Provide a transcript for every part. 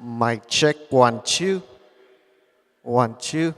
Mic check, 1 2 1 2.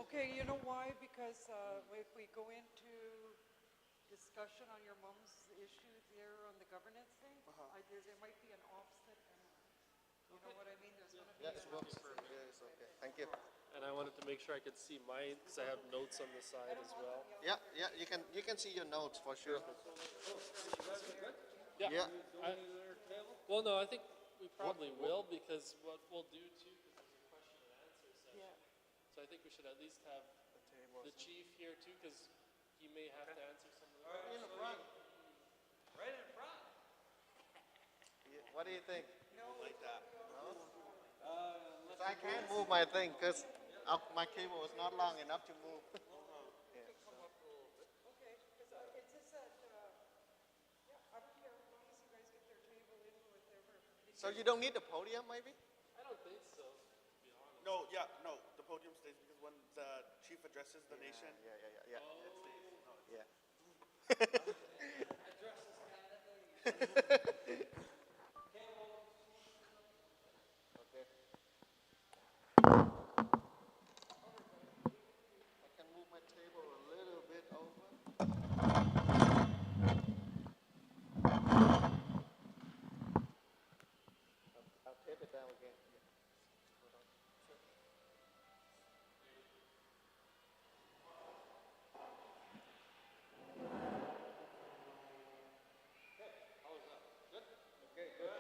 Okay, you know why? Because if we go into discussion on your mom's issue there on the governance thing, there might be an offset error. You know what I mean? There's going to be Yes, an books. offset. Yes, okay. Thank you. And I wanted to make sure I could see mine because I have notes on the side as well. Yeah, yeah, you can see your notes for sure. Yeah. Yeah. Well, no, I think we probably will because what we'll do too, because there's a question and answer session. Yeah. So I think we should at least have the chief here too because he may have to answer some of the questions. In the front. Right in front. What do you think? Like that. No? 'Cause I can't move my thing because my cable is not long enough to move. Okay, because it's just that, yeah, I don't care as long as you guys get their table in with whatever. So you don't need the podium, maybe? I don't think so, to be honest. No, yeah, no. The podium stays because when the chief addresses the nation, Yeah. it stays. No, Yeah. Okay. I can move my table a little bit over. I'll tape it down again. Yeah. Hold on. Okay, good.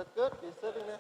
that good? He's sitting there.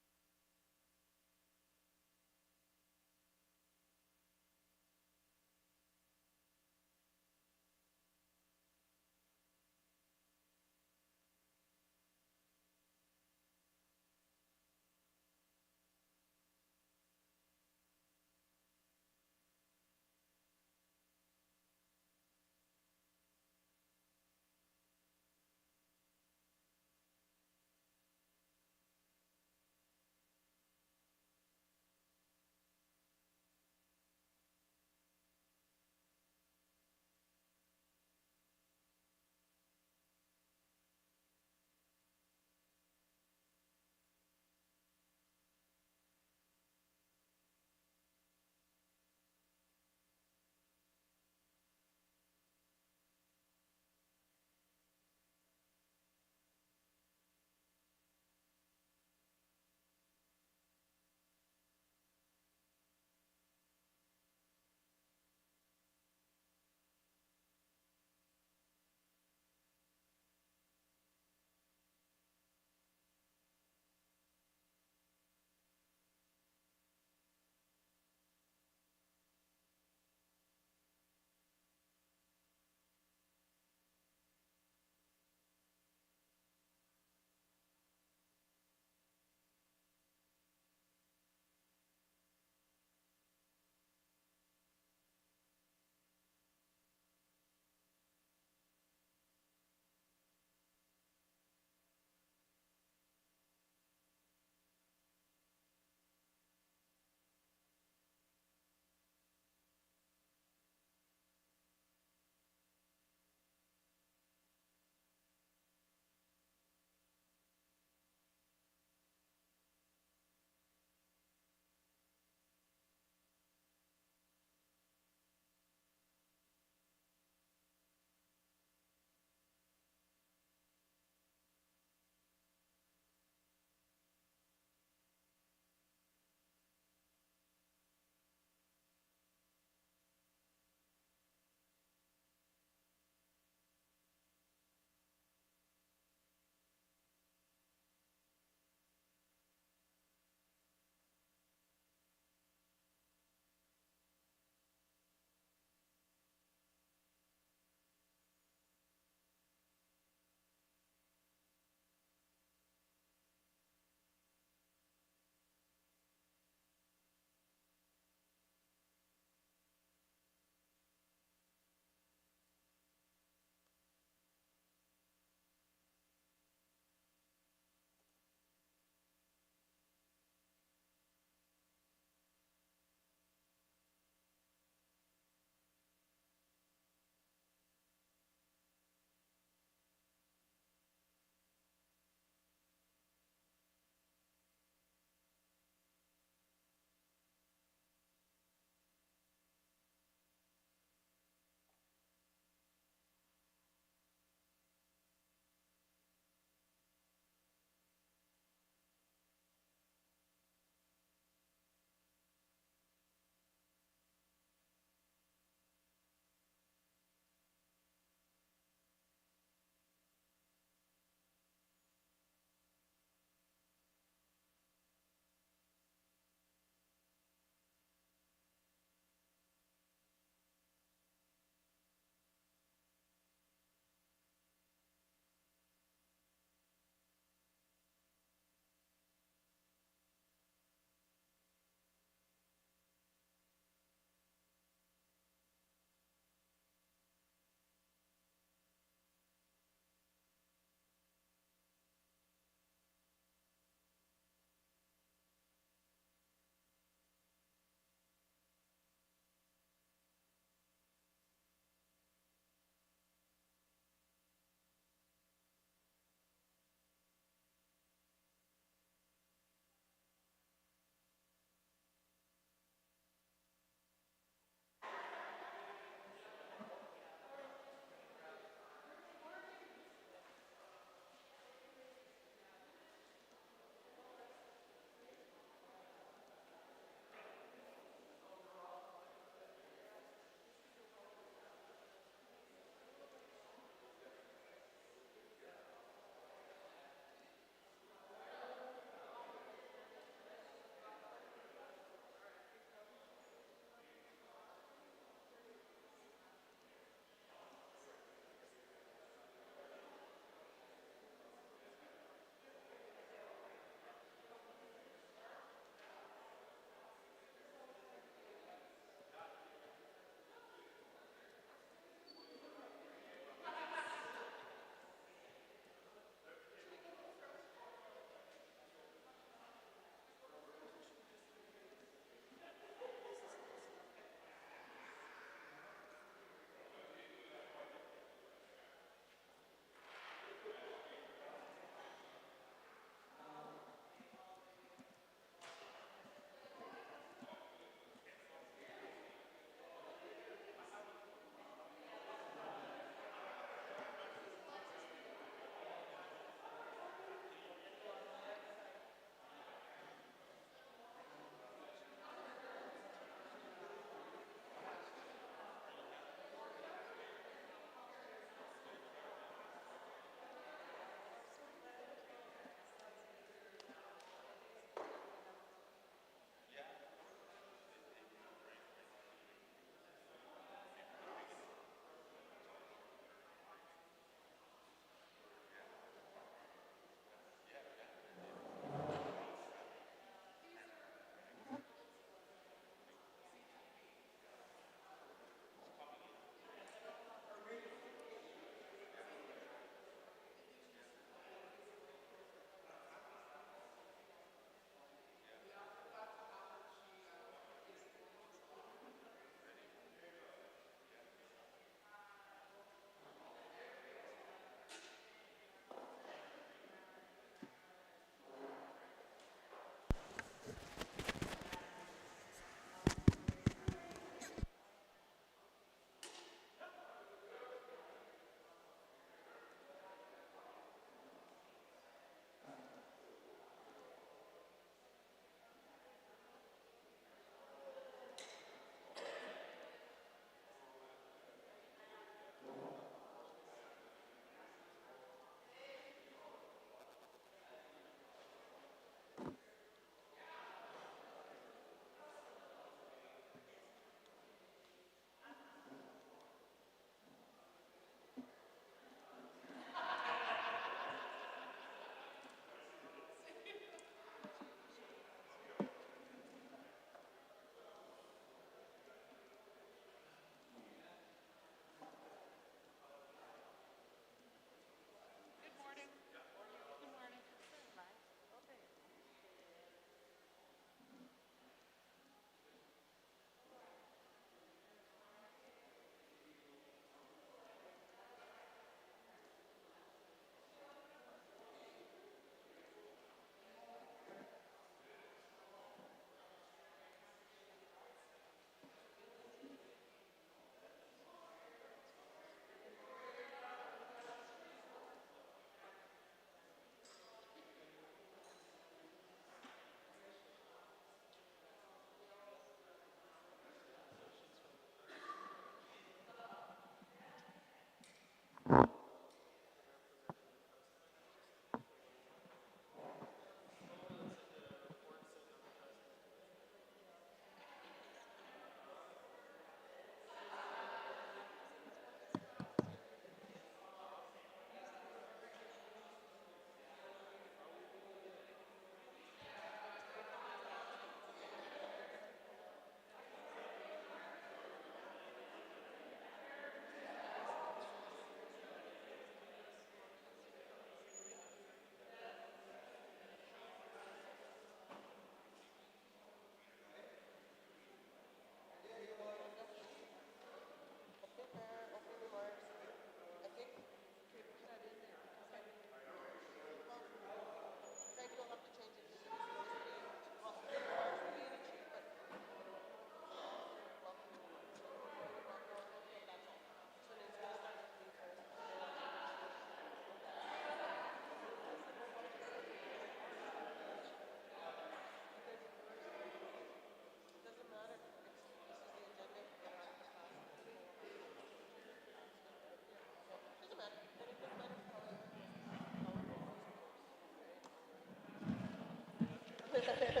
Yeah,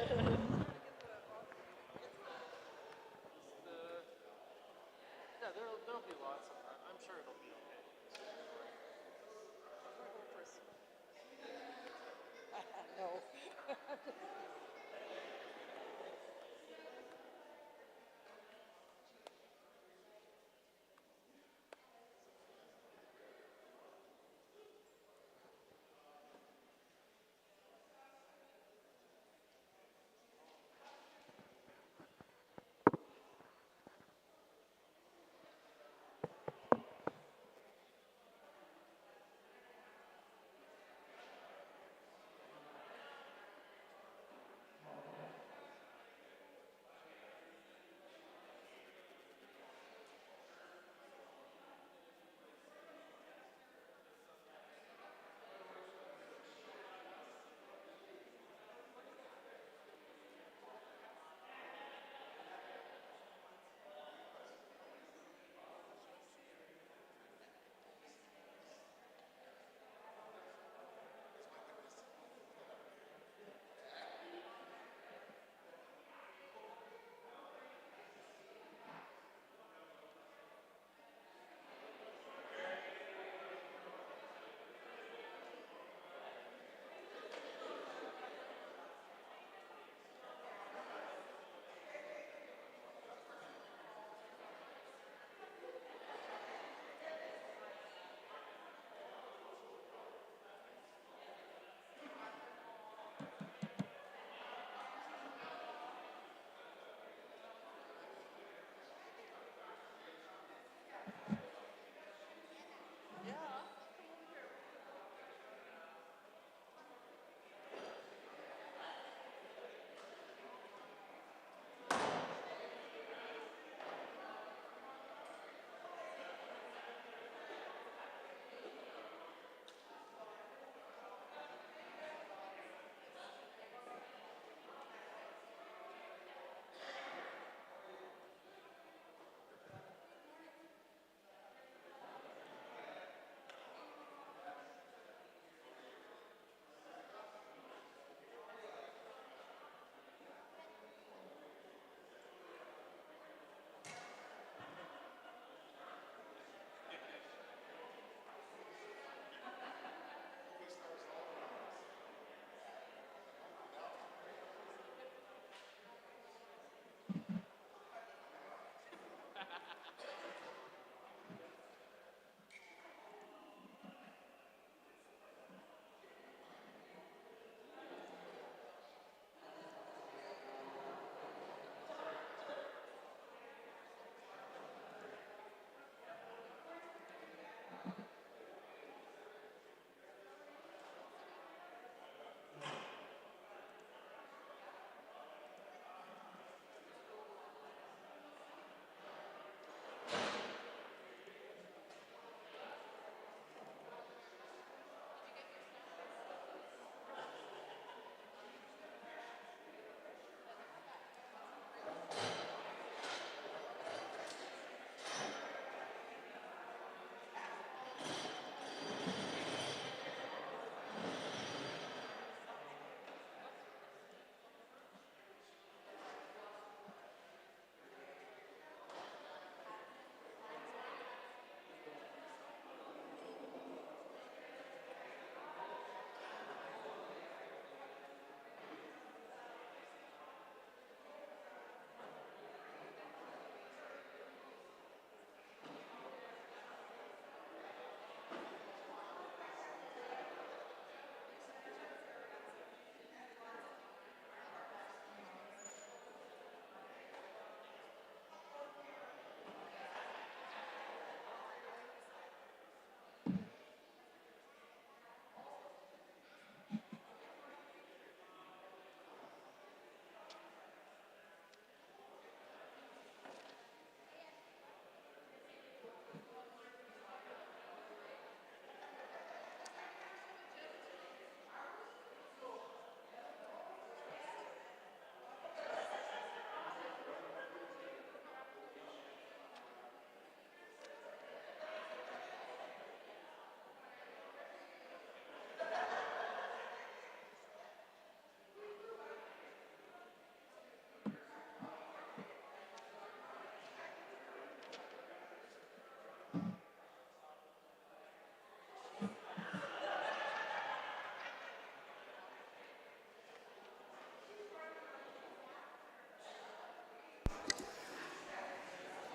there'll be lots of time. I'm sure it'll be okay. No.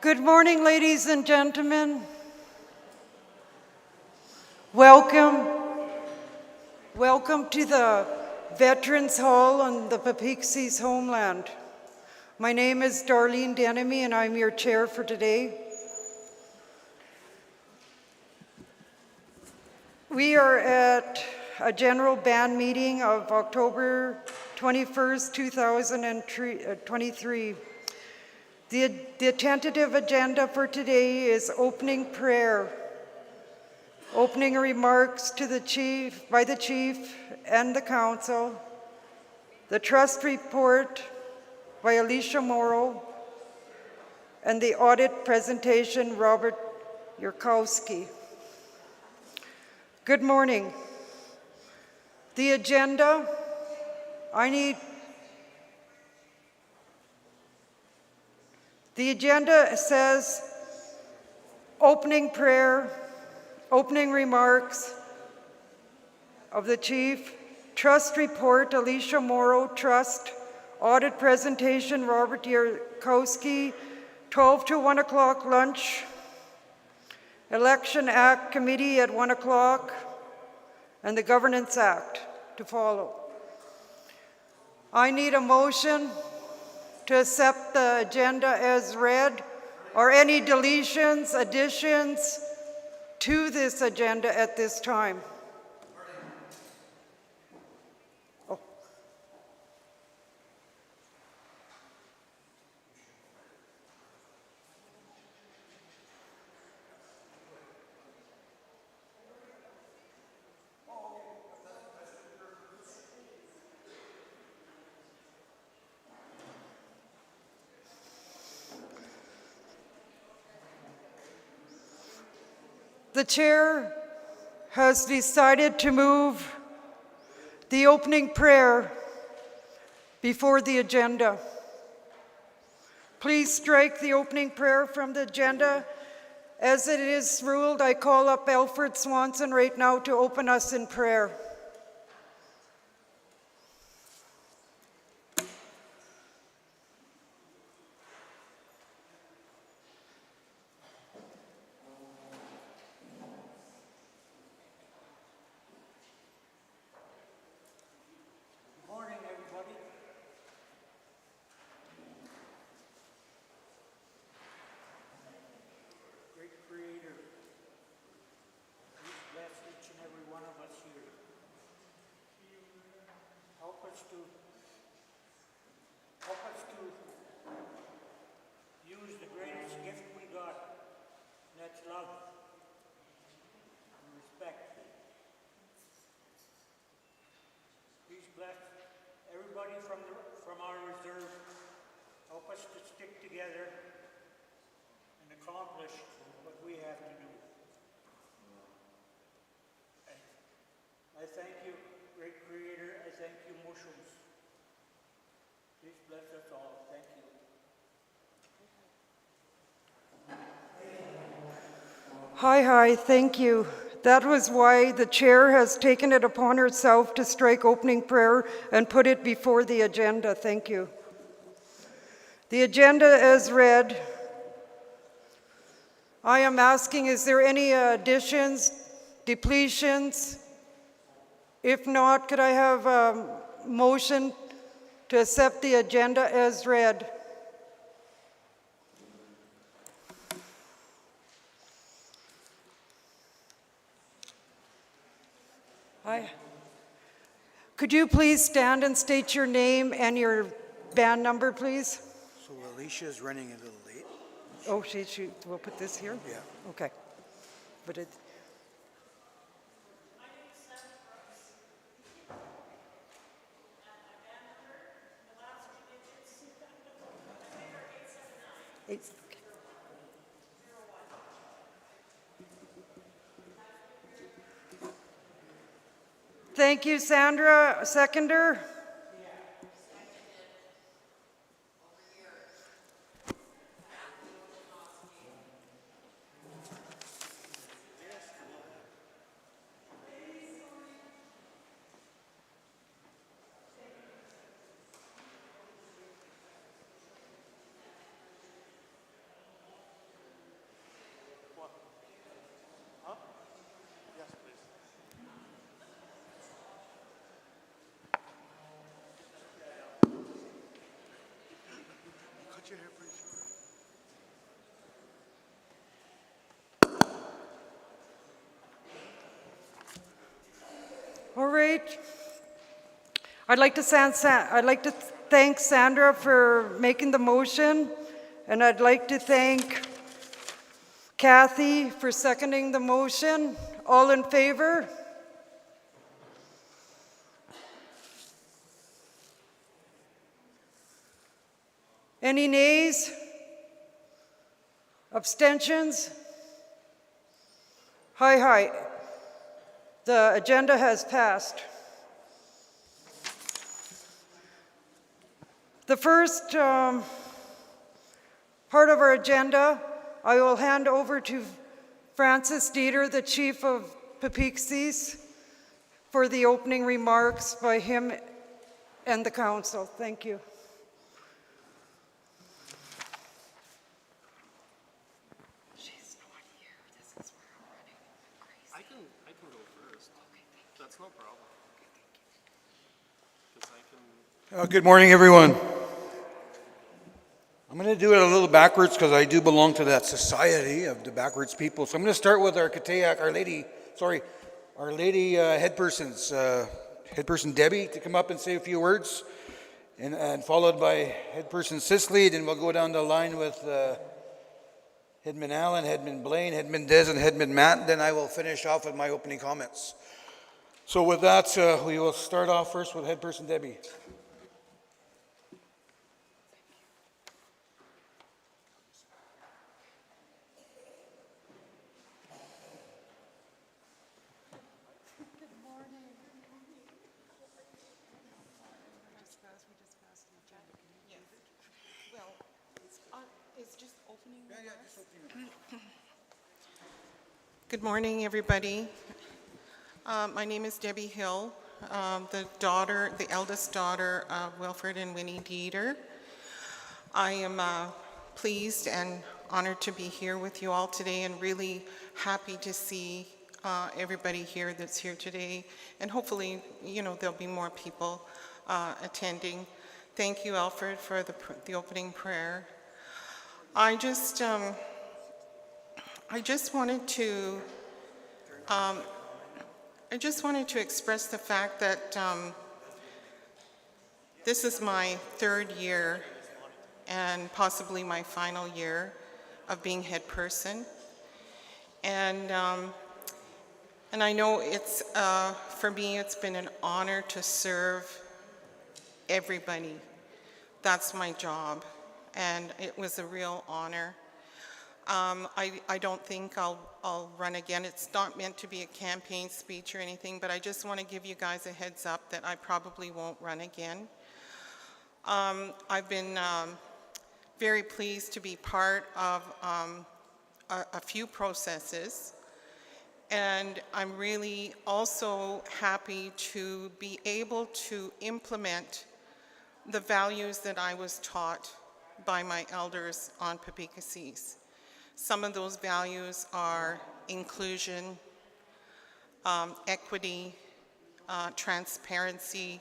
Good morning, ladies and gentlemen. Welcome. Welcome to the Veterans Hall on the Peepeekisis homeland. My name is Darlene Denemy, and I'm your chair for today. We are at a general band meeting of October 21st, 2023. The tentative agenda for today is opening prayer, opening remarks to the chief, by the chief and the council, the trust report by Alicia Morrow, and the audit presentation, Robert Yurkowski. Good morning. The agenda, the agenda says opening prayer, opening remarks of the chief, trust report, Alicia Morrow, trust, audit presentation, Robert Yurkowski, 12 to 1 o'clock lunch, Election Act Committee at 1 o'clock, and the Governance Act to follow. I need a motion to accept the agenda as read, or any deletions, additions to this agenda at this time. Oh. The chair has decided to move the opening prayer before the agenda. Please strike the opening prayer from the agenda. As it is ruled, I call up Alfred Swanson right now to open us in prayer. Help us to use the greatest gift we got, and that's love and respect. Please bless everybody from our reserve. Help us to stick together and accomplish what we have to do. I thank you, great Creator. I thank you, Muslims. Please bless us all. Thank you. Hi, thank you. That was why the chair has taken it upon herself to strike opening prayer and put it before the agenda. Thank you. The agenda as read, I am asking, is there any additions, depletions? If not, could I have a motion to accept the agenda as read? Hi. Could you please stand and state your name and your band number, please? So Alicia is running a little late. Oh, she we'll put this here? Yeah. Okay. But it, eight. Thank you, Sandra. Seconder? celebrate. I'd like to thank Sandra for making the motion, and I'd like to thank Kathy for seconding the motion. All in favor? Any nays? Abstentions? Hi. The agenda has passed. The first part of our agenda, I will hand over to Francis Dieter, the Chief of Peepeekisis, for the opening remarks by him and the council. Thank you. I can go first. That's no problem. Because I can. Good morning, everyone. I'm going to do it a little backwards because I do belong to that society of the backwards people. So I'm going to start with our Katayak, Our Lady headpersons, headperson Debbie to come up and say a few words, and followed by headperson Cicely. Then we'll go down the line with Headman Allen, Headman Blaine, Headman Des, and Headman Matt. Then I will finish off with my opening comments. So with that, we will start off first with headperson Debbie. Good morning, everybody. My name is Debbie Hill, the eldest daughter of Wilfred and Winnie Dieter. I am pleased and honored to be here with you all today, and really happy to see everybody here that's here today. And hopefully, there'll be more people attending. Thank you, Alfred, for the opening prayer. I just wanted to express the fact that this is my third year and possibly my final year of being head person, and I know it's for me it's been an honor to serve everybody. That's my job, and it was a real honor. I don't think I'll run again. It's not meant to be a campaign speech or anything, but I just want to give you guys a heads up that I probably won't run again. I've been very pleased to be part of a few processes, and I'm really also happy to be able to implement the values that I was taught by my elders on Peepeekisis. Some of those values are inclusion, equity, transparency,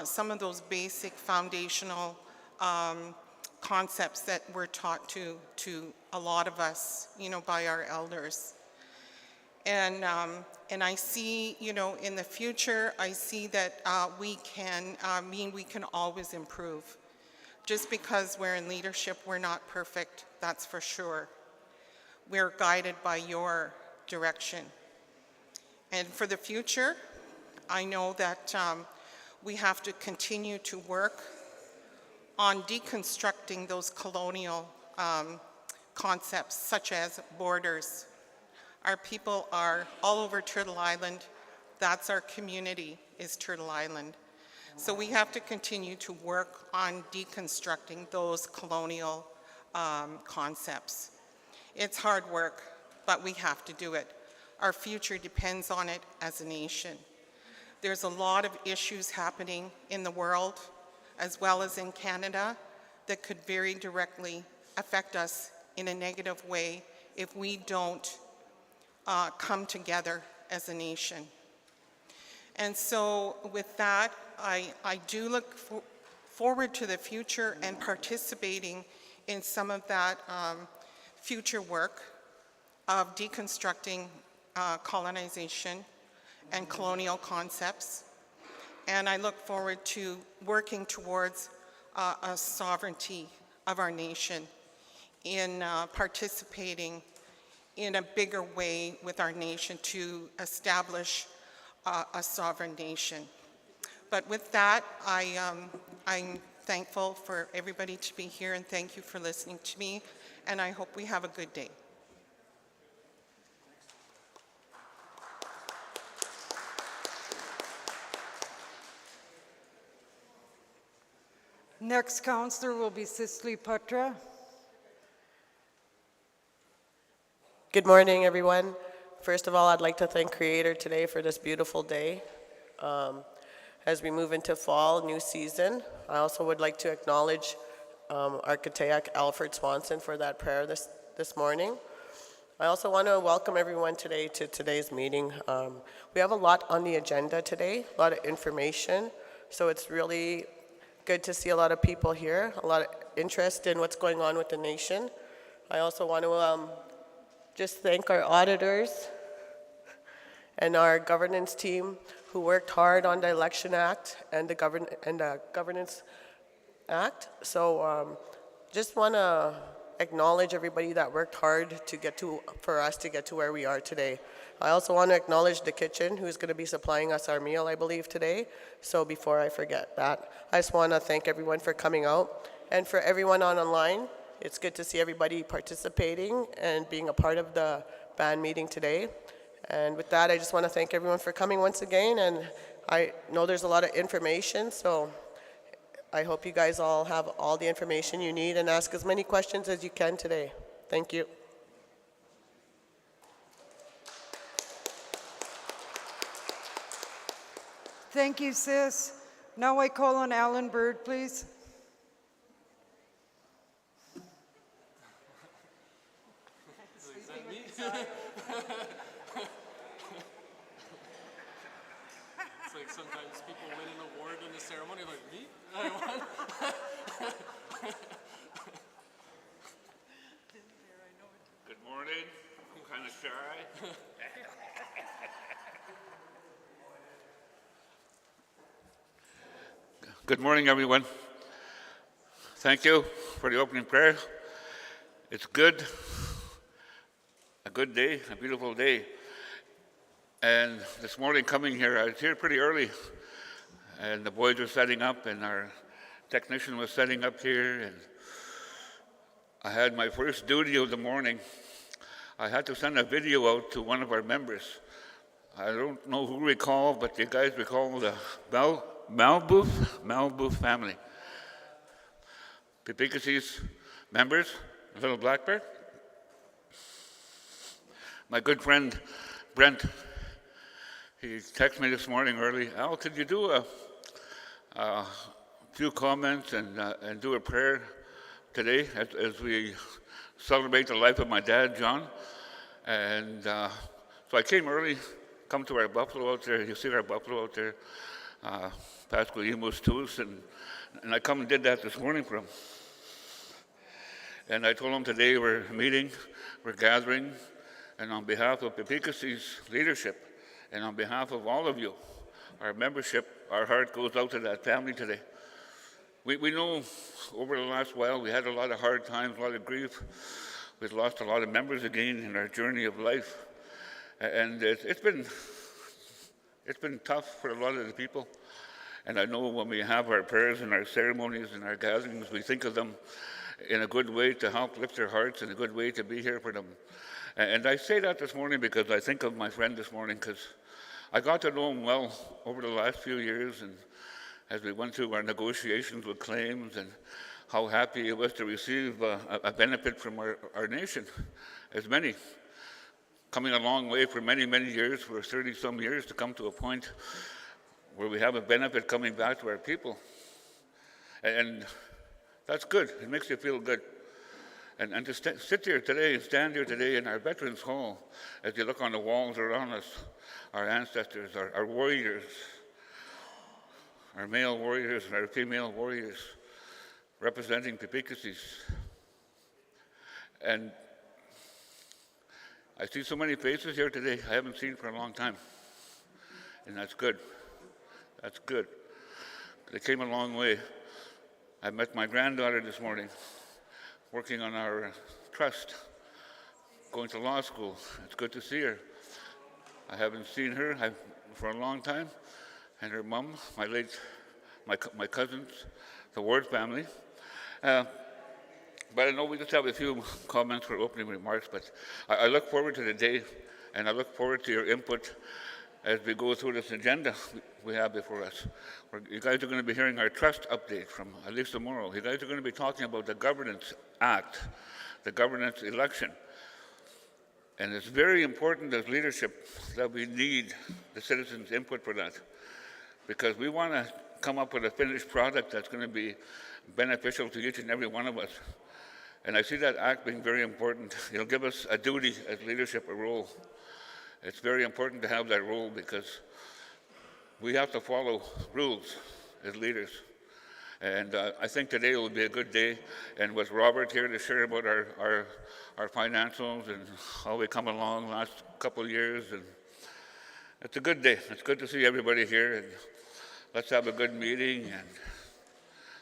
some of those basic foundational concepts that were taught to a lot of us, by our elders. And I see, in the future, I see that we can always improve. Just because we're in leadership, we're not perfect, that's for sure. We're guided by your direction. And for the future, I know that we have to continue to work on deconstructing those colonial concepts, such as borders. Our people are all over Turtle Island. That's our community, is Turtle Island. So we have to continue to work on deconstructing those colonial concepts. It's hard work, but we have to do it. Our future depends on it as a nation. There's a lot of issues happening in the world, as well as in Canada, that could very directly affect us in a negative way if we don't come together as a nation. And so with that, I do look forward to the future and participating in some of that future work of deconstructing colonization and colonial concepts. And I look forward to working towards a sovereignty of our nation in participating in a bigger way with our nation to establish a sovereign nation. But with that, I'm thankful for everybody to be here, and thank you for listening to me, and I hope we have a good day. Next counselor will be Cicely Patra. Good morning, everyone. First of all, I'd like to thank Creator today for this beautiful day. As we move into fall, new season, I also would like to acknowledge Architect Alfred Swanson for that prayer this morning. I also want to welcome everyone today to today's meeting. We have a lot on the agenda today, a lot of information, so it's really good to see a lot of people here, a lot of interest in what's going on with the nation. I also want to just thank our auditors and our governance team who worked hard on the Election Act and the Governance Act. So just want to acknowledge everybody that worked hard for us to get to where we are today. I also want to acknowledge the kitchen, who's going to be supplying us our meal, I believe, today. So before I forget that, I just want to thank everyone for coming out. And for everyone online, it's good to see everybody participating and being a part of the band meeting today. And with that, I just want to thank everyone for coming once again. And I know there's a lot of information, so I hope you guys all have all the information you need and ask as many questions as you can today. Thank you. Thank you, sis. Now I call on Alan Bird, please. Is that me? It's like sometimes people win an award in a ceremony, like, me? I won? Good morning. I'm kind of shy. Good morning, everyone. Thank you for the opening prayer. It's good, a good day, a beautiful day. And this morning coming here, I was here pretty early, and the boys were setting up, and our technician was setting up here, and I had my first duty of the morning. I had to send a video out to one of our members. I don't know who recalled, but you guys recall the Malboof family. Peepeekisis members, little blackbird. My good friend Brent, he texted me this morning early. Al, could you do a few comments and do a prayer today as we celebrate the life of my dad, John? And so I came early, come to our buffalo out there. You see our buffalo out there, Pascualimus Tus, and I come and did that this morning for him. And I told him today we're meeting, we're gathering, and on behalf of Peepeekisis leadership, and on behalf of all of you, our membership, our heart goes out to that family today. We know over the last while we had a lot of hard times, a lot of grief. We've lost a lot of members again in our journey of life. And it's been tough for a lot of the people. And I know when we have our prayers and our ceremonies and our gatherings, we think of them in a good way to help lift their hearts and a good way to be here for them. And I say that this morning because I think of my friend this morning, because I got to know him well over the last few years, and as we went through our negotiations with claims and how happy he was to receive a benefit from our nation, as many, coming a long way for many, many years, for 30-some years, to come to a point where we have a benefit coming back to our people. And that's good. It makes you feel good. And to sit here today and stand here today in our Veterans Hall, as you look on the walls around us, our ancestors, our warriors, our male warriors and our female warriors, representing Peepeekisis. And I see so many faces here today I haven't seen for a long time. and that's good. That's good. They came a long way. I met my granddaughter this morning, working on our trust, going to law school. It's good to see her. I haven't seen her for a long time, and her mom, my cousins, the Ward family. But I know we just have a few comments for opening remarks, but I look forward to the day, and I look forward to your input as we go through this agenda we have before us. You guys are going to be hearing our trust update from at least tomorrow. You guys are going to be talking about the Governance Act, the governance election. And it's very important as leadership that we need the citizens' input for that, because we want to come up with a finished product that's going to be beneficial to each and every one of us. And I see that act being very important. It'll give us a duty as leadership, a role. It's very important to have that role because we have to follow rules as leaders. And I think today will be a good day. And with Robert here to share about our financials and how we come along last couple of years, and it's a good day. It's good to see everybody here, and let's have a good meeting. And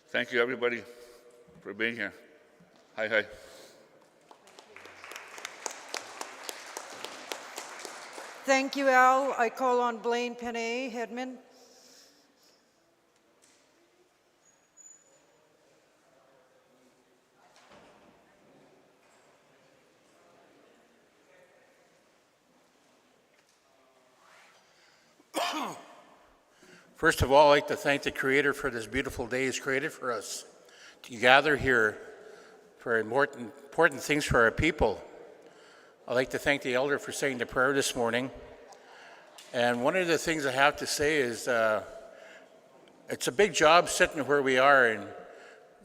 thank you, everybody, for being here. Hi, hi. Thank you, Al. I call on Blaine Panay, Headman. First of all, I'd like to thank the Creator for this beautiful day He's created for us to gather here for important things for our people. I'd like to thank the elder for saying the prayer this morning. And one of the things I have to say is it's a big job sitting where we are, and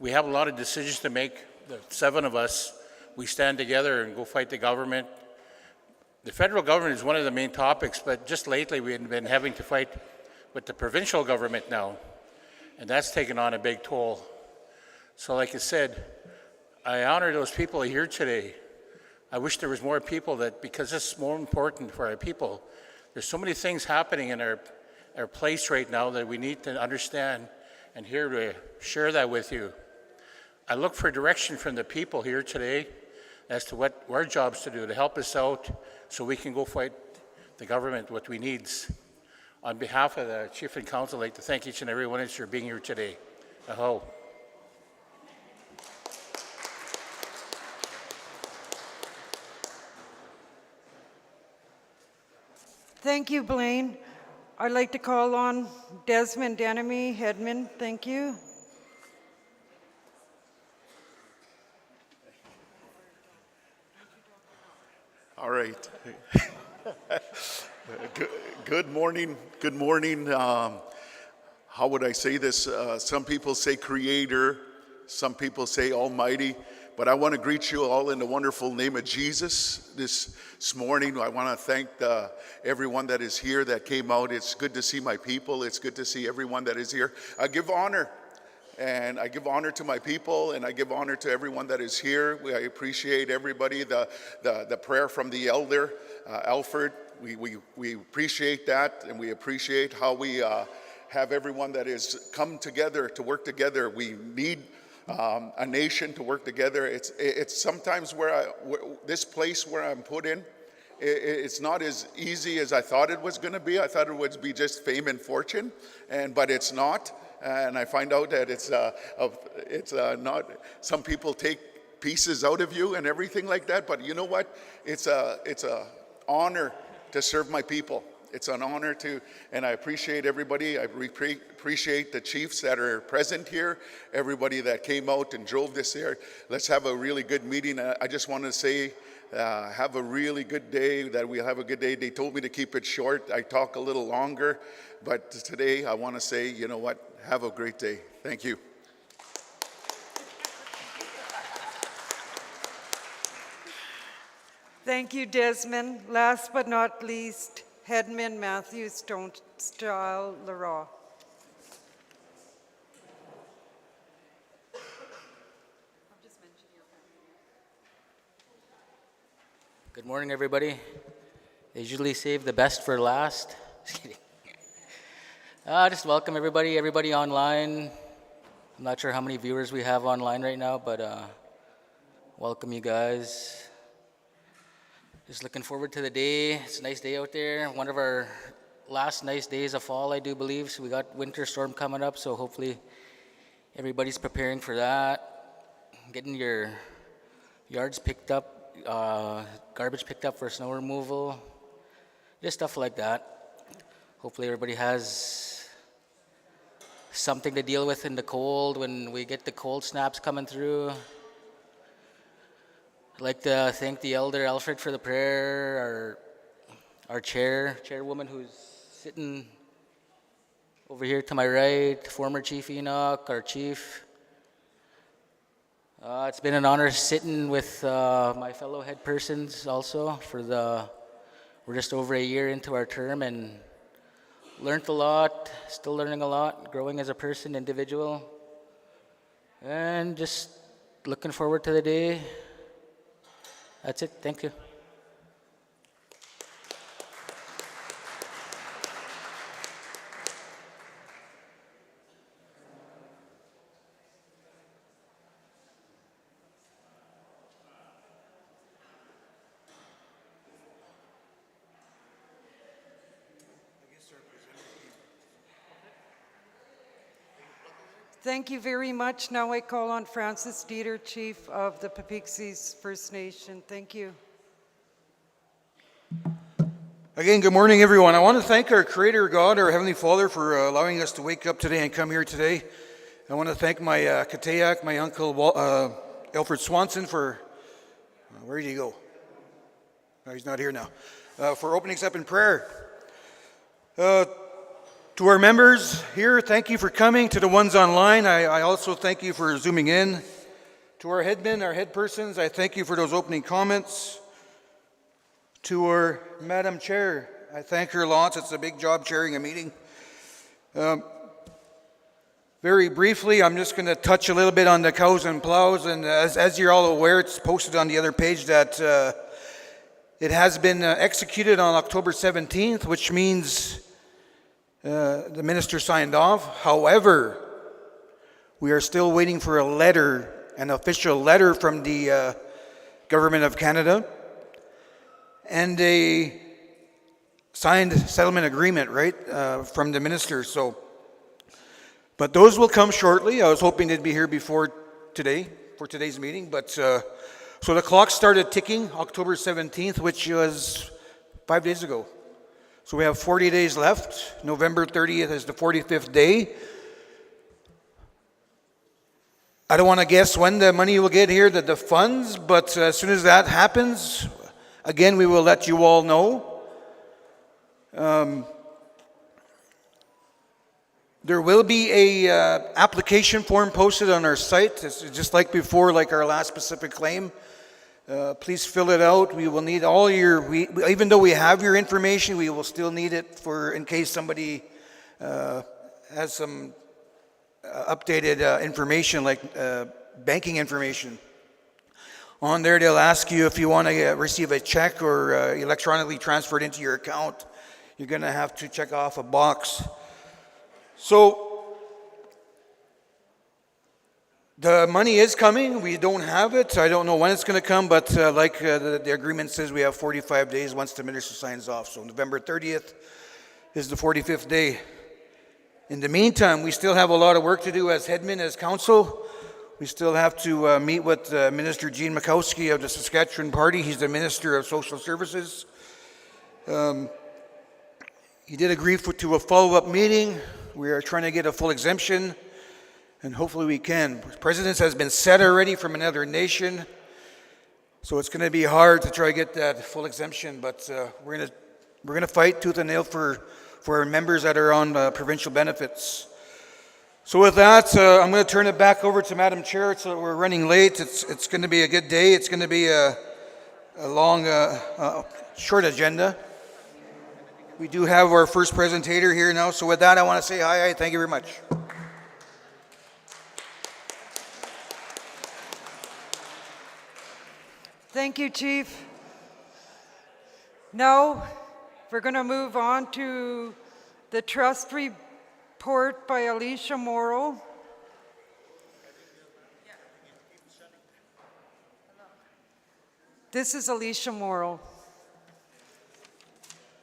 we have a lot of decisions to make. The 7 of us, we stand together and go fight the government. The federal government is one of the main topics, but just lately we've been having to fight with the provincial government now, and that's taken on a big toll. So like I said, I honor those people here today. I wish there was more people because this is more important for our people. There's so many things happening in our place right now that we need to understand, and here to share that with you. I look for direction from the people here today as to what our jobs to do to help us out so we can go fight the government what we need. On behalf of the Chief and Council, I'd like to thank each and every one of you for being here today. Aho. Thank you, Blaine. I'd like to call on Desmond Denemy, Headman. Thank you. All right. Good morning. Good morning. How would I say this? Some people say Creator. Some people say Almighty. But I want to greet you all in the wonderful name of Jesus this morning. I want to thank everyone that is here that came out. It's good to see my people. It's good to see everyone that is here. I give honor. And I give honor to my people, and I give honor to everyone that is here. I appreciate everybody, the prayer from the elder, Alfred. We appreciate that, and we appreciate how we have everyone that is come together to work together. We need a nation to work together. It's sometimes this place where I'm put in, it's not as easy as I thought it was going to be. I thought it would be just fame and fortune, but it's not. And I find out that it's not. Some people take pieces out of you and everything like that. But you know what? It's a honor to serve my people. It's an honor to, and I appreciate everybody. I appreciate the chiefs that are present here, everybody that came out and drove this here. Let's have a really good meeting. I just want to say, have a really good day, that we'll have a good day. They told me to keep it short. I talk a little longer, but today I want to say, you know what? Have a great day. Thank you. Thank you, Desmond. Last but not least, Headman Matthew Stone-Style Leroy. Good morning, everybody. They usually save the best for last. Just kidding. Just welcome everybody online. I'm not sure how many viewers we have online right now, but welcome you guys. Just looking forward to the day. It's a nice day out there. One of our last nice days of fall, I do believe. So we got winter storm coming up, so hopefully everybody's preparing for that. Getting your yards picked up, garbage picked up for snow removal, just stuff like that. Hopefully everybody has something to deal with in the cold when we get the cold snaps coming through. I'd like to thank the Elder Alfred for the prayer, our chairwoman who's sitting over here to my right, former Chief Enoch, our chief. It's been an honor sitting with my fellow head persons also we're just over a year into our term and learned a lot, still learning a lot, growing as a person, individual, and just looking forward to the day. That's it. Thank you. Thank you very much. Now I call on Francis Dieter, Chief of the Peepeekisis First Nation. Thank you. Again, good morning, everyone. I want to thank our Creator God, our Heavenly Father, for allowing us to wake up today and come here today. I want to thank my Katayak, my uncle Alfred Swanson for, where did he go? No, he's not here now. For opening us up in prayer. To our members here, thank you for coming. To the ones online, I also thank you for zooming in. To our headmen, our head persons, I thank you for those opening comments. To our Madam Chair, I thank her lots. It's a big job chairing a meeting. Very briefly, I'm just going to touch a little bit on the cows and plows. And as you're all aware, it's posted on the other page that it has been executed on October 17th, which means the minister signed off. However, we are still waiting for a letter, an official letter from the Government of Canada and a signed settlement agreement, right, from the minister. But those will come shortly. I was hoping they'd be here before today, for today's meeting. But so the clock started ticking October 17th, which was 5 days ago. So we have 40 days left. November 30th is the 45th day. I don't want to guess when the money will get here, the funds, but as soon as that happens, again, we will let you all know. There will be a application form posted on our site. It's just like before, like our last specific claim. Please fill it out. We will need all even though we have your information, we will still need it in case somebody has some updated information, like banking information. On there, they'll ask you if you want to receive a check or electronically transferred into your account. You're going to have to check off a box. So the money is coming. We don't have it. I don't know when it's going to come, but like the agreement says, we have 45 days once the minister signs off. So November 30th is the 45th day. In the meantime, we still have a lot of work to do as headmen, as council. We still have to meet with Minister Gene Mikowski of the Saskatchewan Party. He's the Minister of Social Services. He did agree to a follow-up meeting. We are trying to get a full exemption, and hopefully we can. Precedence has been set already from another nation, so it's going to be hard to try to get that full exemption, but we're going to fight tooth and nail for our members that are on provincial benefits. So with that, I'm going to turn it back over to Madam Chair. We're running late. It's going to be a good day. It's going to be a long, short agenda. We do have our first presentator here now. So with that, I want to say hi. Thank you very much. Thank you, Chief. Now, we're going to move on to the trust report by Alicia Morrow. This is Alicia Morrow.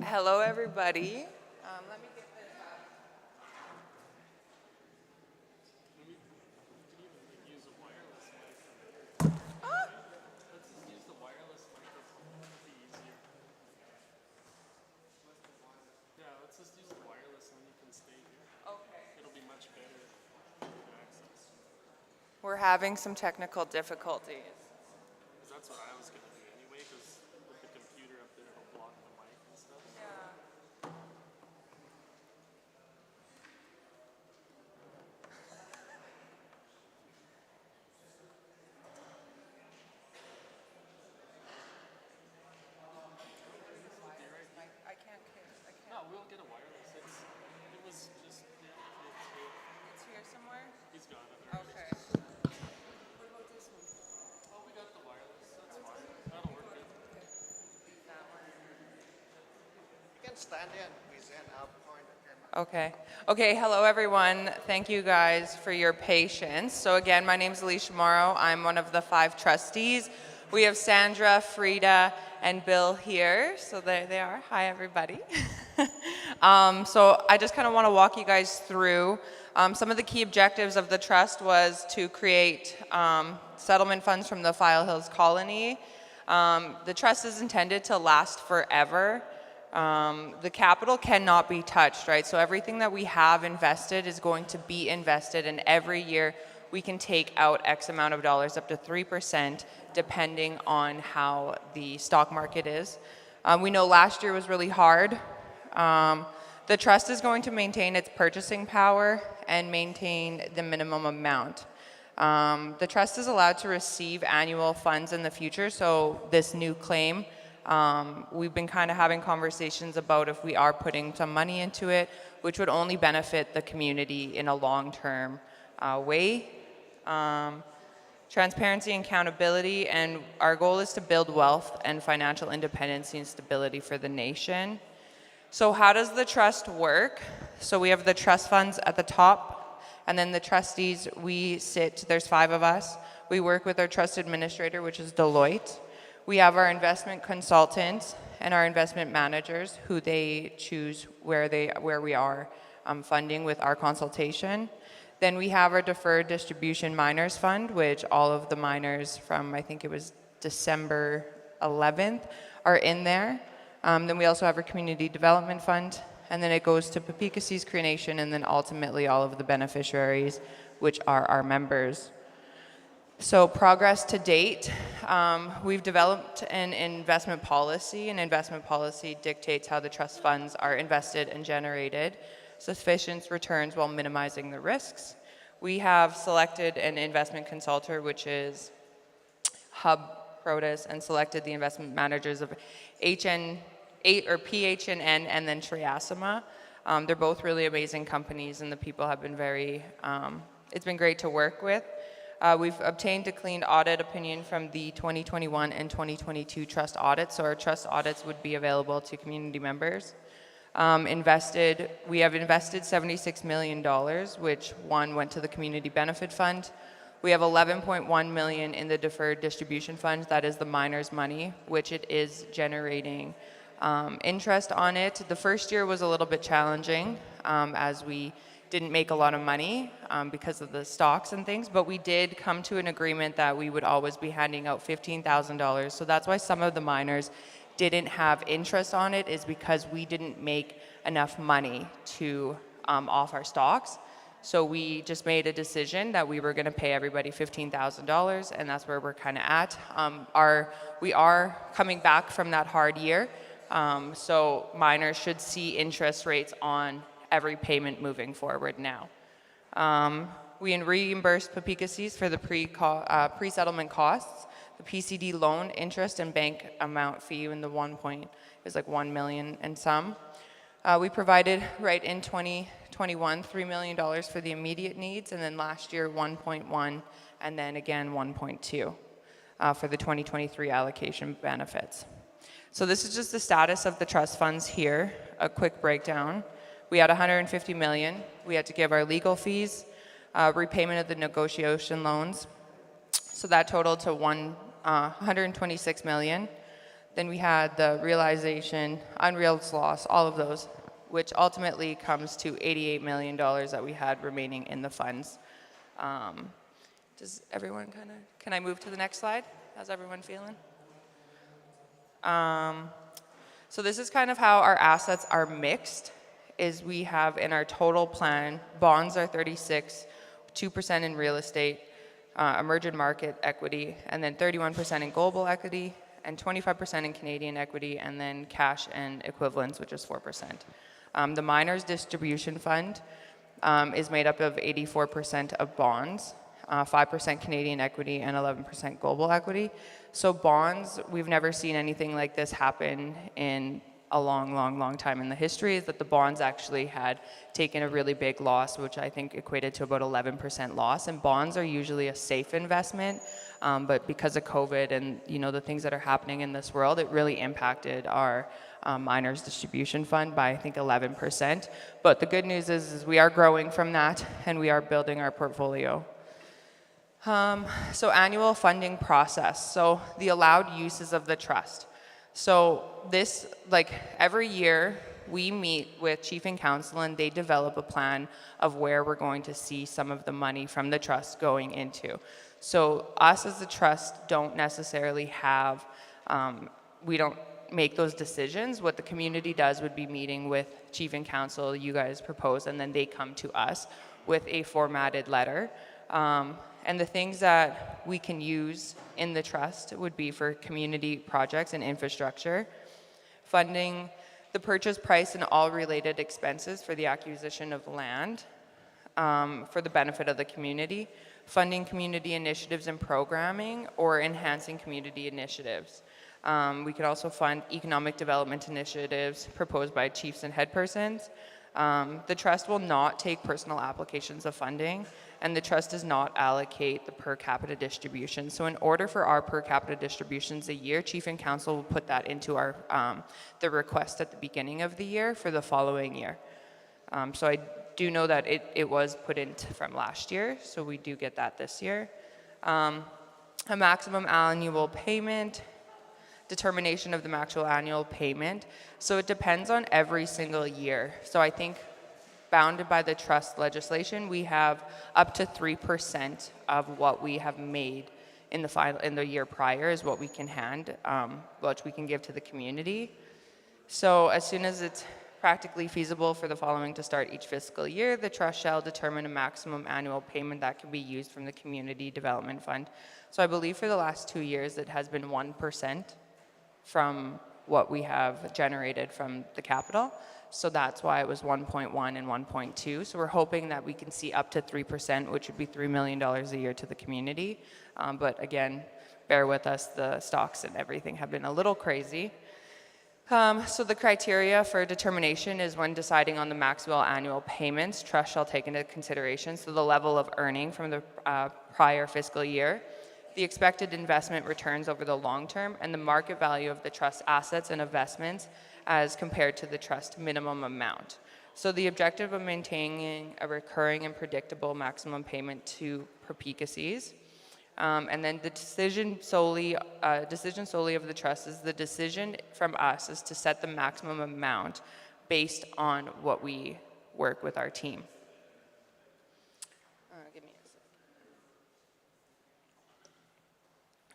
Hello, everybody. Let me get this Yeah, let's just use the wireless and you can stay here. Okay. It'll be much better access. We're having some technical difficulties. Because that's what I was going to do anyway, because with the computer up there, it'll block the mic and stuff. Yeah. I can't. No, we'll get a wireless. It was just, It's here somewhere? he's got it already. Okay. Oh, we got the wireless. That's fine. That'll work good. That one. You can stand here and present. I'll point the camera. Okay. Okay, hello everyone. Thank you guys for your patience. So again, my name is Alicia Morrow. I'm one of the 5 trustees. We have Sandra, Frida, and Bill here. So there they are. Hi, everybody. So I just kind of want to walk you guys through some of the key objectives of the trust was to create settlement funds from the File Hills colony. The trust is intended to last forever. The capital cannot be touched, right? So everything that we have invested is going to be invested, and every year we can take out X amount of dollars, up to 3%, depending on how the stock market is. We know last year was really hard. The trust is going to maintain its purchasing power and maintain the minimum amount. The trust is allowed to receive annual funds in the future, so this new claim, we've been kind of having conversations about if we are putting some money into it, which would only benefit the community in a long-term way. Transparency and accountability, and our goal is to build wealth and financial independence and stability for the nation. So how does the trust work? So we have the trust funds at the top, and then the trustees, we sit, there's 5 of us. We work with our trust administrator, which is Deloitte. We have our investment consultants and our investment managers, who they choose where we are funding with our consultation. Then we have our Deferred Distribution Miners Fund, which all of the miners from, I think it was December 11th, are in there. Then we also have our Community Development Fund, and then it goes to Peepeekisis Cree Nation, and then ultimately all of the beneficiaries, which are our members. So progress to date, we've developed an investment policy. An investment policy dictates how the trust funds are invested and generated sufficient returns while minimizing the risks. We have selected an investment consultant, which is Hub Protus, and selected the investment managers of PHNN and then Triasima. They're both really amazing companies, and the people have been very, it's been great to work with. We've obtained a clean audit opinion from the 2021 and 2022 trust audits, so our trust audits would be available to community members. We have invested $76 million, which went to the Community Benefit Fund. We have $11.1 million in the Deferred Distribution Fund, that is the miners' money, which it is generating interest on it. The first year was a little bit challenging as we didn't make a lot of money because of the stocks and things, but we did come to an agreement that we would always be handing out $15,000. So that's why some of the miners didn't have interest on it, is because we didn't make enough money to off our stocks. So we just made a decision that we were going to pay everybody $15,000, and that's where we're kind of at. We are coming back from that hard year, so miners should see interest rates on every payment moving forward now. We reimbursed Peepeekisis for the pre-settlement costs, the PCD loan interest and bank amount fee in the is like $1 million and some. We provided right in 2021 $3 million for the immediate needs, and then last year 1.1, and then again 1.2 for the 2023 allocation benefits. So this is just the status of the trust funds here, a quick breakdown. We had 150 million. We had to give our legal fees, repayment of the negotiation loans. So that totaled to 126 million. Then we had the realization, unrealized loss, all of those, which ultimately comes to $88 million that we had remaining in the funds. Does everyone can I move to the next slide? How's everyone feeling? So this is kind of how our assets are mixed, is we have in our total plan, bonds are 36, 2% in real estate, emerging market equity, and then 31% in global equity, and 25% in Canadian equity, and then cash and equivalents, which is 4%. The miners distribution fund is made up of 84% of bonds, 5% Canadian equity, and 11% global equity. So bonds, we've never seen anything like this happen in a long time in the history, is that the bonds actually had taken a really big loss, which I think equated to about 11% loss. And bonds are usually a safe investment, but because of COVID and the things that are happening in this world, it really impacted our miners distribution fund by I think 11%. But the good news is we are growing from that, and we are building our portfolio. So annual funding process. So the allowed uses of the trust. So this, every year, we meet with Chief and Council, and they develop a plan of where we're going to see some of the money from the trust going into. So us as a trust don't necessarily have, we don't make those decisions. What the community does would be meeting with Chief and Council, you guys propose, and then they come to us with a formatted letter. And the things that we can use in the trust would be for community projects and infrastructure, funding the purchase price and all related expenses for the acquisition of land for the benefit of the community, funding community initiatives and programming, or enhancing community initiatives. We could also fund economic development initiatives proposed by chiefs and head persons. The trust will not take personal applications of funding, and the trust does not allocate the per capita distribution. So in order for our per capita distributions a year, Chief and Council will put that into our the request at the beginning of the year for the following year. So I do know that it was put in from last year, so we do get that this year. A maximum annual payment, determination of the maximum annual payment. So it depends on every single year. So I think bounded by the trust legislation, we have up to 3% of what we have made in the year prior is what we can which we can give to the community. So as soon as it's practically feasible for the following to start each fiscal year, the trust shall determine a maximum annual payment that can be used from the Community Development Fund. So I believe for the last 2 years it has been 1% from what we have generated from the capital. So that's why it was 1.1 and 1.2. So we're hoping that we can see up to 3%, which would be $3 million a year to the community. But again, bear with us, the stocks and everything have been a little crazy. So the criteria for determination is when deciding on the maximum annual payments, trust shall take into consideration, so the level of earning from the prior fiscal year, the expected investment returns over the long term, and the market value of the trust assets and investments as compared to the trust minimum amount. So the objective of maintaining a recurring and predictable maximum payment to Peepeekisis. And then the decision solely of the trust is the decision from us is to set the maximum amount based on what we work with our team. Give me a sec.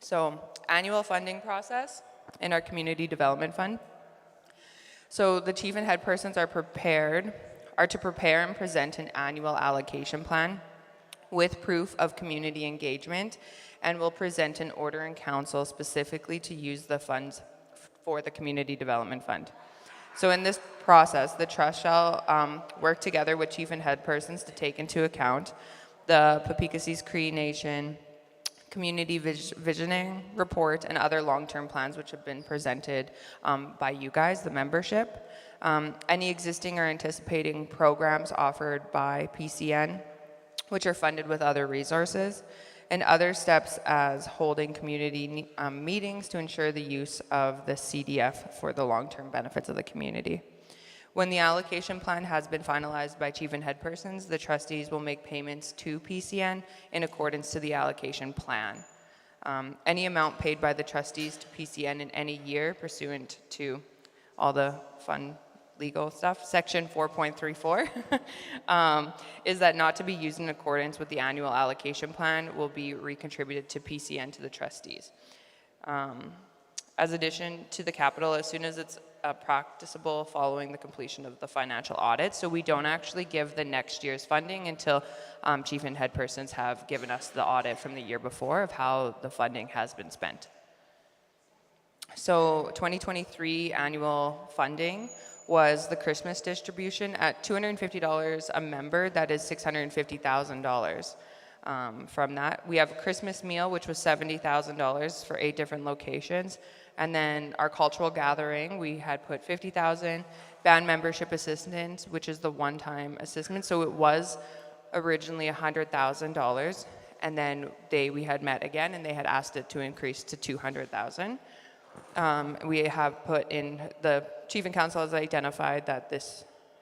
So annual funding process in our community development fund. So the chief and head persons are to prepare and present an annual allocation plan with proof of community engagement, and will present an order in council specifically to use the funds for the community development fund. So in this process, the trust shall work together with chief and head persons to take into account the Peepeekisis Cree Nation community visioning report and other long-term plans which have been presented by you guys, the membership. Any existing or anticipating programs offered by PCN, which are funded with other resources, and other steps as holding community meetings to ensure the use of the CDF for the long-term benefits of the community. When the allocation plan has been finalized by chief and head persons, the trustees will make payments to PCN in accordance to the allocation plan. Any amount paid by the trustees to PCN in any year pursuant to all the fun legal stuff, section 4.34, is that not to be used in accordance with the annual allocation plan will be recontributed to PCN to the trustees. As addition to the capital, as soon as it's practicable following the completion of the financial audit. So we don't actually give the next year's funding until chief and head persons have given us the audit from the year before of how the funding has been spent. So 2023 annual funding was the Christmas distribution at $250 a member. That is $650,000. From that, we have a Christmas meal, which was $70,000 for 8 different locations. And then our cultural gathering, we had put $50,000, band membership assistance, which is the one-time assistance. So it was originally $100,000, and then we had met again, and they had asked it to increase to $200,000. We have put in, the chief and council has identified that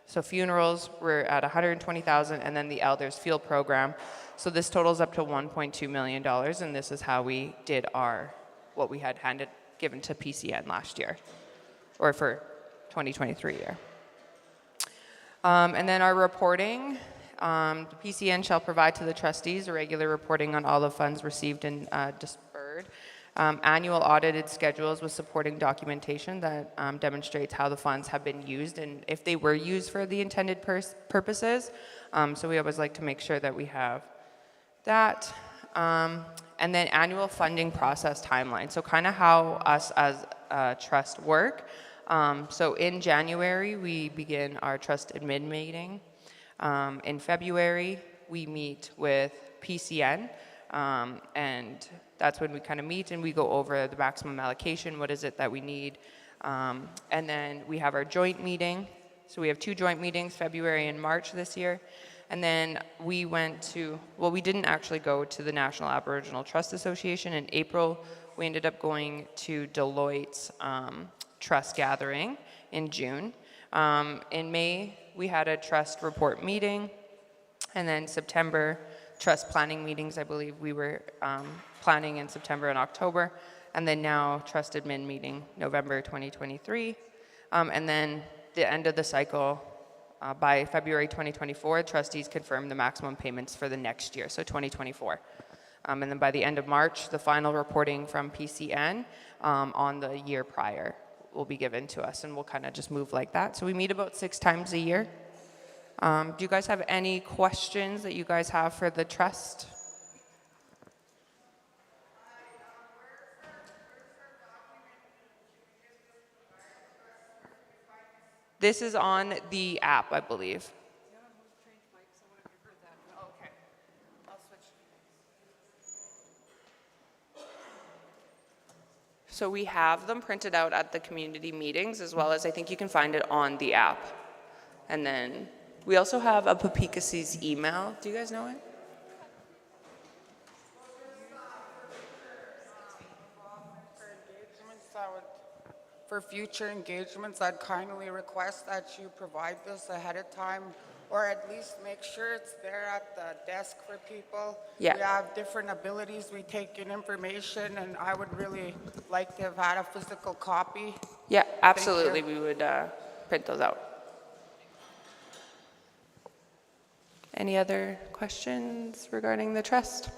so funerals were at $120,000, and then the elders field program. So this totals up to $1.2 million, and this is how we did what we had given to PCN last year, or for 2023 year. And then our reporting, the PCN shall provide to the trustees a regular reporting on all the funds received and disbursed. Annual audited schedules with supporting documentation that demonstrates how the funds have been used and if they were used for the intended purposes. So we always like to make sure that we have that. And then annual funding process timeline. So kind of how us as a trust work. So in January, we begin our trust admin meeting. In February, we meet with PCN, and that's when we kind of meet and we go over the maximum allocation, what is it that we need. And then we have our joint meeting. So we have 2 joint meetings, February and March this year. And then we we didn't actually go to the National Aboriginal Trust Association. In April, we ended up going to Deloitte's trust gathering in June. In May, we had a trust report meeting. And then September, trust planning meetings, I believe we were planning in September and October. And then now, trust admin meeting, November 2023. And then the end of the cycle, by February 2024, trustees confirm the maximum payments for the next year, so 2024. And then by the end of March, the final reporting from PCN on the year prior will be given to us, and we'll kind of just move like that. So we meet about 6 times a year. Do you guys have any questions that you guys have for the trust? This is on the app, I believe. Okay. I'll switch. So we have them printed out at the community meetings, as well as I think you can find it on the app. And then we also have a Peepeekisis email. Do you guys know it? For future engagements, I'd kindly request that you provide this ahead of time, or at least make sure it's there at the desk for people. Yeah. We have different abilities, we take in information, and I would really like to have had a physical copy. Yeah, absolutely. We would print those out. Any other questions regarding the trust?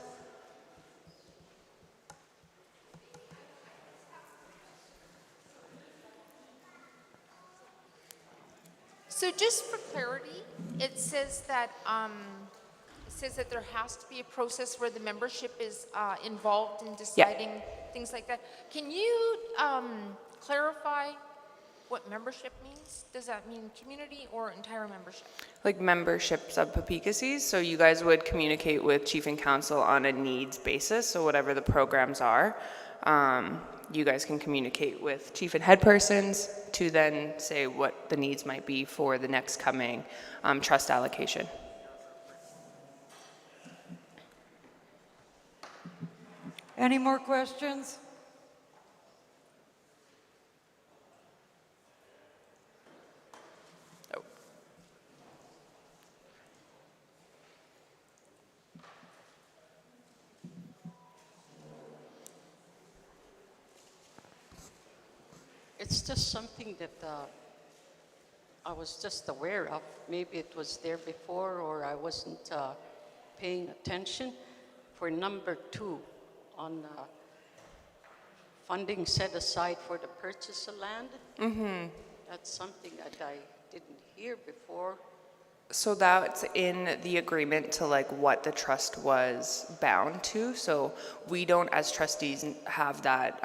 So just for clarity, it says that there has to be a process where the membership is involved in deciding things like that. Can you clarify what membership means? Does that mean community or entire membership? Like memberships of Peepeekisis, so you guys would communicate with chief and council on a needs basis, so whatever the programs are. You guys can communicate with chief and head persons to then say what the needs might be for the next coming trust allocation. Any more questions? it's just something that I was just aware of. Maybe it was there before or I wasn't paying attention. For number 2 on funding set aside for the purchase of land. Mm-hmm. That's something that I didn't hear before. So that's in the agreement to like what the trust was bound to. So we don't, as trustees, have that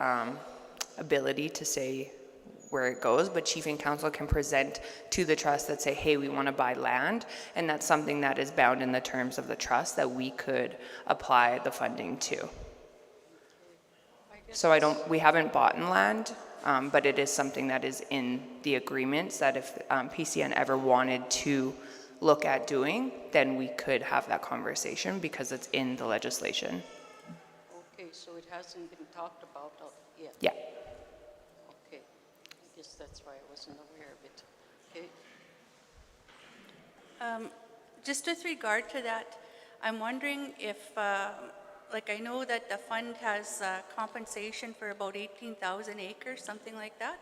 ability to say where it goes, but chief and council can present to the trust that say, hey, we want to buy land, and that's something that is bound in the terms of the trust that we could apply the funding to. So we haven't bought in land, but it is something that is in the agreements that if PCN ever wanted to look at doing, then we could have that conversation because it's in the legislation. Okay, so it hasn't been talked about yet? Yeah. Okay, I guess that's why I wasn't aware of it. Okay. Just with regard to that, I'm wondering if, like I know that the fund has compensation for about 18,000 acres, something like that.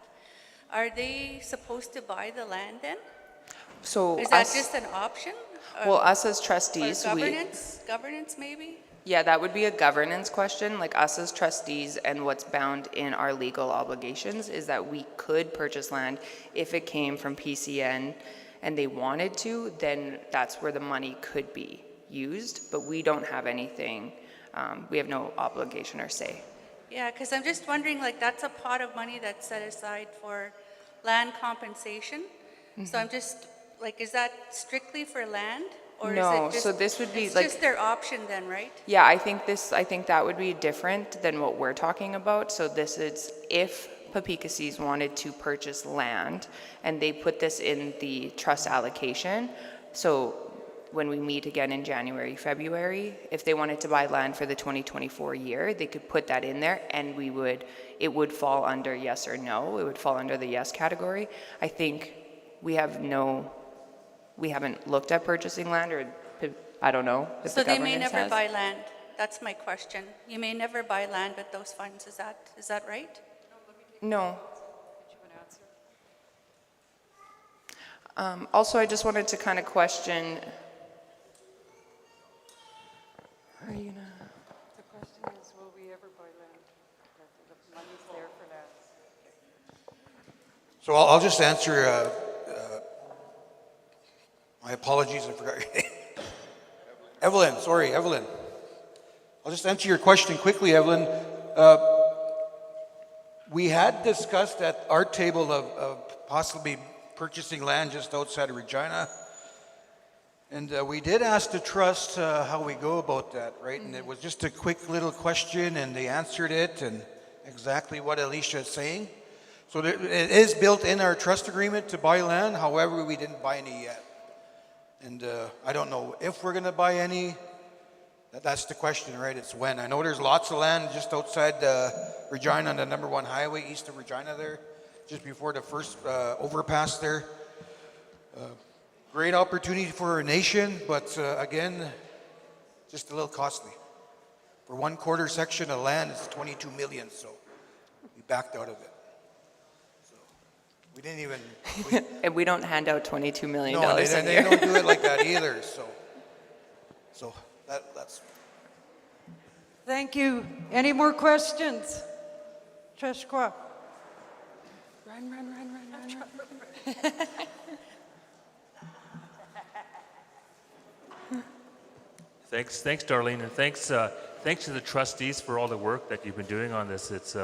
Are they supposed to buy the land then? So is that just an option? Well, us as trustees, or governance maybe? Yeah, that would be a governance question. Like us as trustees and what's bound in our legal obligations is that we could purchase land if it came from PCN and they wanted to, then that's where the money could be used, but we don't have anything, we have no obligation or say. Yeah, because I'm just wondering, like that's a pot of money that's set aside for land compensation. Mm-hmm. So I'm just, like, is that strictly for land? Or no, is it just, so this would be it's like just their option then, right? Yeah, I think that would be different than what we're talking about. So this is if Peepeekisis wanted to purchase land and they put this in the trust allocation. So when we meet again in January, February, if they wanted to buy land for the 2024 year, they could put that in there and it would fall under yes or no. It would fall under the yes category. I think we haven't looked at purchasing land, or I don't know if So the they may governance never has. buy land. That's my question. You may never buy land with those funds. Is that right? No. Also, I just wanted to kind of question. Are you gonna? The question is, will we ever buy land? The money's there for that. So I'll just answer, my apologies, I forgot your name. Evelyn. I'll just answer your question quickly, Evelyn. We had discussed at our table of possibly purchasing land just outside of Regina. And we did ask the trust how we go about that, right? And it was just a quick little question and they answered it and exactly what Alicia is saying. So it is built in our trust agreement to buy land. However, we didn't buy any yet. And I don't know if we're going to buy any. That's the question, right? It's when. I know there's lots of land just outside Regina on the #1 highway east of Regina there, just before the first overpass there. Great opportunity for our nation, but again, just a little costly. For 1/4 section of land, it's 22 million, so we backed out of it. So we didn't even... And we don't hand out $22 million. No, they don't do it like that either, so that's... Thank you. Any more questions? Treshqua. Run. Thanks, Darlene, and thanks to the trustees for all the work that you've been doing on this. It's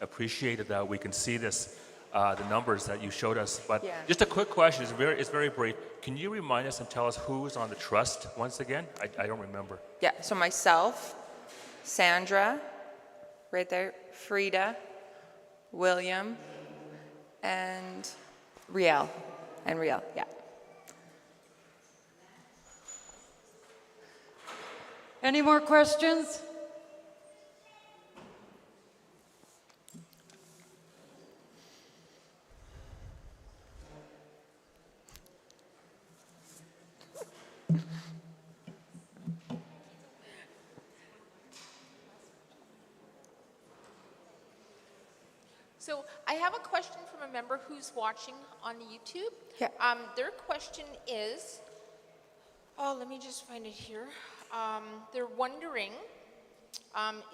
appreciated that we can see this, the numbers that you showed us. But Yeah. just a quick question, it's very brief. Can you remind us and tell us who's on the trust once again? I don't remember. Yeah, so myself, Sandra, right there, Frida, William, and Riel. Yeah. Any more questions? So I have a question from a member who's watching on YouTube. Yeah. Their question is, let me just find it here. They're wondering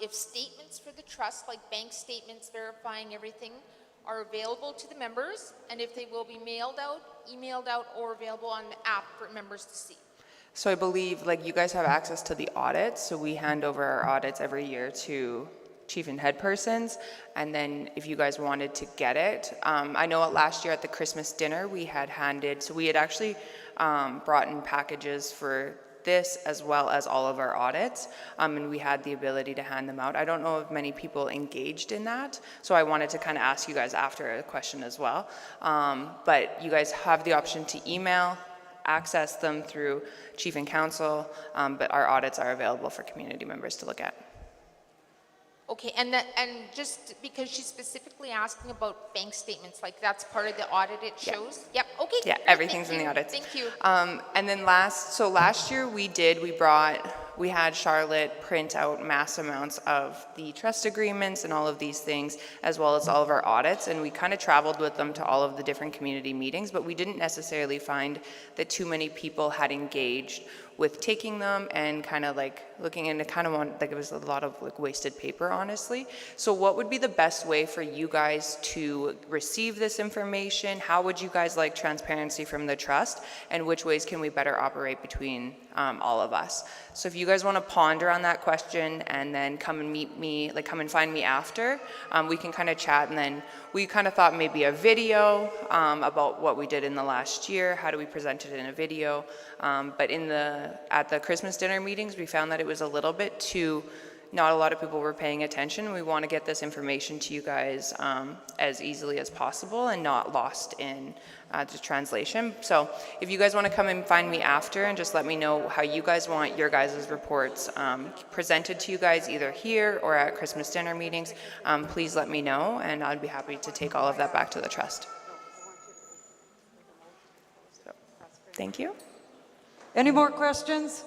if statements for the trust, like bank statements verifying everything, are available to the members, and if they will be mailed out, emailed out, or available on the app for members to see. So I believe like you guys have access to the audits, so we hand over our audits every year to chief and head persons, and then if you guys wanted to get it, I know last year at the Christmas dinner we had handed, so we had actually brought in packages for this as well as all of our audits, and we had the ability to hand them out. I don't know if many people engaged in that, so I wanted to kind of ask you guys after a question as well, but you guys have the option to email, access them through chief and council, but our audits are available for community members to look at. Okay, and just because she's specifically asking about bank statements, like that's part of the audit it shows? Yep, okay. Yeah, great, everything's thank in the you, audits. Thank you. And then last year we had Charlotte print out mass amounts of the trust agreements and all of these things, as well as all of our audits, and we kind of traveled with them to all of the different community meetings, but we didn't necessarily find that too many people had engaged with taking them and kind of like looking into kind of like it was a lot of like wasted paper, honestly. So what would be the best way for you guys to receive this information? How would you guys like transparency from the trust, and which ways can we better operate between all of us? So if you guys want to ponder on that question and then come and meet me, like come and find me after, we can kind of chat, and then we kind of thought maybe a video about what we did in the last year, how do we present it in a video, but at the Christmas dinner meetings, we found that it was a little bit too, not a lot of people were paying attention. We want to get this information to you guys as easily as possible and not lost in the translation. So if you guys want to come and find me after and just let me know how you guys want your guys' reports presented to you guys either here or at Christmas dinner meetings, please let me know, and I'd be happy to take all of that back to the trust. So, thank you. Any more questions?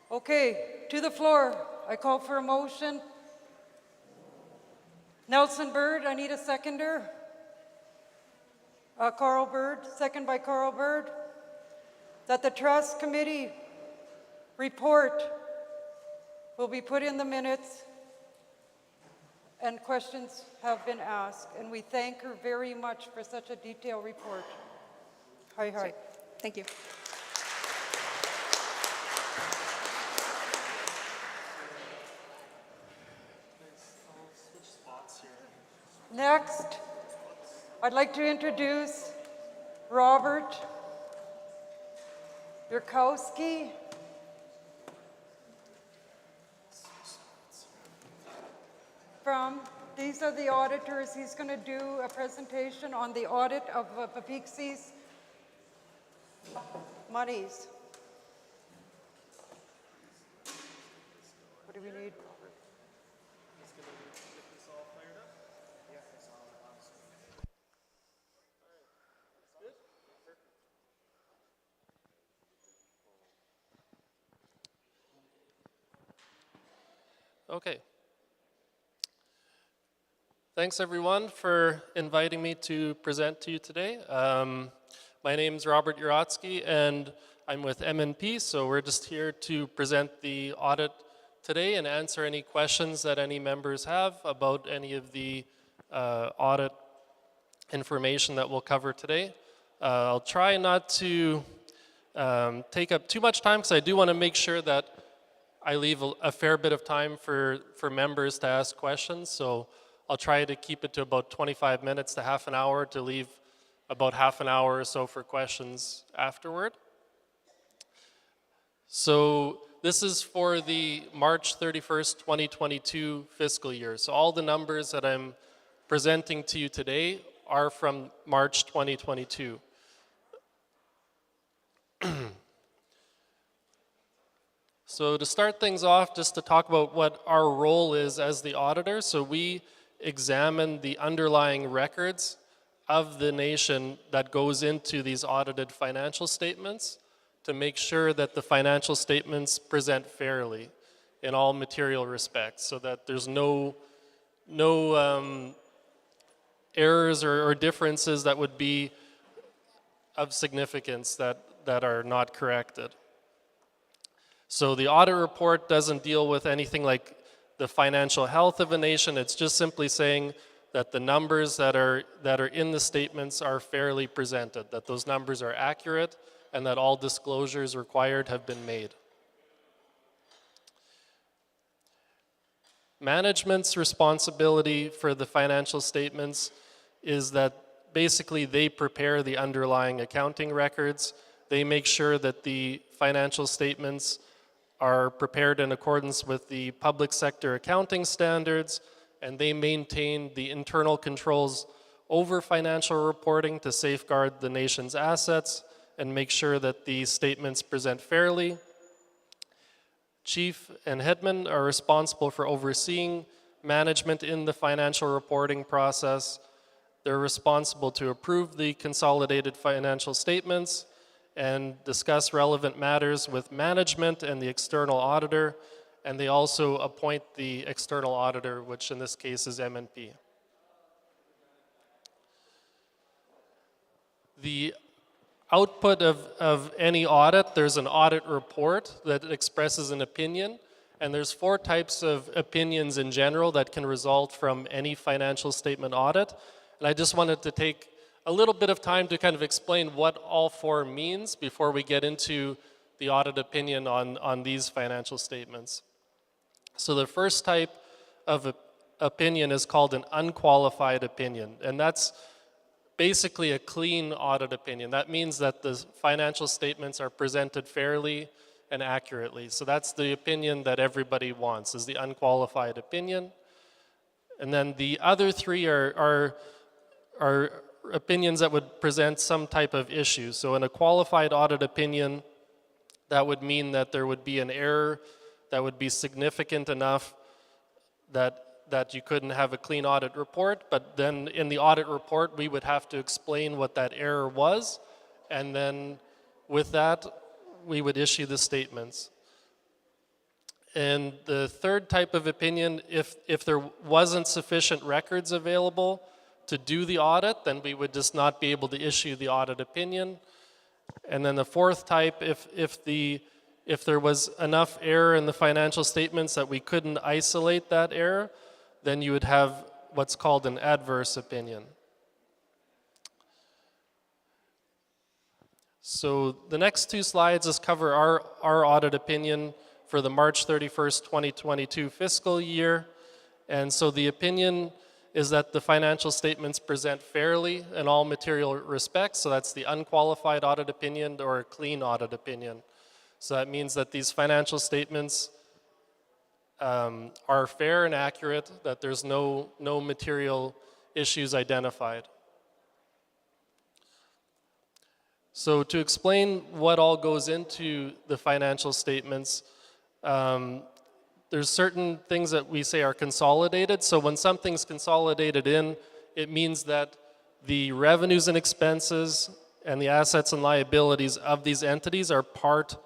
Okay, to the floor. I call for a motion. Nelson Bird, I need a seconder. Carl Bird, second by Carl Bird. That the Trust Committee report will be put in the minutes, and questions have been asked. And we thank her very much for such a detailed report. Hi, hi. Thank you. Next, I'd like to introduce Robert Yurkowski. These are the auditors. He's going to do a presentation on the audit of Peepeekisis monies. What do we need? Okay. Thanks everyone for inviting me to present to you today. My name is Robert Yurkowski and I'm with MNP, so we're just here to present the audit today and answer any questions that any members have about any of the audit information that we'll cover today. I'll try not to take up too much time because I do want to make sure that I leave a fair bit of time for members to ask questions, so I'll try to keep it to about 25 minutes to half an hour to leave about half an hour or so for questions afterward. So this is for the March 31st, 2022 fiscal year. So all the numbers that I'm presenting to you today are from March 2022. So to start things off, just to talk about what our role is as the auditor. So we examine the underlying records of the nation that goes into these audited financial statements to make sure that the financial statements present fairly in all material respects, so that there's no errors or differences that would be of significance that are not corrected. So the audit report doesn't deal with anything like the financial health of a nation. It's just simply saying that the numbers that are in the statements are fairly presented, that those numbers are accurate, and that all disclosures required have been made. Management's responsibility for the financial statements is that basically they prepare the underlying accounting records. They make sure that the financial statements are prepared in accordance with the public sector accounting standards, and they maintain the internal controls over financial reporting to safeguard the nation's assets and make sure that the statements present fairly. Chief and headmen are responsible for overseeing management in the financial reporting process. They're responsible to approve the consolidated financial statements and discuss relevant matters with management and the external auditor, and they also appoint the external auditor, which in this case is MNP. The output of any audit, there's an audit report that expresses an opinion, and there's 4 types of opinions in general that can result from any financial statement audit. And I just wanted to take a little bit of time to kind of explain what all 4 means before we get into the audit opinion on these financial statements. So the first type of opinion is called an unqualified opinion, and that's basically a clean audit opinion. That means that the financial statements are presented fairly and accurately. So that's the opinion that everybody wants, is the unqualified opinion. And then the other 3 are opinions that would present some type of issue. So in a qualified audit opinion, that would mean that there would be an error that would be significant enough that you couldn't have a clean audit report, but then in the audit report we would have to explain what that error was, and then with that we would issue the statements. And the third type of opinion, if there wasn't sufficient records available to do the audit, then we would just not be able to issue the audit opinion. And then the fourth type, if there was enough error in the financial statements that we couldn't isolate that error, then you would have what's called an adverse opinion. So the next 2 slides just cover our audit opinion for the March 31st, 2022 fiscal year. And so the opinion is that the financial statements present fairly in all material respects. So that's the unqualified audit opinion or a clean audit opinion. So that means that these financial statements are fair and accurate, that there's no material issues identified. So to explain what all goes into the financial statements, there's certain things that we say are consolidated. So when something's consolidated in, it means that the revenues and expenses and the assets and liabilities of these entities are part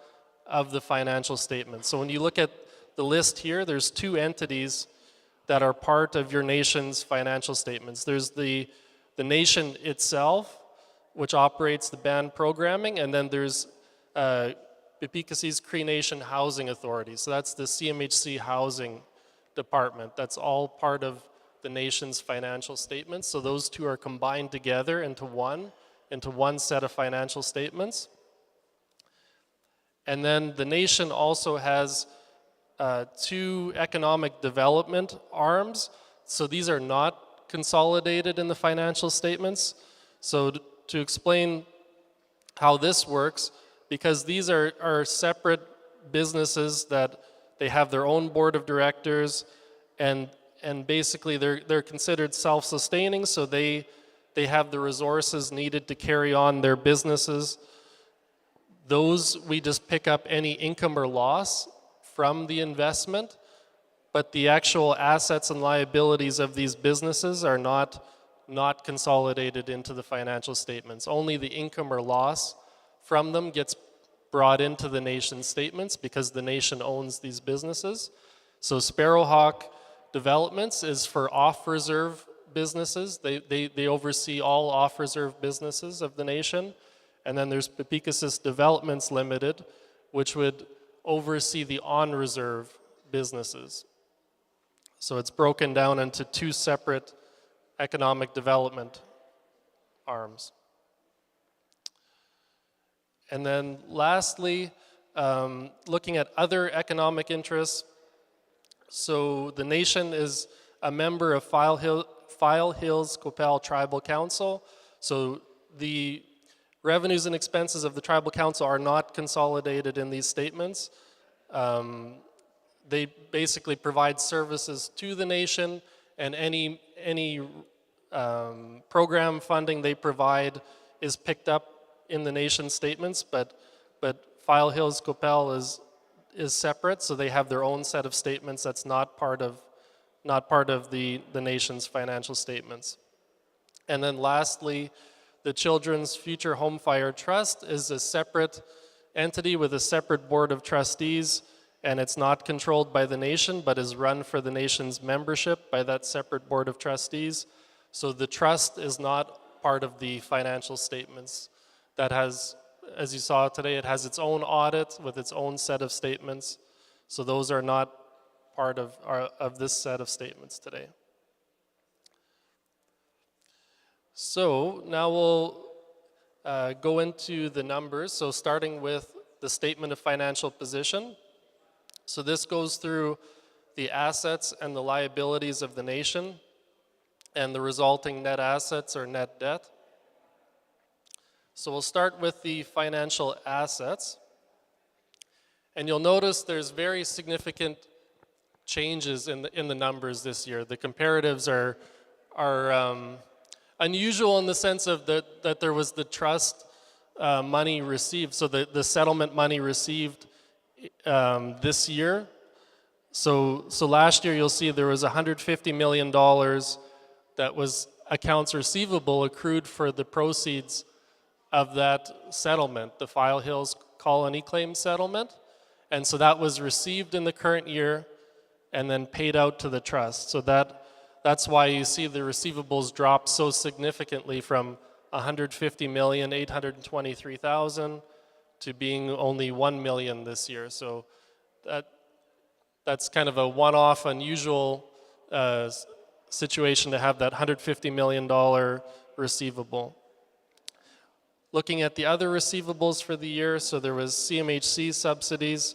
of the financial statement. So when you look at the list here, there's 2 entities that are part of your nation's financial statements. There's the nation itself, which operates the band programming, and then there's Peepeekisis Cree Nation Housing Authority. So that's the CMHC housing department. That's all part of the nation's financial statements. So those 2 are combined together into one set of financial statements. And then the nation also has 2 economic development arms. So these are not consolidated in the financial statements. So to explain how this works, because these are separate businesses that they have their own board of directors, and basically they're considered self-sustaining, so they have the resources needed to carry on their businesses. Those, we just pick up any income or loss from the investment, but the actual assets and liabilities of these businesses are not consolidated into the financial statements. Only the income or loss from them gets brought into the nation's statements because the nation owns these businesses. So Sparrowhawk developments is for off-reserve businesses. They oversee all off-reserve businesses of the nation. And then there's Peepeekisis Developments Limited, which would oversee the on-reserve businesses. So it's broken down into two separate economic development arms. And then lastly, looking at other economic interests. So the nation is a member of File Hills Qu'Appelle Tribal Council. So the revenues and expenses of the Tribal Council are not consolidated in these statements. They basically provide services to the nation, and any program funding they provide is picked up in the nation statements, but File Hills Qu'Appelle is separate, so they have their own set of statements that's not part of the nation's financial statements. And then lastly, the Children's Future Home Fire Trust is a separate entity with a separate board of trustees, and it's not controlled by the nation, but is run for the nation's membership by that separate board of trustees. So the trust is not part of the financial statements. That has, as you saw today, it has its own audit with its own set of statements. So those are not part of this set of statements today. So now we'll go into the numbers. So starting with the statement of financial position. So this goes through the assets and the liabilities of the nation and the resulting net assets or net debt. So we'll start with the financial assets. And you'll notice there's very significant changes in the numbers this year. The comparatives are unusual in the sense of that there was the trust money received, so the settlement money received this year. So last year you'll see there was $150 million that was accounts receivable accrued for the proceeds of that settlement, the File Hills Colony Claim Settlement. And so that was received in the current year and then paid out to the trust. So that's why you see the receivables drop so significantly from $150,823,000 to being only $1 million this year. So that's kind of a one-off, unusual situation to have that $150 million receivable. Looking at the other receivables for the year, so there was CMHC subsidies,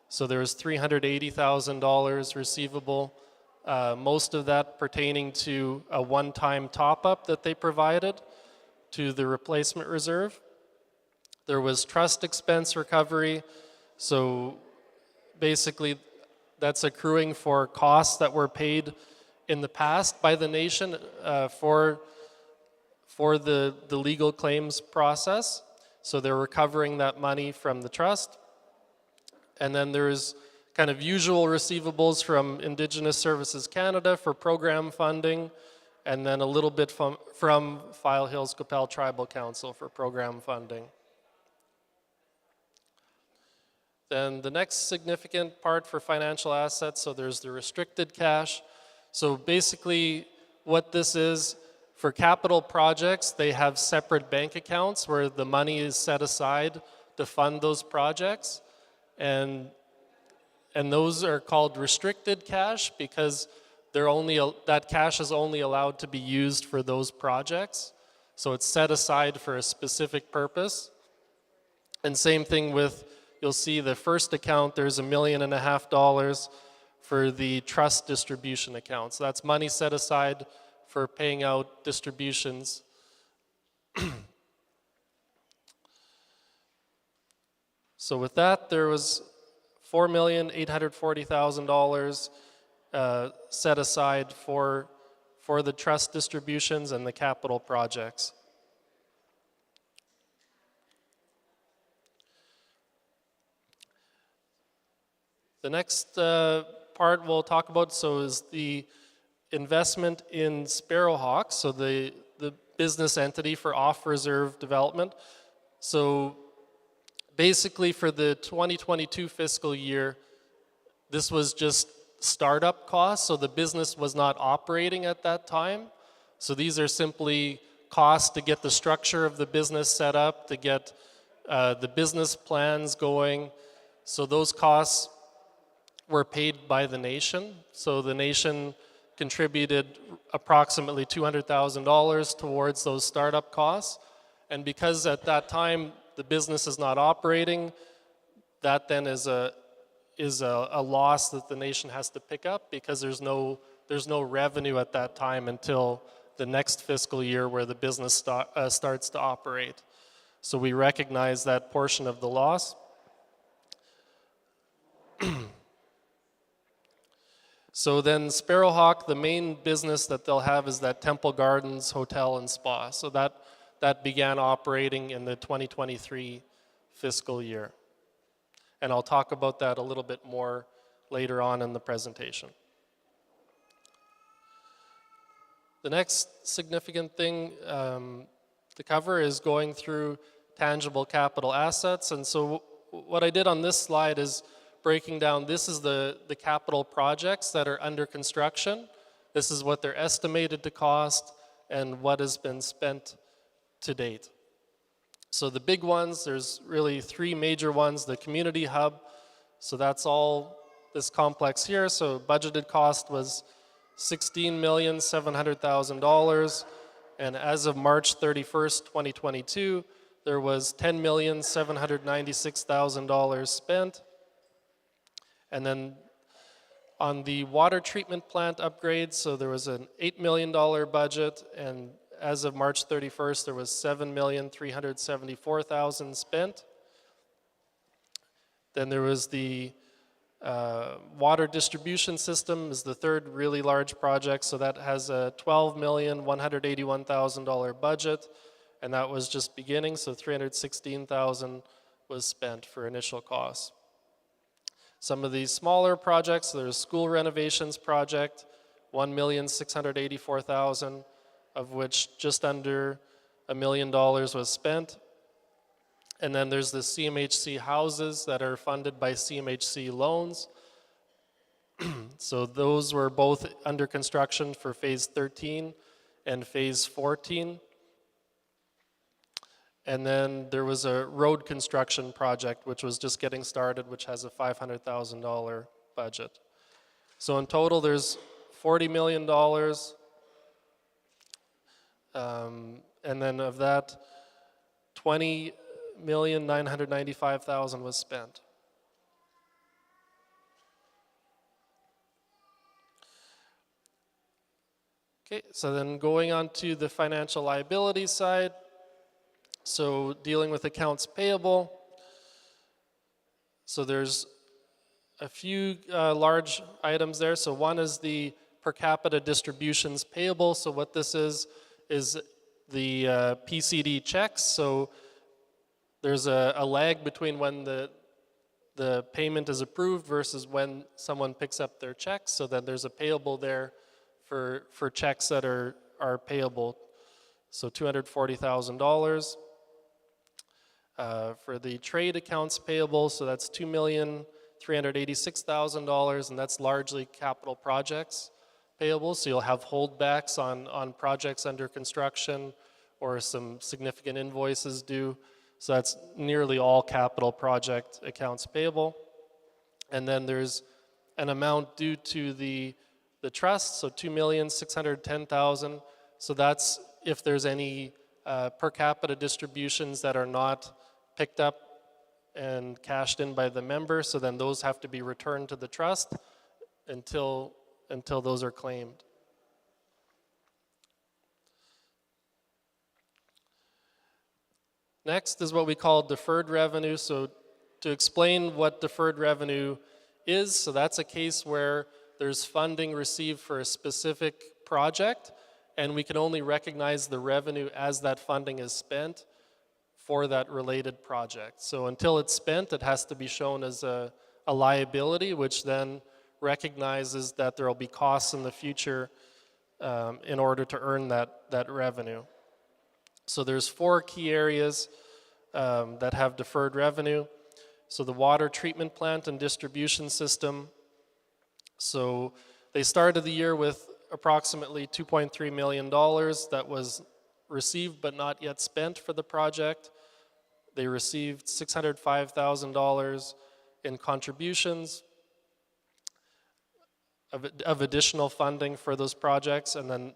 so there was $380,000 receivable, most of that pertaining to a one-time top-up that they provided to the replacement reserve. There was trust expense recovery, so basically that's accruing for costs that were paid in the past by the nation for the legal claims process. So they're recovering that money from the trust. And then there's kind of usual receivables from Indigenous Services Canada for program funding, and then a little bit from File Hills Qu'Appelle Tribal Council for program funding. Then the next significant part for financial assets, so there's the restricted cash. So basically what this is, for capital projects, they have separate bank accounts where the money is set aside to fund those projects. And those are called restricted cash because that cash is only allowed to be used for those projects. So it's set aside for a specific purpose. And same thing with, you'll see the first account, there's $1.5 million for the trust distribution account. So that's money set aside for paying out distributions. So with that, there was $4,840,000 set aside for the trust distributions and the capital projects. The next part we'll talk about is the investment in Sparrowhawk, so the business entity for off-reserve development. So basically for the 2022 fiscal year, this was just startup costs, so the business was not operating at that time. So these are simply costs to get the structure of the business set up, to get the business plans going. So those costs were paid by the nation. So the nation contributed approximately $200,000 towards those startup costs. And because at that time the business is not operating, that then is a loss that the nation has to pick up, because there's no revenue at that time until the next fiscal year where the business starts to operate. So we recognize that portion of the loss. So then Sparrowhawk, the main business that they'll have is that Temple Gardens Hotel and Spa. So that began operating in the 2023 fiscal year. And I'll talk about that a little bit more later on in the presentation. The next significant thing to cover is going through tangible capital assets. And so what I did on this slide is breaking down, this is the capital projects that are under construction. This is what they're estimated to cost and what has been spent to date. So the big ones, there's really three major ones. The community hub, so that's all this complex here. So budgeted cost was $16,700,000, and as of March 31st, 2022, there was $10,796,000 spent. And then on the water treatment plant upgrades, so there was an $8 million budget, and as of March 31st, there was $7,374,000 spent. Then there was the water distribution system is the third really large project, so that has a $12,181,000 budget, and that was just beginning, so $316,000 was spent for initial costs. Some of these smaller projects, there's school renovations project, $1,684,000, of which just under $1 million was spent. And then there's the CMHC houses that are funded by CMHC loans. So those were both under construction for phase 13 and phase 14. And then there was a road construction project, which was just getting started, which has a $500,000 budget. So in total, there's $40 million. And then of that, $20,995,000 was spent. Okay, so then going on to the financial liabilities side, so dealing with accounts payable. So there's a few large items there. So one is the per capita distributions payable. So what this is the PCD checks. So there's a lag between when the payment is approved versus when someone picks up their checks. So then there's a payable there for checks that are payable. So $240,000. For the trade accounts payable, so that's $2,386,000, and that's largely capital projects payable. So you'll have holdbacks on projects under construction or some significant invoices due. So that's nearly all capital project accounts payable. And then there's an amount due to the trust, so $2,610,000. So that's if there's any per capita distributions that are not picked up and cashed in by the member, so then those have to be returned to the trust until those are claimed. Next is what we call deferred revenue. So to explain what deferred revenue is, so that's a case where there's funding received for a specific project, and we can only recognize the revenue as that funding is spent for that related project. So until it's spent, it has to be shown as a liability, which then recognizes that there will be costs in the future in order to earn that revenue. So there's four key areas that have deferred revenue. So the water treatment plant and distribution system. So they started the year with approximately $2.3 million that was received but not yet spent for the project. They received $605,000 in contributions of additional funding for those projects, and then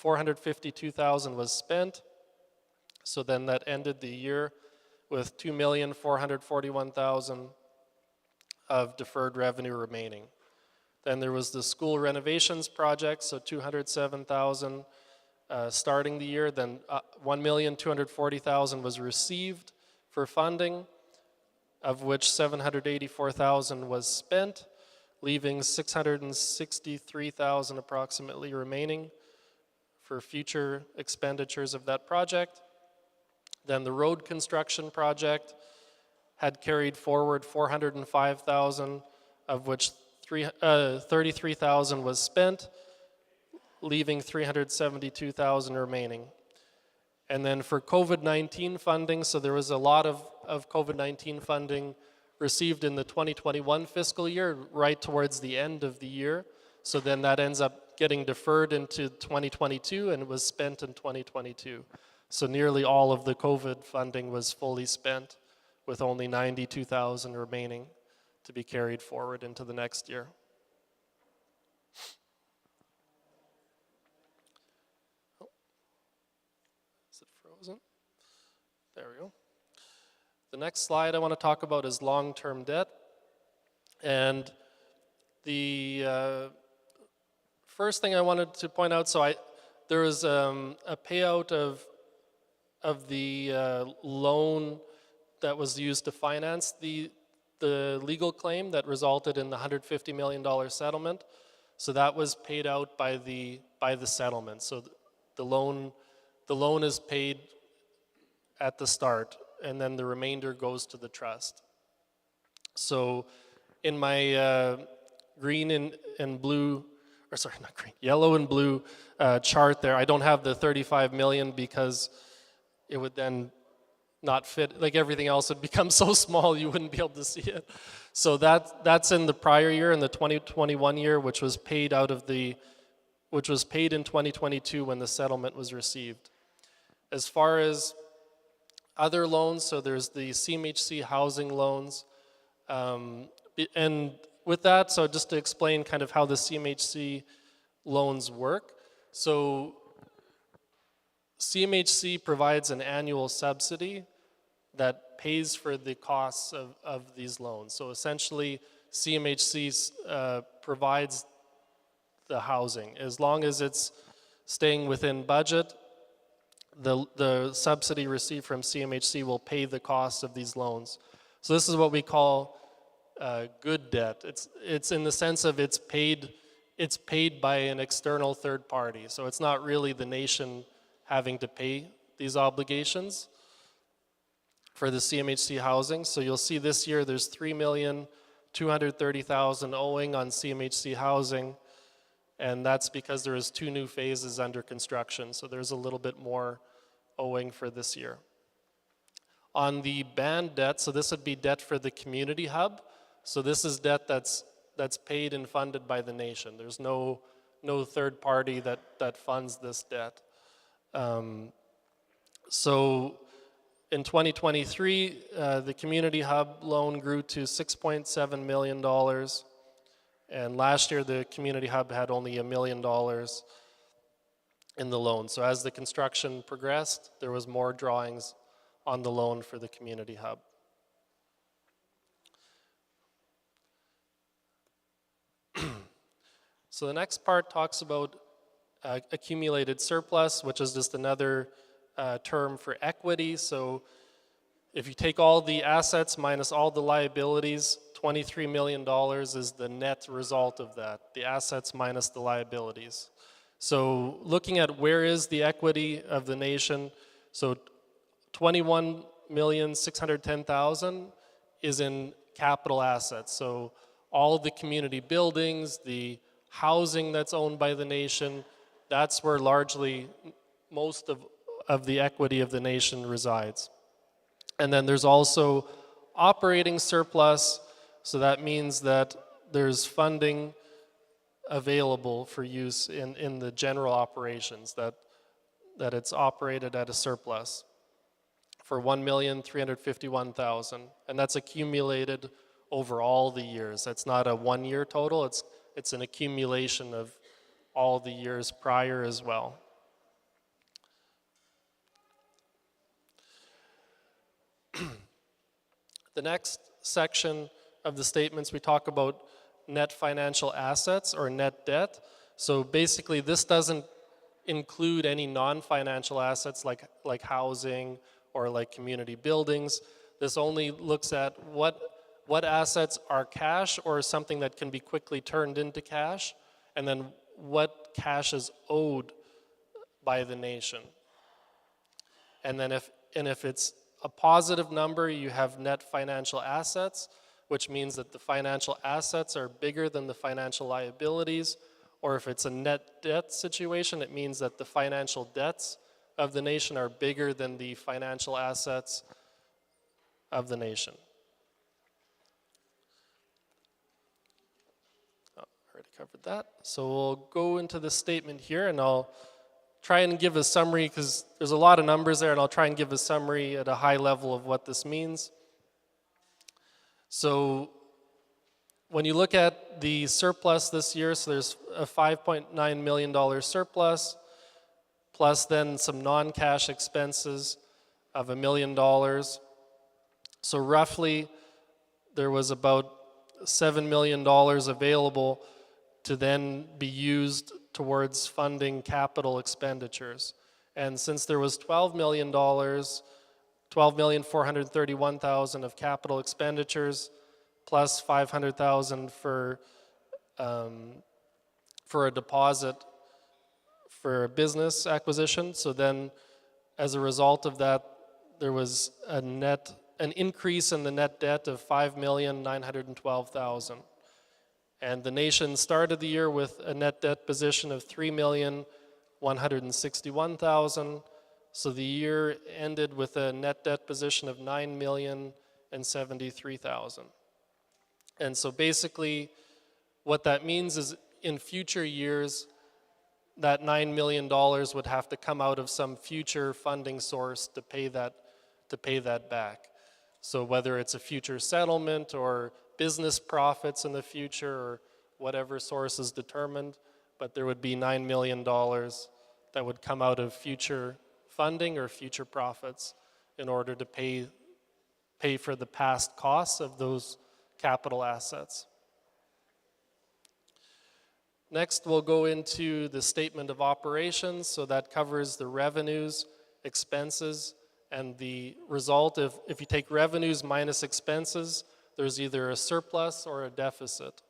$452,000 was spent. So then that ended the year with $2,441,000 of deferred revenue remaining. Then there was the school renovations project, so $207,000 starting the year. Then $1,240,000 was received for funding, of which $784,000 was spent, leaving $663,000 approximately remaining for future expenditures of that project. Then the road construction project had carried forward $405,000, of which $33,000 was spent, leaving $372,000 remaining. And then for COVID-19 funding, so there was a lot of COVID-19 funding received in the 2021 fiscal year, right towards the end of the year. So then that ends up getting deferred into 2022 and was spent in 2022. So nearly all of the COVID funding was fully spent, with only $92,000 remaining to be carried forward into the next year. Oh. Is it frozen? There we go. The next slide I want to talk about is long-term debt. And the first thing I wanted to point out, so there was a payout of the loan that was used to finance the legal claim that resulted in the $150 million settlement. So that was paid out by the settlement. So the loan is paid at the start, and then the remainder goes to the trust. So in my green and blue, or sorry, not green, yellow and blue chart there, I don't have the 35 million because it would then not fit, like everything else would become so small you wouldn't be able to see it. So that's in the prior year, in the 2021 year, which was paid in 2022 when the settlement was received. As far as other loans, so there's the CMHC housing loans, and with that, so just to explain kind of how the CMHC loans work. So CMHC provides an annual subsidy that pays for the costs of these loans. So essentially, CMHC provides the housing. As long as it's staying within budget, the subsidy received from CMHC will pay the cost of these loans. So this is what we call good debt. It's in the sense of it's paid by an external third party. So it's not really the nation having to pay these obligations for the CMHC housing. So you'll see this year there's $3,230,000 owing on CMHC housing, and that's because there is 2 new phases under construction. So there's a little bit more owing for this year. On the band debt, so this would be debt for the community hub. So this is debt that's paid and funded by the nation. There's no third party that funds this debt. So in 2023, the community hub loan grew to $6.7 million. And last year, the community hub had only $1 million in the loan. So as the construction progressed, there was more drawings on the loan for the community hub. So the next part talks about accumulated surplus, which is just another term for equity. So if you take all the assets minus all the liabilities, $23 million is the net result of that, the assets minus the liabilities. So looking at where is the equity of the nation, so $21,610,000 is in capital assets. So all of the community buildings, the housing that's owned by the nation, that's where largely most of the equity of the nation resides. And then there's also operating surplus, so that means that there's funding available for use in the general operations, that it's operated at a surplus for 1,351,000, and that's accumulated over all the years. That's not a one-year total, it's an accumulation of all the years prior as well. The next section of the statements, we talk about net financial assets or net debt. So basically this doesn't include any non-financial assets like housing or like community buildings. This only looks at what assets are cash or something that can be quickly turned into cash, and then what cash is owed by the nation. And then if it's a positive number, you have net financial assets, which means that the financial assets are bigger than the financial liabilities. Or if it's a net debt situation, it means that the financial debts of the nation are bigger than the financial assets of the nation. Oh, I already covered that. So we'll go into the statement here, and I'll try and give a summary because there's a lot of numbers there, and I'll try and give a summary at a high level of what this means. So when you look at the surplus this year, so there's a $5.9 million surplus, plus then some non-cash expenses of $1 million. So roughly, there was about $7 million available to then be used towards funding capital expenditures. And since there was $12 million, $12,431,000 of capital expenditures, plus $500,000 for a deposit for a business acquisition. So then, as a result of that, there was an increase in the net debt of $5,912,000. And the nation started the year with a net debt position of $3,161,000. So the year ended with a net debt position of $9,073,000. And so basically, what that means is in future years, that $9 million would have to come out of some future funding source to pay that back. So whether it's a future settlement or business profits in the future or whatever source is determined, but there would be $9 million that would come out of future funding or future profits in order to pay for the past costs of those capital assets. Next, we'll go into the statement of operations. So that covers the revenues, expenses, and the result. If you take revenues minus expenses, there's either a surplus or a deficit.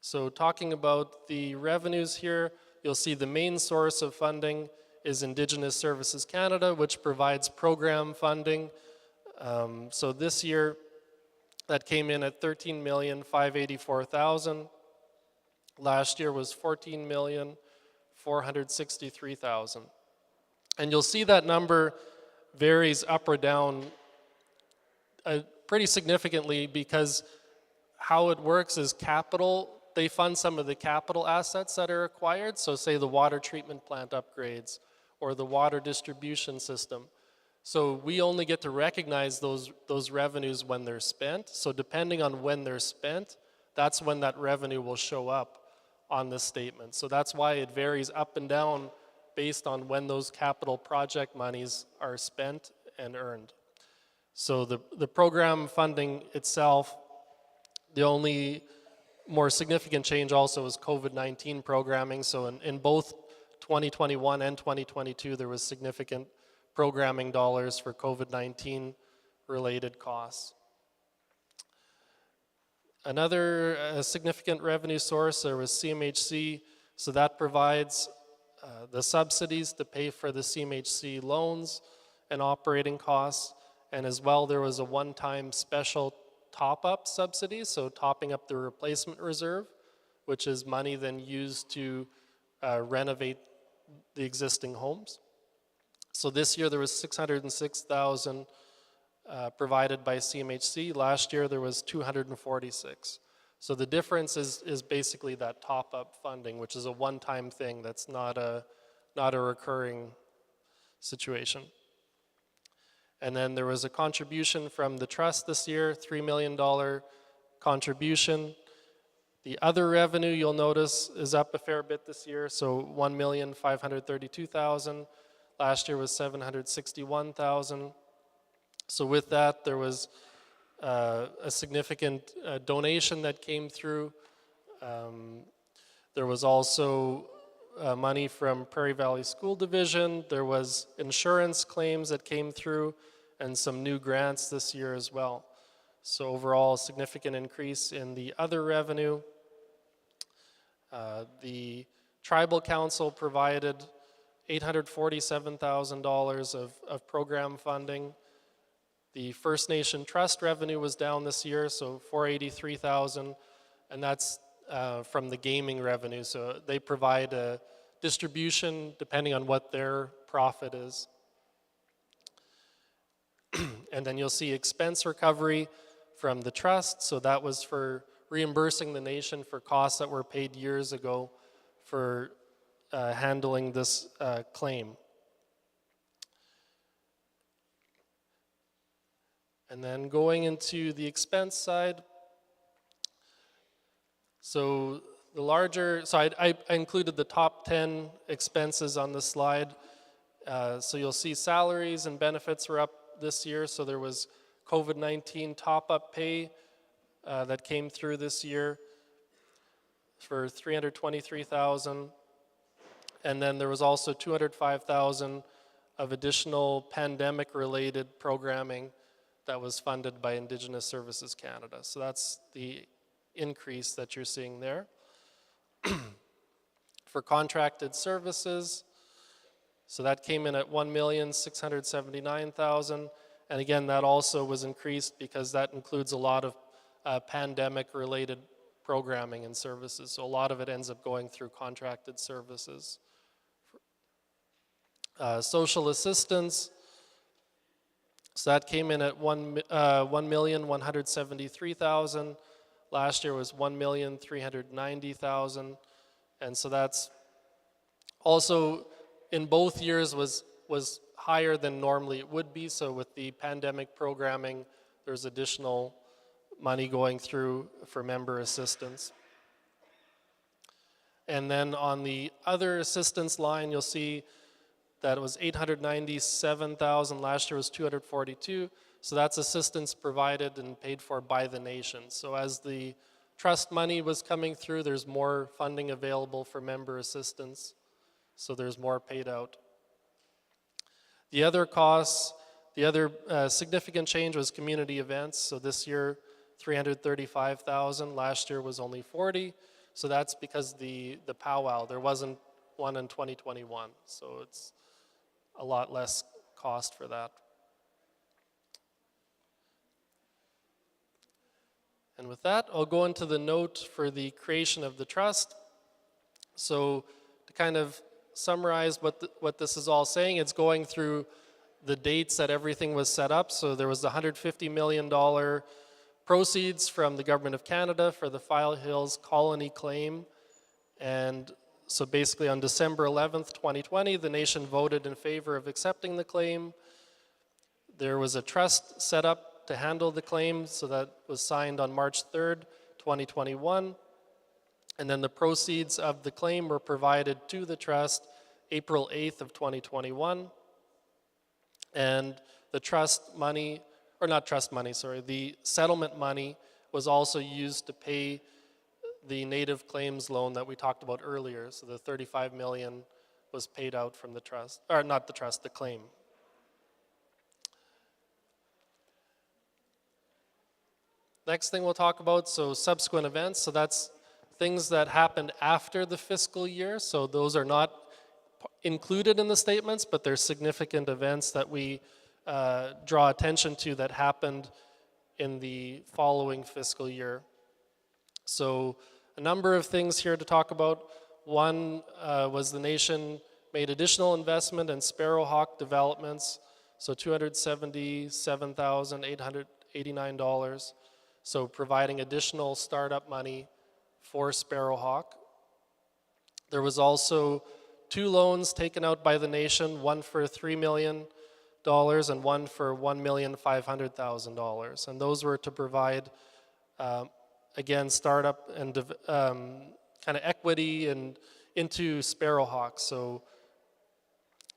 So talking about the revenues here, you'll see the main source of funding is Indigenous Services Canada, which provides program funding. So this year, that came in at $13,584,000. Last year was $14,463,000. And you'll see that number varies up or down pretty significantly because how it works is capital, they fund some of the capital assets that are acquired. So say the water treatment plant upgrades or the water distribution system. So we only get to recognize those revenues when they're spent. So depending on when they're spent, that's when that revenue will show up on the statement. So that's why it varies up and down based on when those capital project monies are spent and earned. So the program funding itself, the only more significant change also is COVID-19 programming. So in both 2021 and 2022, there was significant programming dollars for COVID-19 related costs. Another significant revenue source, there was CMHC. So that provides the subsidies to pay for the CMHC loans and operating costs. And as well, there was a one-time special top-up subsidy, so topping up the replacement reserve, which is money then used to renovate the existing homes. So this year there was $606,000 provided by CMHC. Last year there was $246,000. So the difference is basically that top-up funding, which is a one-time thing. That's not a recurring situation. And then there was a contribution from the trust this year, $3 million contribution. The other revenue, you'll notice, is up a fair bit this year, so $1,532,000. Last year was $761,000. So with that, there was a significant donation that came through. There was also money from Prairie Valley School Division. There was insurance claims that came through and some new grants this year as well. So overall, a significant increase in the other revenue. The Tribal Council provided $847,000 of program funding. The First Nation Trust revenue was down this year, so $483,000, and that's from the gaming revenue. So they provide a distribution depending on what their profit is. And then you'll see expense recovery from the trust. So that was for reimbursing the nation for costs that were paid years ago for handling this claim. And then going into the expense side, so the larger, so I included the top 10 expenses on the slide. So you'll see salaries and benefits were up this year, so there was COVID-19 top-up pay that came through this year for $323,000. And then there was also $205,000 of additional pandemic-related programming that was funded by Indigenous Services Canada. So that's the increase that you're seeing there. For contracted services, so that came in at $1,679,000. And again, that also was increased because that includes a lot of pandemic-related programming and services. So a lot of it ends up going through contracted services. Social assistance, so that came in at $1,173,000. Last year was $1,390,000. And so that's also in both years was higher than normally it would be. So with the pandemic programming, there's additional money going through for member assistance. And then on the other assistance line, you'll see that it was $897,000. Last year was $242,000. So that's assistance provided and paid for by the nation. So as the trust money was coming through, there's more funding available for member assistance. So there's more paid out. The other costs, the other significant change was community events. So this year, $335,000. Last year was only $40,000. So that's because the powwow, there wasn't one in 2021. So it's a lot less cost for that. And with that, I'll go into the note for the creation of the trust. So to kind of summarize what this is all saying, it's going through the dates that everything was set up. So there was the $150 million proceeds from the Government of Canada for the File Hills Colony claim. And so basically on December 11th, 2020, the nation voted in favor of accepting the claim. There was a trust set up to handle the claim, so that was signed on March 3rd, 2021. And then the proceeds of the claim were provided to the trust April 8th of 2021. And the trust money, or not trust money, sorry, the settlement money was also used to pay the native claims loan that we talked about earlier. So the $35 million was paid out from the trust, or not the trust, the claim. Next thing we'll talk about, so subsequent events. So that's things that happened after the fiscal year. So those are not included in the statements, but they're significant events that we draw attention to that happened in the following fiscal year. So a number of things here to talk about. One was the nation made additional investment in sparrowhawk developments, so $277,889. so providing additional startup money for Sparrowhawk. There was also 2 loans taken out by the nation, one for $3 million and one for $1,500,000. And those were to provide, again, startup and kind of equity and into Sparrowhawk. So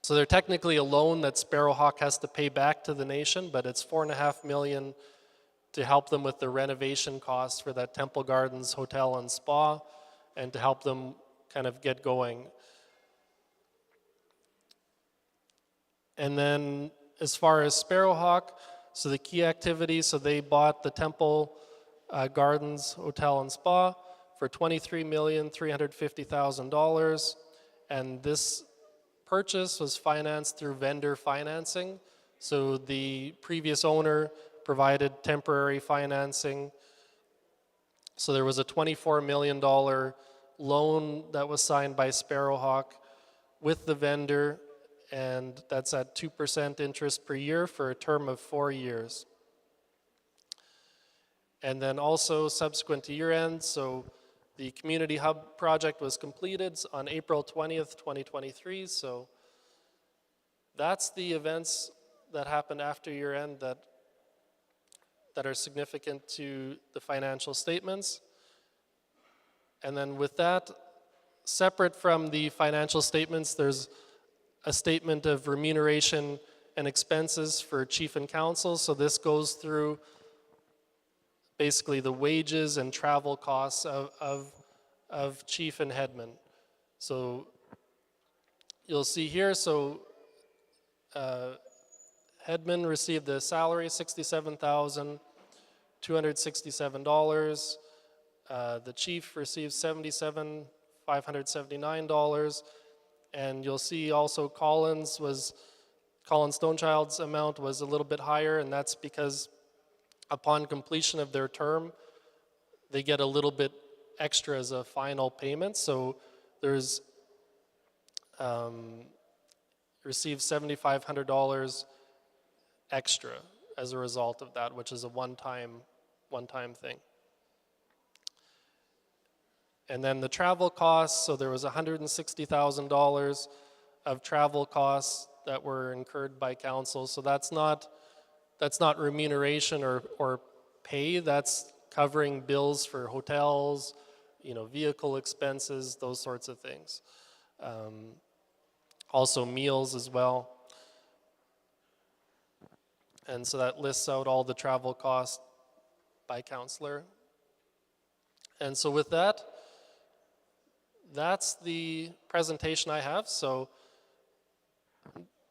they're technically a loan that Sparrowhawk has to pay back to the nation, but it's $4.5 million to help them with the renovation costs for that Temple Gardens Hotel and Spa, and to help them kind of get going. And then as far as Sparrowhawk, so the key activities, so they bought the Temple Gardens Hotel and Spa for $23,350,000, and this purchase was financed through vendor financing. So the previous owner provided temporary financing. So there was a $24 million loan that was signed by Sparrowhawk with the vendor, and that's at 2% interest per year for a term of 4 years. And then also subsequent to year end, so the Community Hub project was completed on April 20th, 2023. So that's the events that happened after year end that are significant to the financial statements. And then with that, separate from the financial statements, there's a statement of remuneration and expenses for chief and council. So this goes through basically the wages and travel costs of chief and headman. So you'll see here, so headman received a salary, $67,267. The chief received $77,579. And you'll see also Colin Stonechild's amount was a little bit higher, and that's because upon completion of their term, they get a little bit extra as a final payment. So there's received $7,500 extra as a result of that, which is a one-time thing. And then the travel costs, so there was $160,000 of travel costs that were incurred by council. So that's not remuneration or pay, that's covering bills for hotels, vehicle expenses, those sorts of things. Also meals as well. And so that lists out all the travel costs by councillor. And so with that, that's the presentation I have. So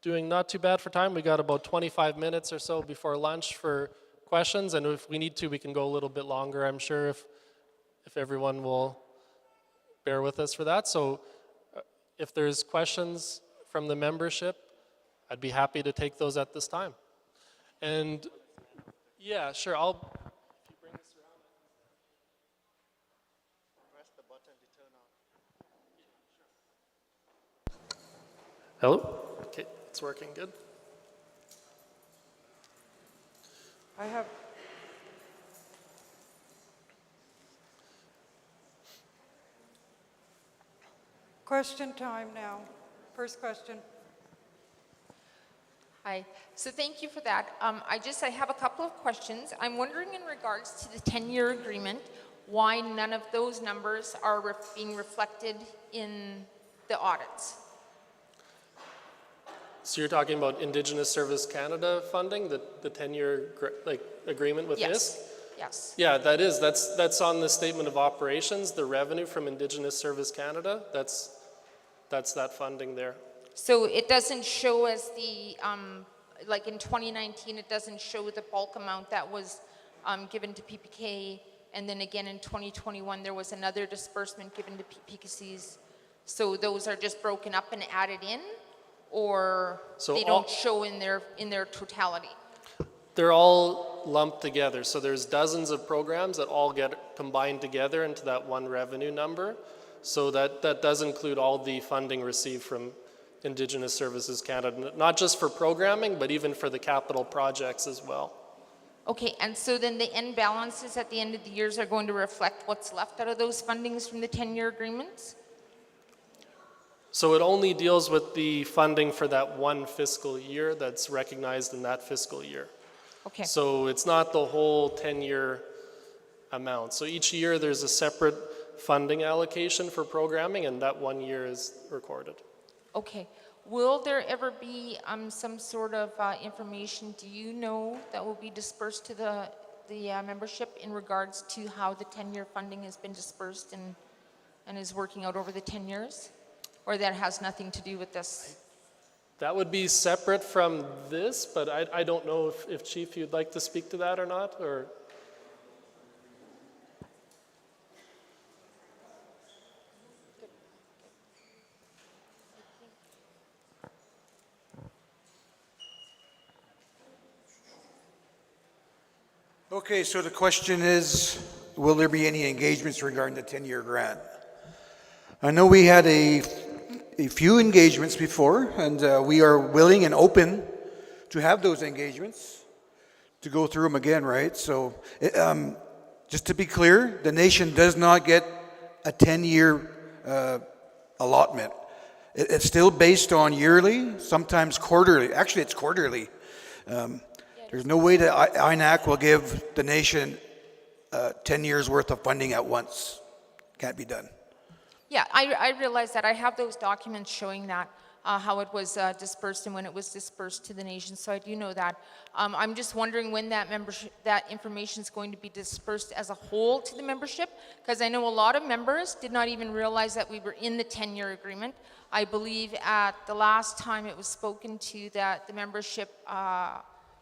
doing not too bad for time. We got about 25 minutes or so before lunch for questions, and if we need to, we can go a little bit longer, I'm sure, if everyone will bear with us for that. So if there's questions from the membership, I'd be happy to take those at this time. And yeah, sure, if you bring this around. Press the button to turn on. Hello? Okay, it's working good. I have question time now. First question. Hi. So thank you for that. I have a couple of questions. I'm wondering in regards to the 10-year agreement, why none of those numbers are being reflected in the audits. So you're talking about Indigenous Service Canada funding, the 10-year agreement with this? Yes. Yeah, that's on the statement of operations, the revenue from Indigenous Service Canada, that's that funding there. So it doesn't show as the, like in 2019, it doesn't show the bulk amount that was given to PPK, and then again in 2021, there was another disbursement given to Peepeekisis. So those are just broken up and added in, or so they don't show in their totality? They're all lumped together. So there's dozens of programs that all get combined together into that one revenue number. So that does include all the funding received from Indigenous Services Canada, not just for programming, but even for the capital projects as well. Okay, and so then the end balances at the end of the years are going to reflect what's left out of those fundings from the 10-year agreements? So it only deals with the funding for that one fiscal year that's recognized in that fiscal year. Okay. So it's not the whole 10-year amount. So each year there's a separate funding allocation for programming, and that 1 year is recorded. Okay. Will there ever be some sort of information, do you know, that will be dispersed to the membership in regards to how the 10-year funding has been dispersed and is working out over the 10 years? Or that has nothing to do with this? That would be separate from this, but I don't know if Chief, you'd like to speak to that or not, or? Okay, so the question is, will there be any engagements regarding the 10-year grant? I know we had a few engagements before, and we are willing and open to have those engagements, to go through them again, right? So just to be clear, the nation does not get a 10-year allotment. It's still based on yearly, sometimes quarterly. Actually, it's quarterly. There's no way that INAC will give the nation 10 years worth of funding at once. Can't be done. Yeah, I realize that. I have those documents showing that, how it was dispersed and when it was dispersed to the nation, so I do know that. I'm just wondering when that information is going to be dispersed as a whole to the membership, because I know a lot of members did not even realize that we were in the 10-year agreement. I believe at the last time it was spoken to that the membership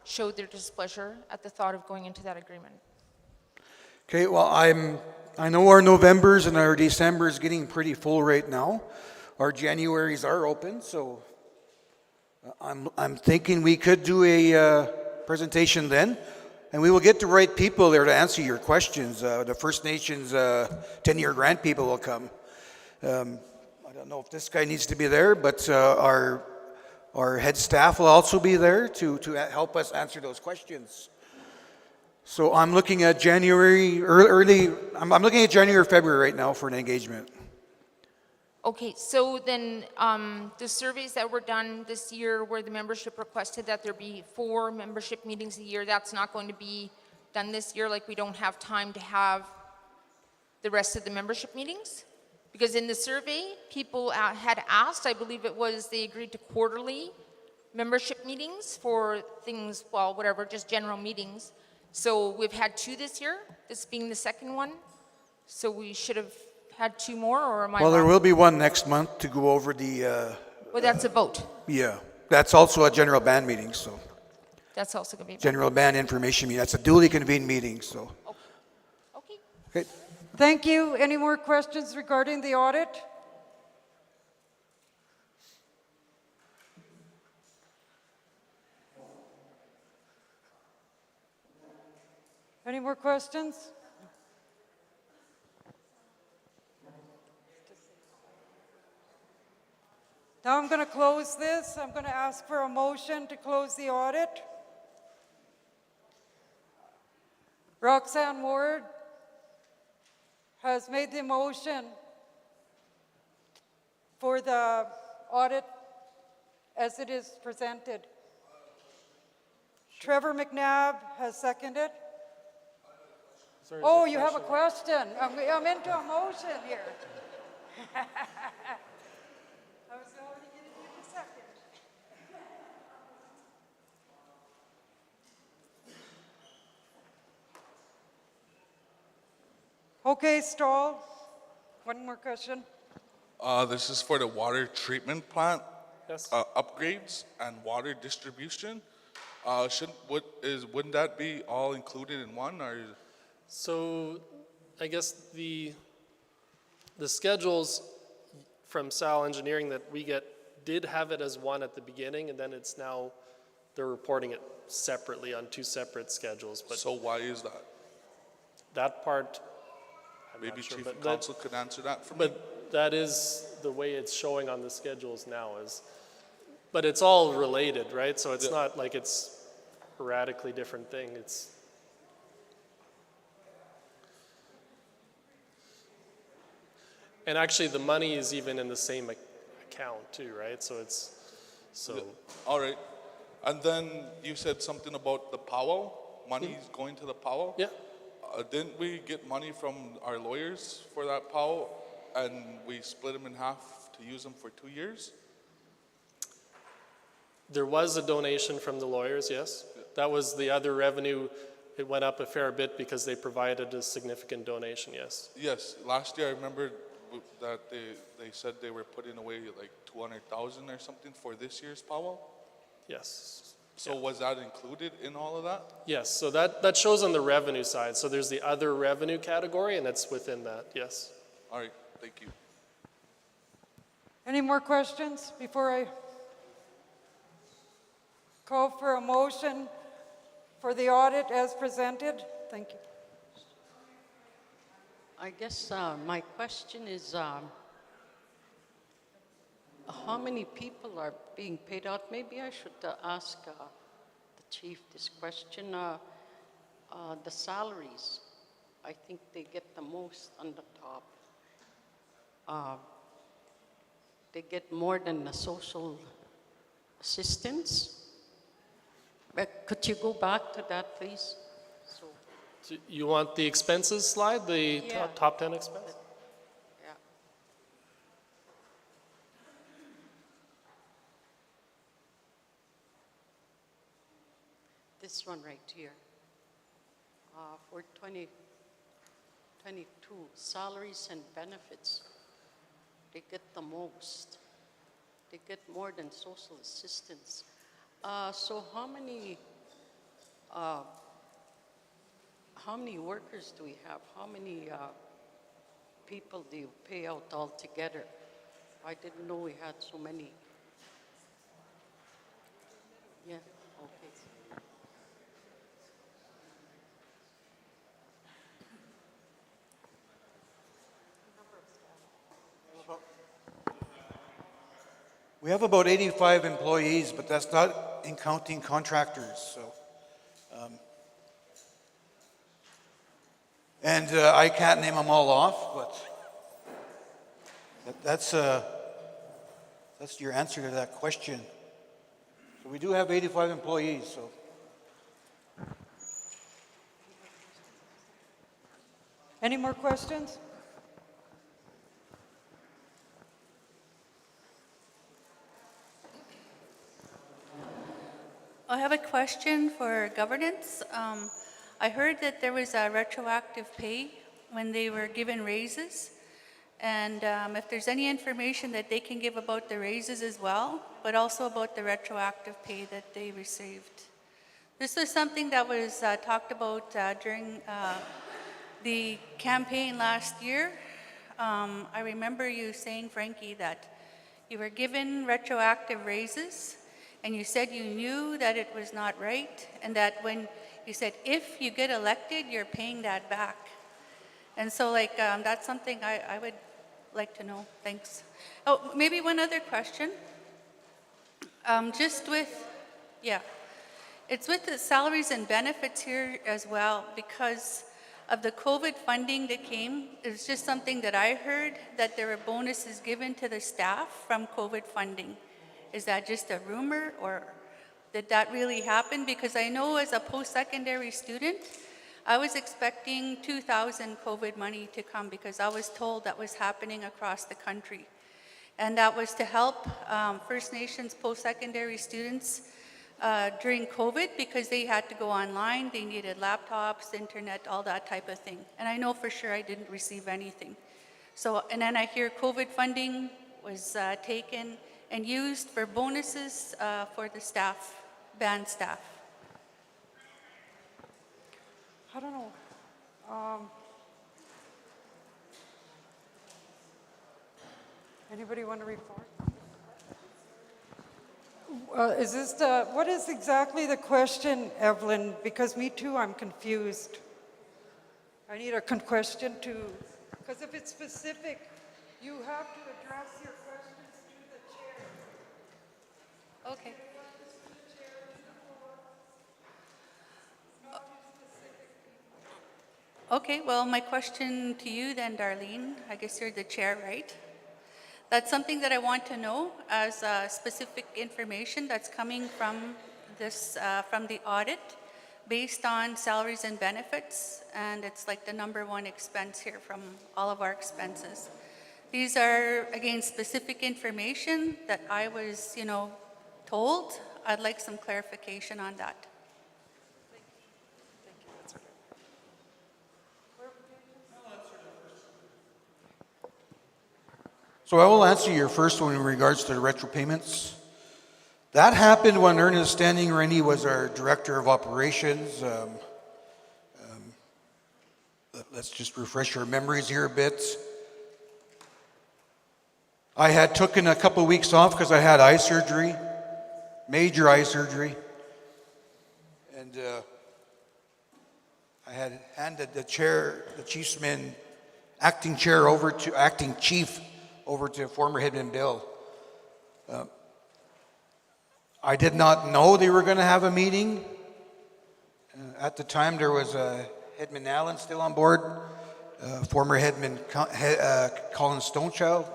showed their displeasure at the thought of going into that agreement. Okay, well, I know our Novembers and our Decembers getting pretty full right now. Our Januaries are open, so I'm thinking we could do a presentation then, and we will get the right people there to answer your questions. The First Nations 10-year grant people will come. I don't know if this guy needs to be there, but our head staff will also be there to help us answer those questions. So I'm looking at January, I'm looking at January or February right now for an engagement. Okay, so then the surveys that were done this year where the membership requested that there be 4 membership meetings a year, that's not going to be done this year, like we don't have time to have the rest of the membership meetings? Because in the survey, people had asked, I believe it was, they agreed to quarterly membership meetings for things, well, whatever, just general meetings. So we've had 2 this year, this being the second one. So we should have had 2 more, or am I Well, there wrong? will be one next month to go over the... Well, that's a vote. Yeah, that's also a general band meeting, so... That's also going to be... General band information meeting, that's a duly convened meeting, so... Okay. Thank you. Any more questions regarding the audit? Any more questions? Now I'm going to close this. I'm going to ask for a motion to close the audit. Roxanne Ward has made the motion for the audit as it is presented. Trevor McNabb has seconded. Oh, you have a question. I'm into a motion here. I was already getting you a second. Okay, Stahl. One more question. This is for the water treatment plant Yes. upgrades and water distribution. Wouldn't that be all included in one, or? So I guess the schedules from Sal Engineering that we get did have it as one at the beginning, and then it's now, they're reporting it separately on 2 separate schedules. But so why is that? That part, I'm Maybe not sure, Chief but Counsel could answer that for me. But that is the way it's showing on the schedules now is, but it's all related, right? So it's not like it's a radically different thing. And actually, the money is even in the same account too, right? So it's, All right. And then you said something about the powwow, money is going to the powwow? Yeah. Didn't we get money from our lawyers for that powwow, and we split them in half to use them for 2 years? There was a donation from the lawyers, yes. That was the other revenue. It went up a fair bit because they provided a significant donation, yes. Yes, last year I remember that they said they were putting away like 200,000 or something for this year's powwow. Yes. So was that included in all of that? Yes, so that shows on the revenue side. So there's the other revenue category, and that's within that, yes. All right, thank you. Any more questions before I call for a motion for the audit as presented? Thank you. I guess my question is, how many people are being paid out? Maybe I should ask the chief this question. The salaries, I think they get the most on the top. They get more than the social assistance. But could you go back to that, please? So you want the expenses slide, the Yeah. top 10 expenses? Yeah. This one right here. For 2022, salaries and benefits, they get the most. They get more than social assistance. So how many workers do we have? How many people do you pay out altogether? I didn't know we had so many. Yeah, okay. We have about 85 employees, but that's not in counting contractors, so. I can't name them all off, but that's your answer to that question. So we do have 85 employees, so. Any more questions? I have a question for governance. I heard that there was a retroactive pay when they were given raises. And if there's any information that they can give about the raises as well, but also about the retroactive pay that they received. This was something that was talked about during the campaign last year. I remember you saying, Frankie, that you were given retroactive raises, and you said you knew that it was not right, and that when you said, if you get elected, you're paying that back. And so that's something I would like to know. Thanks. Oh, maybe one other question. It's with the salaries and benefits here as well, because of the COVID funding that came. It was just something that I heard, that there were bonuses given to the staff from COVID funding. Is that just a rumor, or did that really happen? Because I know as a post-secondary student, I was expecting 2,000 COVID money to come, because I was told that was happening across the country. And that was to help First Nations post-secondary students during COVID, because they had to go online, they needed laptops, internet, all that type of thing. And I know for sure I didn't receive anything. So, and then I hear COVID funding was taken and used for bonuses for the staff, band staff. I don't know. Anybody want to report? Is this what is exactly the question, Evelyn? Because me too, I'm confused. I need a question to, because if it's specific, you have to address your questions to the chair. Okay. Okay, well, my question to you then, Darlene, I guess you're the chair, right? That's something that I want to know as specific information that's coming from this, from the audit based on salaries and benefits, and it's like the #1 expense here from all of our expenses. These are, again, specific information that I was, told. I'd like some clarification on that. So I will answer your first one in regards to the retro payments. That happened when Ernest Standing Rennie was our Director of Operations. Let's just refresh our memories here a bit. I had taken a couple of weeks off because I had eye surgery, major eye surgery. And I had handed the chair, the chiefsman, acting chief over to former Headman Bill. I did not know they were going to have a meeting. At the time, there was Headman Allen still on board, former Headman Colin Stonechild,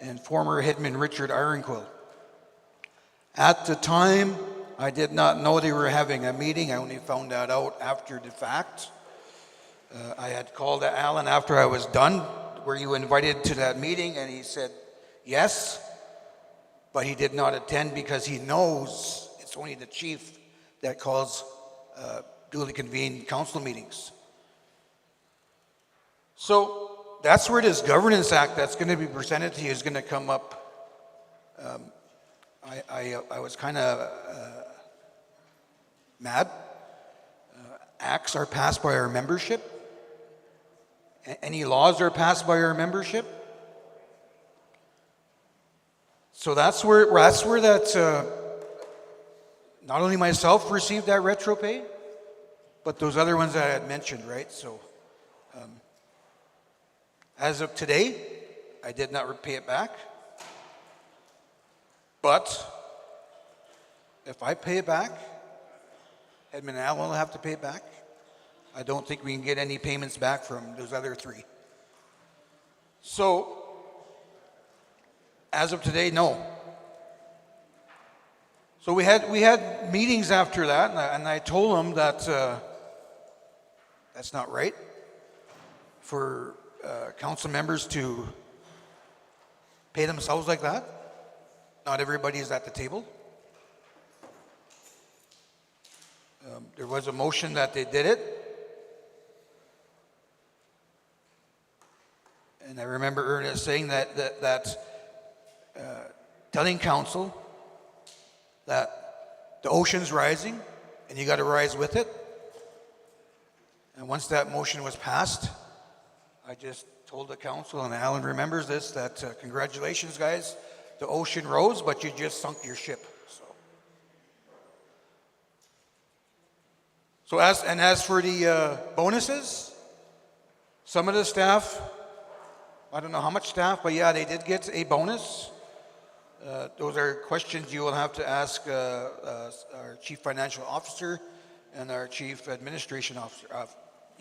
and former Headman Richard Ironquill. At the time, I did not know they were having a meeting. I only found that out after the fact. I had called Alan after I was done, were you invited to that meeting? And he said yes, but he did not attend because he knows it's only the chief that calls duly convened council meetings. So that's where this governance act that's going to be presented to you is going to come up. I was kind of mad. Acts are passed by our membership. Any laws are passed by our membership. So that's where that not only myself received that retro pay, but those other ones that I had mentioned, right? So as of today, I did not repay it back. But if I pay it back, Edmund and Al will have to pay it back. I don't think we can get any payments back from those other three. So, as of today, no. So we had meetings after that, and I told them that that's not right for council members to pay themselves like that. Not everybody is at the table. There was a motion that they did it. And I remember Ernest saying that telling council that the ocean's rising and you got to rise with it. And once that motion was passed, I just told the council, and Alan remembers this, that congratulations, guys, the ocean rose, but you just sunk your ship. So as for the bonuses, some of the staff, I don't know how much staff, but yeah, they did get a bonus. Those are questions you will have to ask our chief financial officer and our chief administration officer.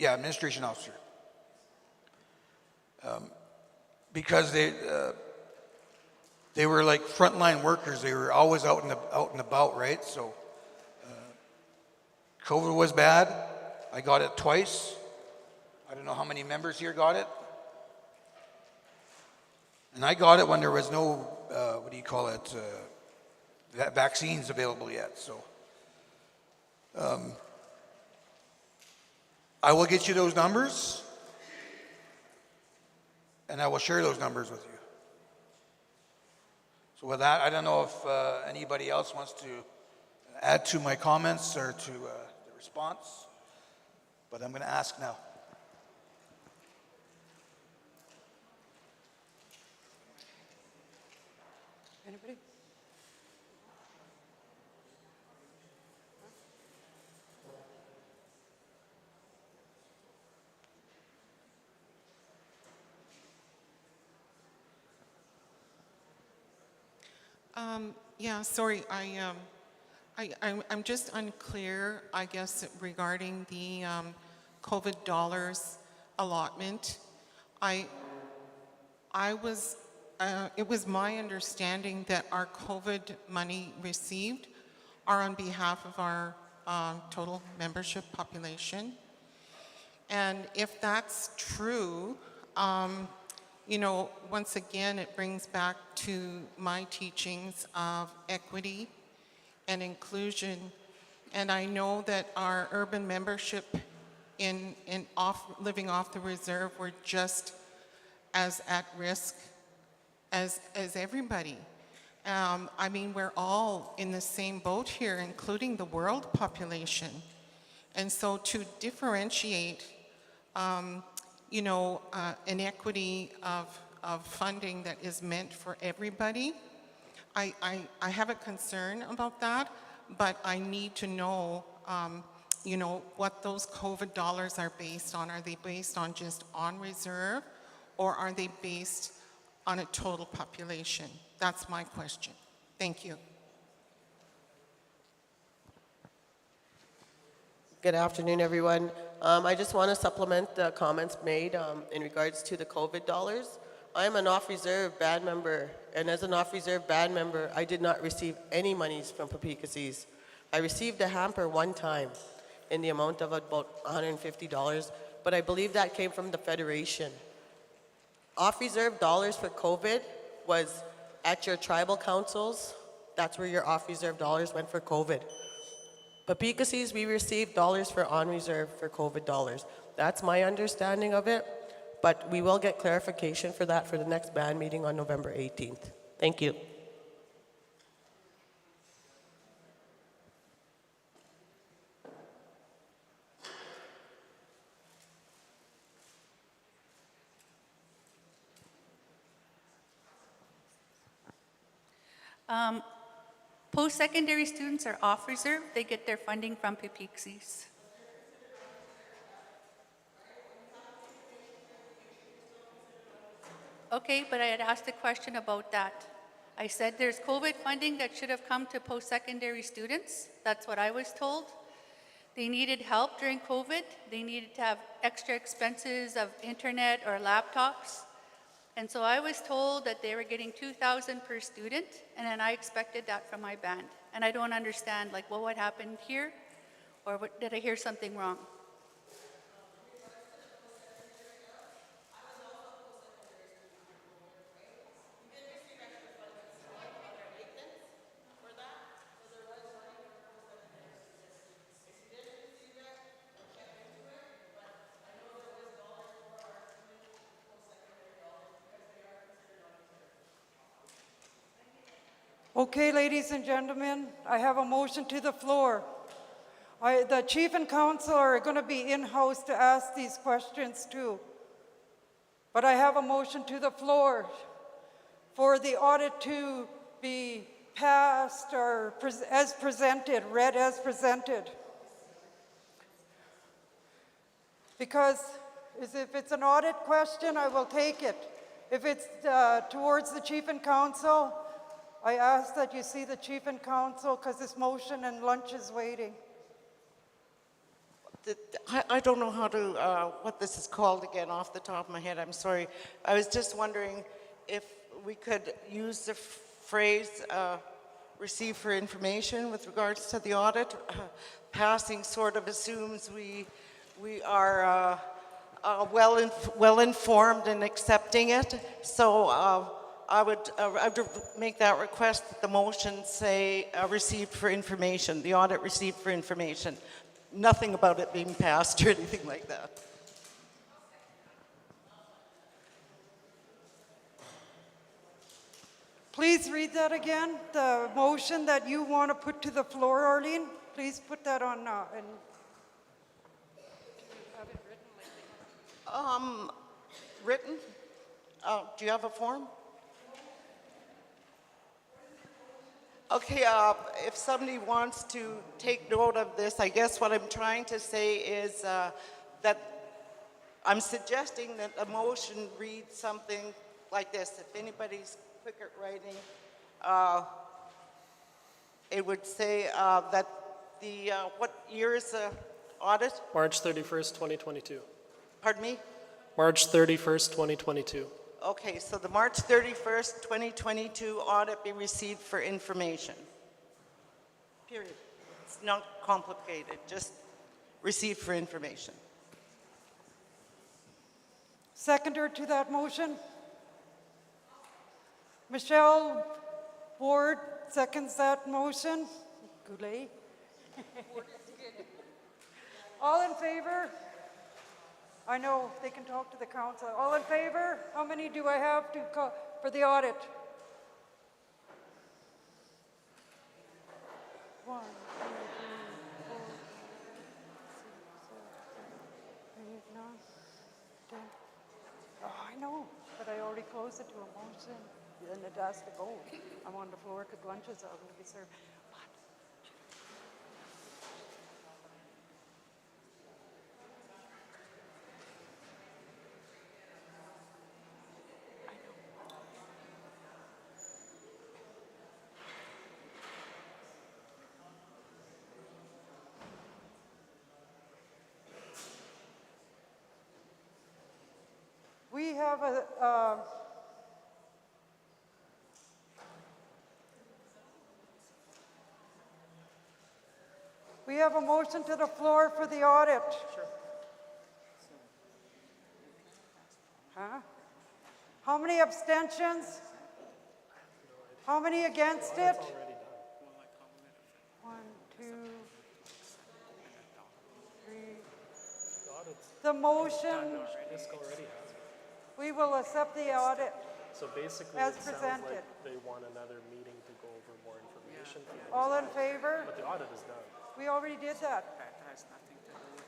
Administration officer. Because they were like frontline workers. They were always out and about, right? So COVID was bad. I got it twice. I don't know how many members here got it. And I got it when there was no, vaccines available yet. So I will get you those numbers, and I will share those numbers with you. So with that, I don't know if anybody else wants to add to my comments or to the response, but I'm going to ask now. Anybody? Yeah, sorry, I'm just unclear, I guess, regarding the COVID dollars. allotment, it was my understanding that our COVID money received are on behalf of our total membership population. And if that's true, you know, once again, it brings back to my teachings of equity and inclusion. And I know that our urban membership living off the reserve were just as at risk as everybody. I mean, we're all in the same boat here, including the world population. And so to differentiate, you know, an equity of funding that is meant for everybody, I have a concern about that, but I need to know, you know, what those COVID dollars are based on. Are they based on just on reserve, or are they based on a total population? That's my question. Thank you. Good afternoon, everyone. I just want to supplement the comments made in regards to the COVID dollars. I am an off-reserve band member, and as an off-reserve band member, I did not receive any monies from Peepeekisis. I received a hamper one time in the amount of about $150, but I believe that came from the Federation. Off-reserve dollars for COVID was at your tribal councils. That's where your off-reserve dollars went for COVID. Peepeekisis, we received dollars for on-reserve for COVID dollars. That's my understanding of it, but we will get clarification for that for the next band meeting on November 18th. Thank you. Post-secondary students are off reserve. They get their funding from Peepeekisis. Okay, but I had asked a question about that. I said there's COVID funding that should have come to post-secondary students. That's what I was told. They needed help during COVID. They needed to have extra expenses of internet or laptops. And so I was told that they were getting $2,000 per student, and then I expected that from my band. And I don't understand, like, what happened here? Or did I hear something wrong? Okay, ladies and gentlemen, I have a motion to the floor. The chief and council are going to be in-house to ask these questions too. But I have a motion to the floor for the audit to be passed or as presented, read as presented. Because if it's an audit question, I will take it. If it's towards the chief and council, I ask that you see the chief and council because this motion and lunch is waiting. I don't know how to, what this is called again off the top of my head, I'm sorry. I was just wondering if we could use the phrase receive for information with regards to the audit. Passing sort of assumes we are well informed in accepting it. So I would make that request that the motion say received for information, the audit received for information. Nothing about it being passed or anything like that. Please read that again, the motion that you want to put to the floor, Arlene. Please put that on. Written? Do you have a form? Okay, if somebody wants to take note of this, I guess what I'm trying to say is that I'm suggesting that a motion reads something like this. If anybody's quick at writing, it would say that the, what year is the audit? March 31st, 2022. Pardon me? March 31st, 2022. Okay, so the March 31st, 2022 audit be received for information. Period. It's not complicated, just received for information. Seconder to that motion? Michelle Ward seconds that motion. Goulet. All in favor? I know, they can talk to the council. All in favor? How many do I have to call for the audit? 1, 2, 3, 4, 5, 6, 7, 8, 9, 10. Oh, I know, but I already closed it to a motion. Then it has to go. I'm on the floor because lunches are going to be served. We have a motion to the floor for the audit. Sure. Huh? How many abstentions? How many against it? 1, 2, 3. The motion. We will accept the audit. So basically, as it sounds presented. like they want another meeting to go over more information. All in favor? But the audit is done. We already did that. That has nothing to do with,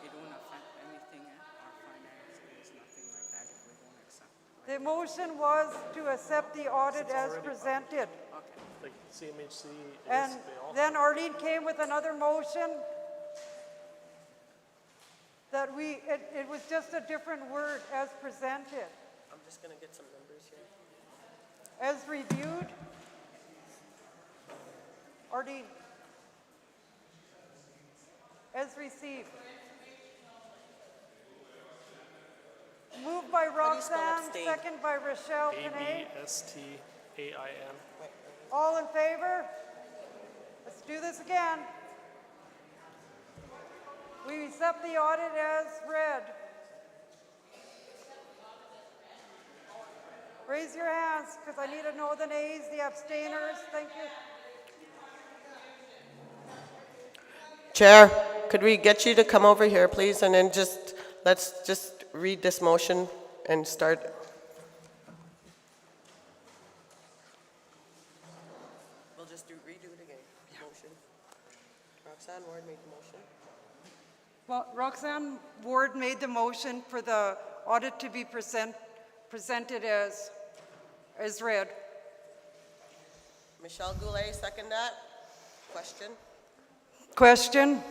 it don't affect anything, our finances, nothing like that if we don't accept. The motion was to accept the audit as presented. Like CMHC, And then Arlene came with another motion that it was just a different word, as presented. I'm just going to get some numbers here. As reviewed. Arlene. As received. Moved by Roxanne, second by Rochelle Panay. ABSTAIN. All in favor? Let's do this again. We accept the audit as read. Raise your hands, because I need to know the nays, the abstainers. Thank you. Chair, could we get you to come over here, please, and then let's just read this motion and start. We'll just redo it again. Motion. Roxanne Ward made the motion. Well, Roxanne Ward made the motion for the audit to be presented as read. Michelle Goulet, second that. Question? Question?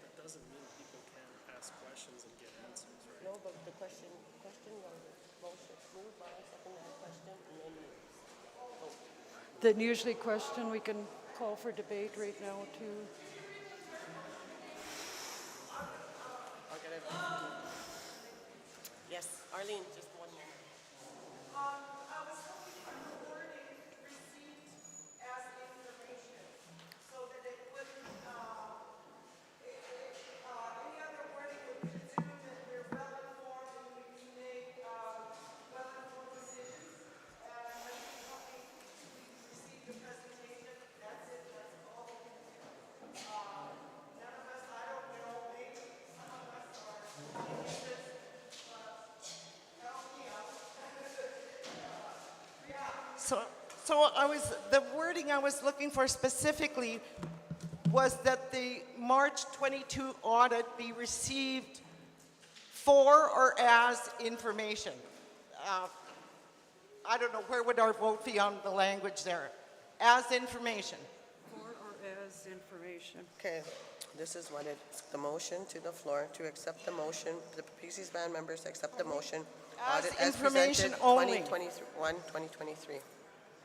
That doesn't mean people can't ask questions and get answers, right? No, but the question was motion moved by second that question and then vote. Then usually question, we can call for debate right now too. I'll get it. Yes, Arlene, just one moment. I was looking for the wording received as information so that it wouldn't, any other wording would presume that we're well informed and we can make well informed decisions. And when we receive the presentation, that's it, that's all we can do. None of us, I don't know, maybe some of us are geniuses, but help me out. So the wording I was looking for specifically was that the March 22 audit be received for or as information. I don't know, where would our vote be on the language there? As information. For or as information. Okay, this is what it's, the motion to the floor to accept the motion, the Peepeekisis band members accept the motion. As Audit information presented, only. 2023.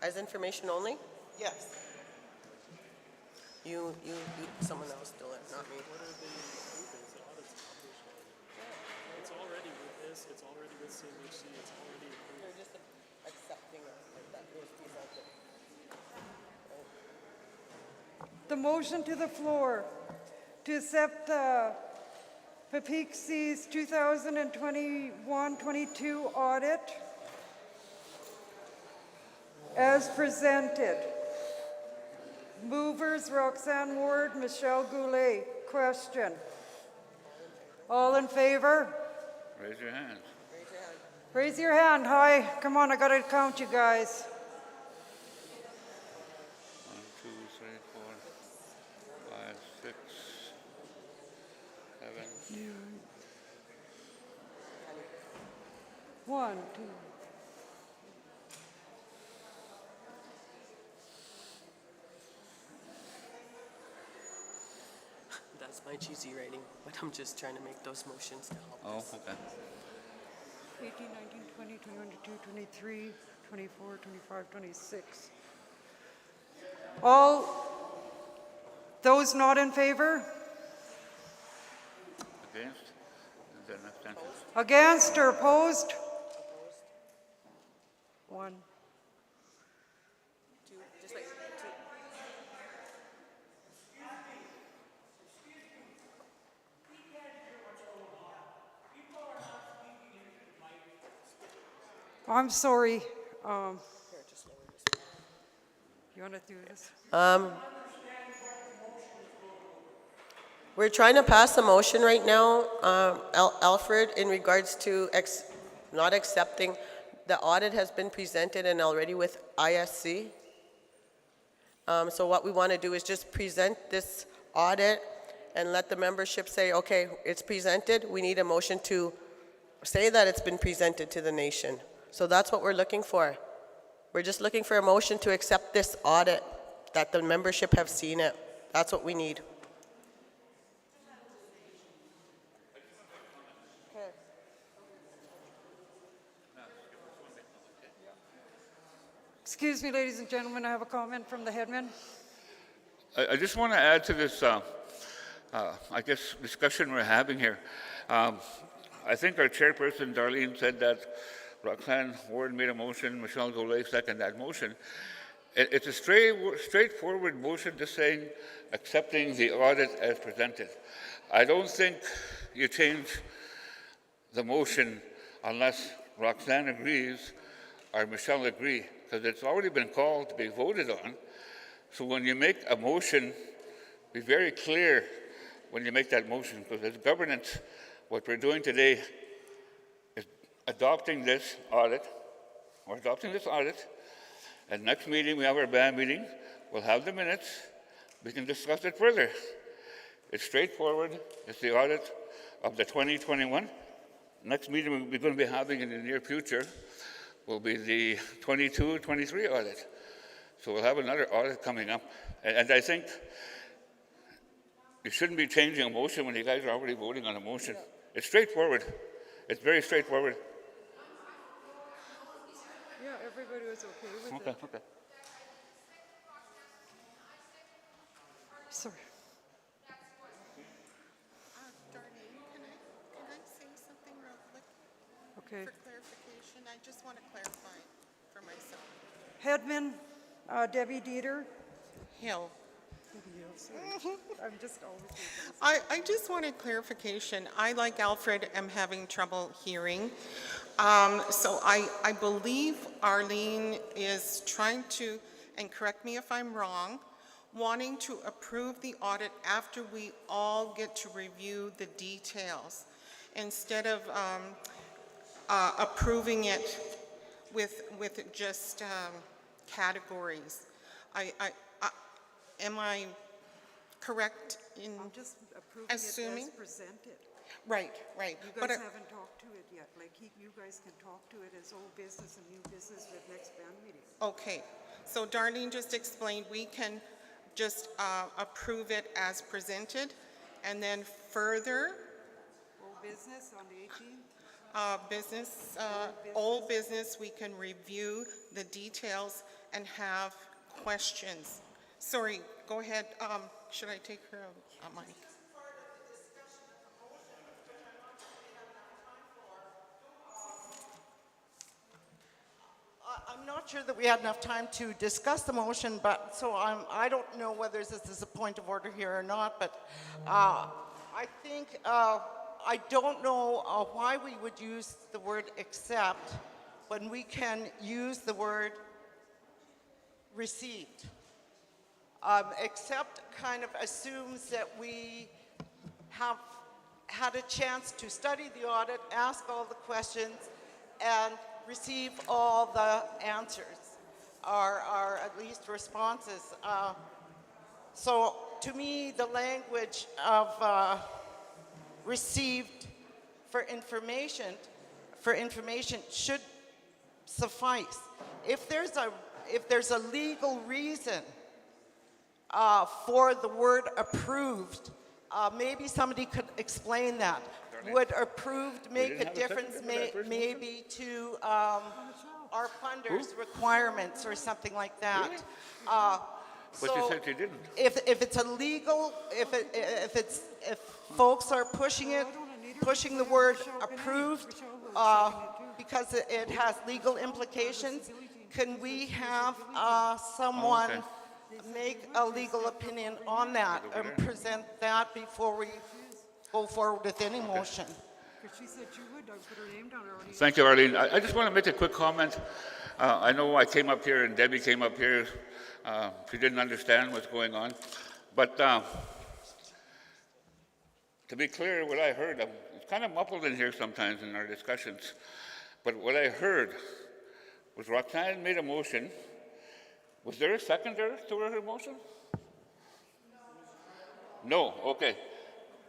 As information only? Yes. Someone else do it, not me. What are they moving? The audit's published already. It's already with this, it's already with CMHC, it's already approved. They're just accepting it like that. It was presented. The motion to the floor to accept Peepeekisis 2021-22 audit as presented. Movers Roxanne Ward, Michelle Goulet. Question. All in favor? Raise your hands. Raise your hand. Hi. Come on, I gotta count you guys. 1, 2, 3, 4, 5, 6, 7. 1, 2. That's my cheesy writing, but I'm just trying to make those motions to help Oh, us. okay. 18, 19, 20, 21, 22, 23, 24, 25, 26. All those not in favor? Against? Is there an abstention? Against or opposed? 1. Two, just like two. I'm sorry. You want to do this? We're trying to pass a motion right now, Alfred, in regards to not accepting. The audit has been presented and already with ISC. So what we want to do is just present this audit and let the membership say, okay, it's presented. We need a motion to say that it's been presented to the nation. So that's what we're looking for. We're just looking for a motion to accept this audit, that the membership have seen it. That's what we need. Excuse me, ladies and gentlemen, I have a comment from the headman. I just want to add to this, I guess, discussion we're having here. I think our chairperson, Darlene, said that Roxanne Ward made a motion, Michelle Goulet seconded that motion. It's a straightforward motion just saying accepting the audit as presented. I don't think you change the motion unless Roxanne agrees or Michelle agree, because it's already been called to be voted on. So when you make a motion, be very clear when you make that motion, because as governance, what we're doing today is adopting this audit. We're adopting this audit. And next meeting, we have our band meeting. We'll have the minutes. We can discuss it further. It's straightforward. It's the audit of the 2021. Next meeting we're going to be having in the near future will be the 22-23 audit. So we'll have another audit coming up. And I think you shouldn't be changing a motion when you guys are already voting on a motion. It's straightforward. It's very straightforward. Yeah, everybody was okay with it. Okay. Sorry. Darlene, can I say something real quick? Okay. For clarification, I just want to clarify for myself. Headman, Debbie Dieter. Hill. I'm just always. I just wanted clarification. I, like Alfred, am having trouble hearing. So I believe Arlene is trying to, and correct me if I'm wrong, wanting to approve the audit after we all get to review the details, instead of approving it with just categories. Am I correct in I'm just approving assuming? it as presented. Right. You But guys haven't talked to it yet. Like, you guys can talk to it as old business and new business with next band meeting. okay, so Darlene just explained we can just approve it as presented, and then further Old business on the 18th? old business, we can review the details and have questions. Sorry, go ahead. Should I take her a mic? I'm not sure that we had enough time to discuss the motion, but so I don't know whether this is a point of order here or not, but I think I don't know why we would use the word accept when we can use the word received. Accept kind of assumes that we have had a chance to study the audit, ask all the questions, and receive all the answers, or at least responses. So to me, the language of received for information should suffice. If there's a legal reason for the word approved, maybe somebody could explain that. Would approved make a difference maybe to our funders' requirements or something like that? But you said you didn't. If it's a legal, if folks are pushing the word approved because it has legal implications, can we have someone make a legal opinion on that and present that before we go forward with any motion? She said she would. I put her name down already. Thank you, Arlene. I just want to make a quick comment. I know I came up here and Debbie came up here. She didn't understand what's going on. But to be clear, what I heard, it's kind of muffled in here sometimes in our discussions. But what I heard was Roxanne made a motion. Was there a seconder to her motion? No, okay.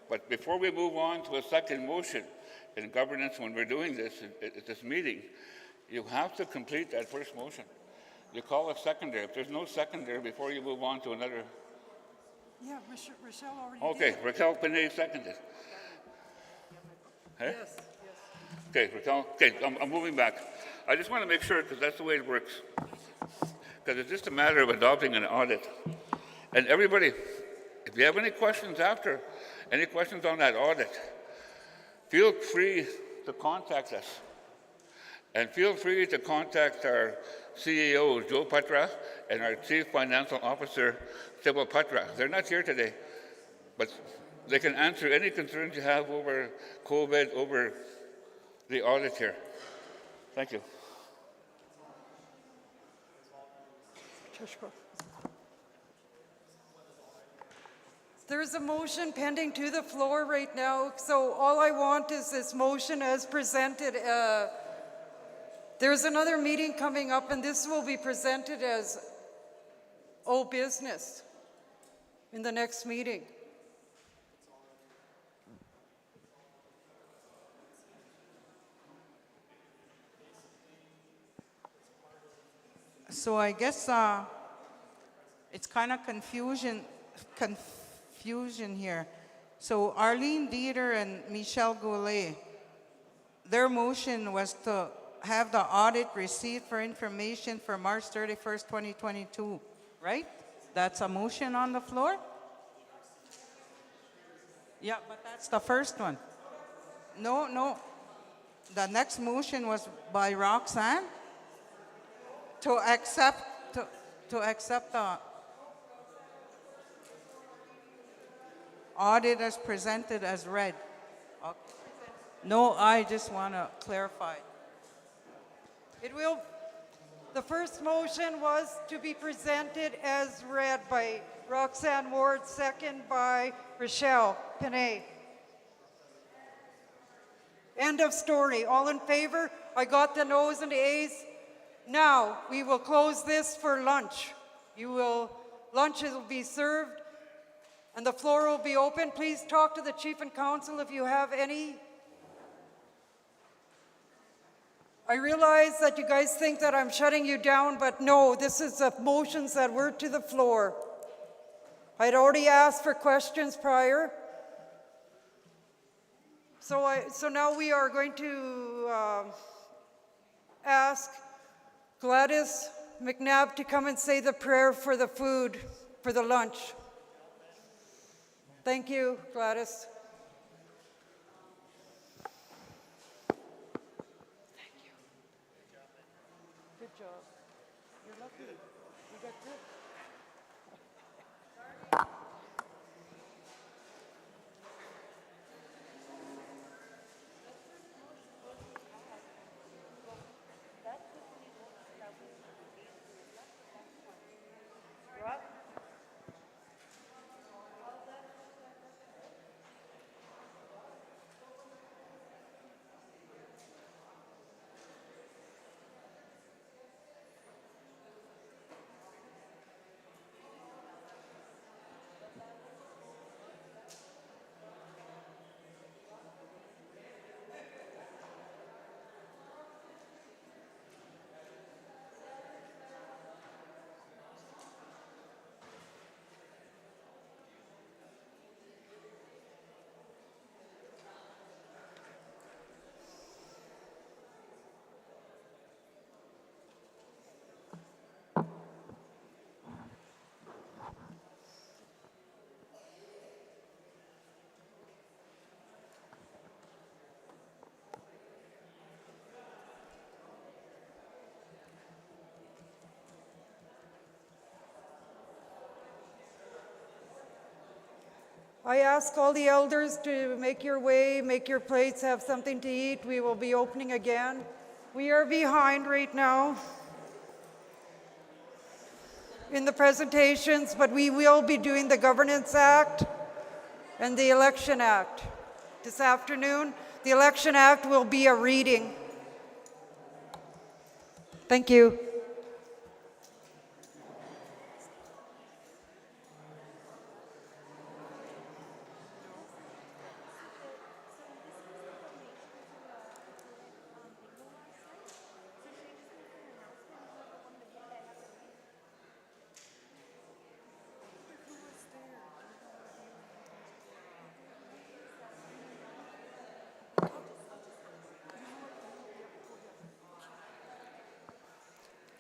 But before we move on to a second motion in governance, when we're doing this at this meeting, you have to complete that first motion. You call a seconder. If there's no seconder before you move on to another. Yeah, Rochelle already Okay, did. Raquel Pinay seconded. Hey? Yes, yes. Okay, Raquel. Okay, I'm moving back. I just want to make sure, because that's the way it works. Because it's just a matter of adopting an audit. And everybody, if you have any questions after, any questions on that audit, feel free to contact us. And feel free to contact our CEO, Joe Patra, and our Chief Financial Officer, Sybil Patra. They're not here today, but they can answer any concerns you have over COVID, over the audit here. Thank you. There's a motion pending to the floor right now, so all I want is this motion as presented. There's another meeting coming up, and this will be presented as old business in the next meeting. So I guess it's kind of confusion here. So Arlene Dieter and Michelle Goulet, their motion was to have the audit received for information for March 31st, 2022, right? That's a motion on the floor? Yeah, but that's the first one. No. The next motion was by Roxanne to accept the audit as presented as read. Okay. No, I just want to clarify. The first motion was to be presented as read by Roxanne Ward, second by Rochelle Pinay. End of story. All in favor? I got the no's and the A's. Now, we will close this for lunch. Lunch will be served, and the floor will be open. Please talk to the Chief and Council if you have any. I realize that you guys think that I'm shutting you down, but no, this is the motions that were to the floor. I'd already asked for questions prior. So now we are going to ask Gladys McNabb to come and say the prayer for the food for the lunch. Thank you, Gladys. Good job. You're lucky. You got good. I ask all the elders to make your way, make your plates, have something to eat. We will be opening again. We are behind right now in the presentations, but we will be doing the Governance Act and the Election Act this afternoon. The Election Act will be a reading. Thank you.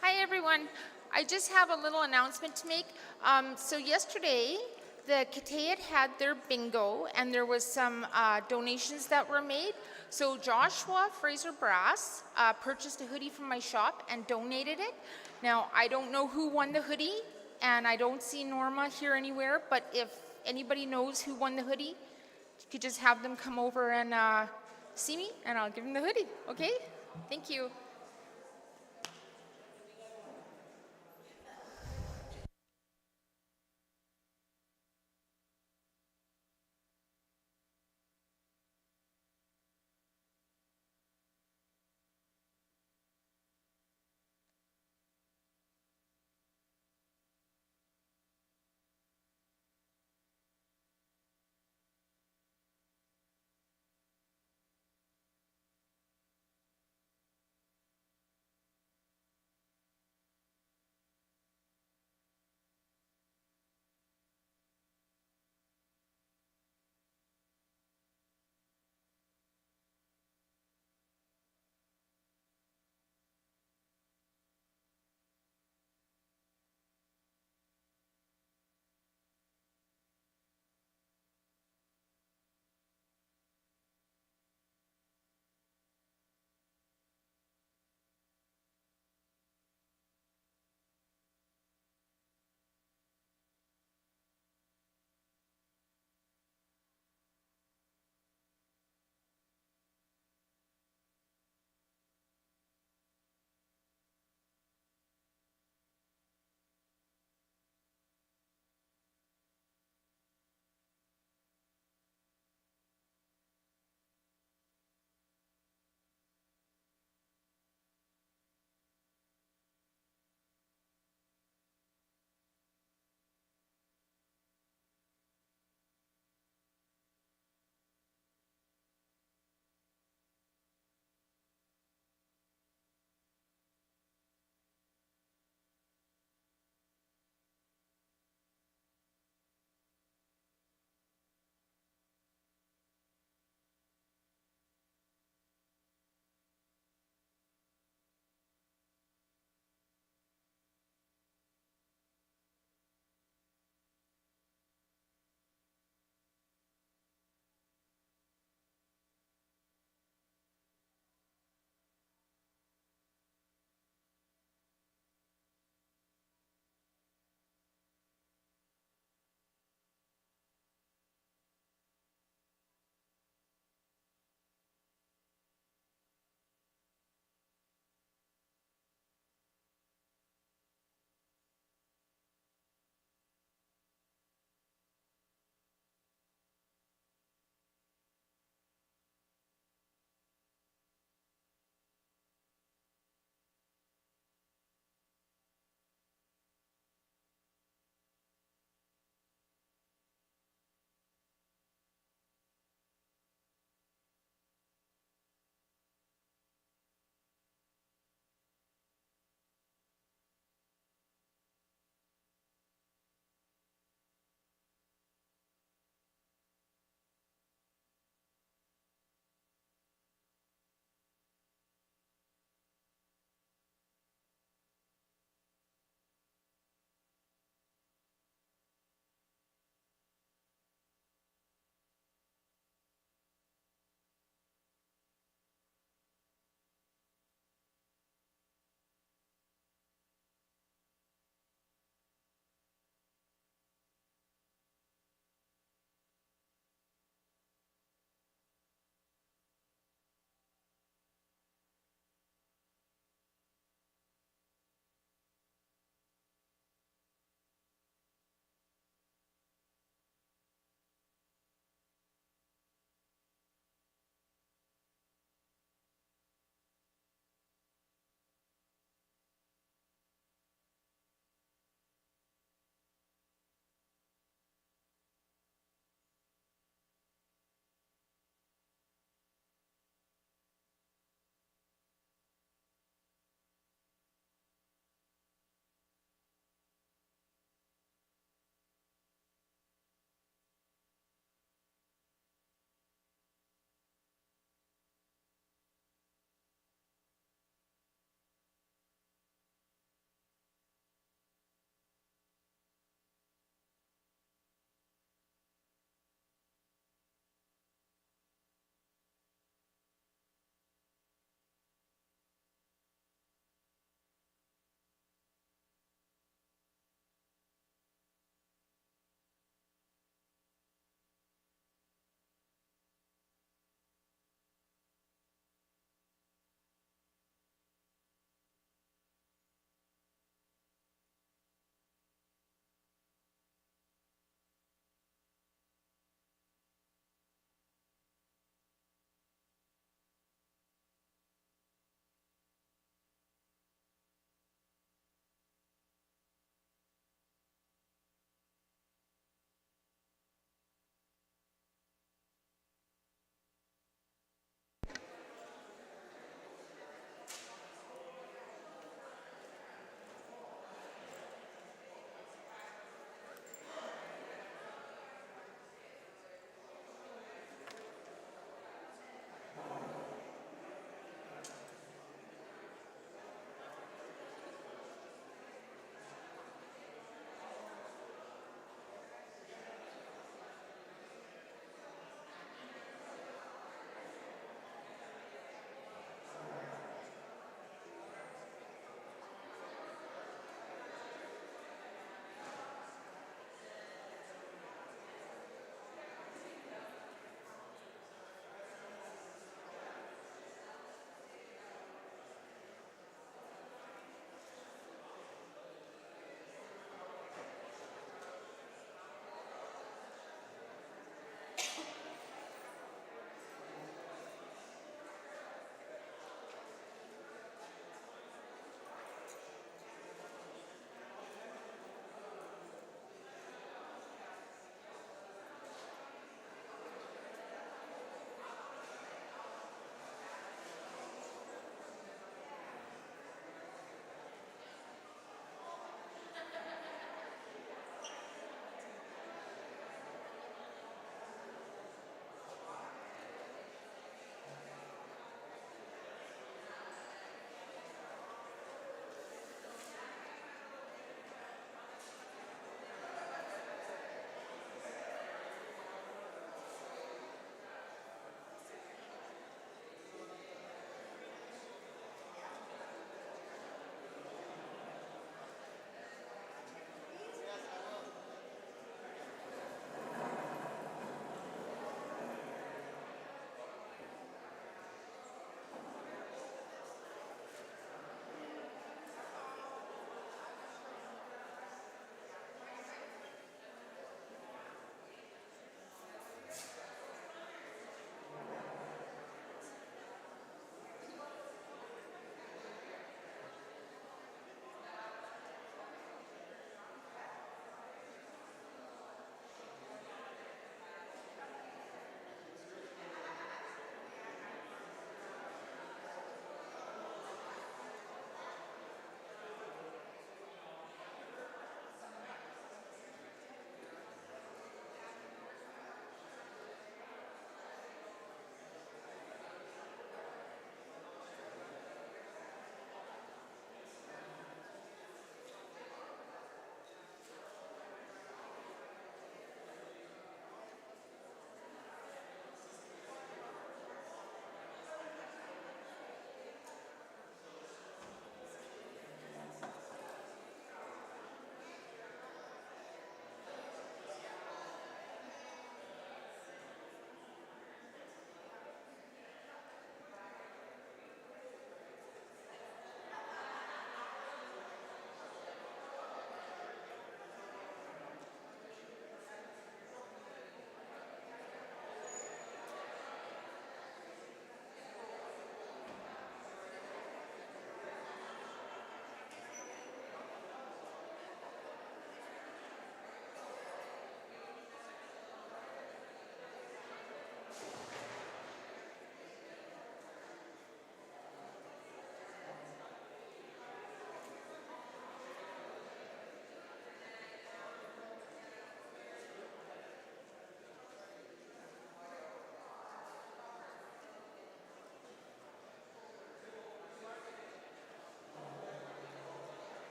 Hi, everyone. I just have a little announcement to make. So yesterday, the Kitayat had their bingo, and there was some donations that were made. So Joshua Fraser Brass purchased a hoodie from my shop and donated it. Now, I don't know who won the hoodie, and I don't see Norma here anywhere, but if anybody knows who won the hoodie, you could just have them come over and see me, and I'll give them the hoodie, okay? Thank you.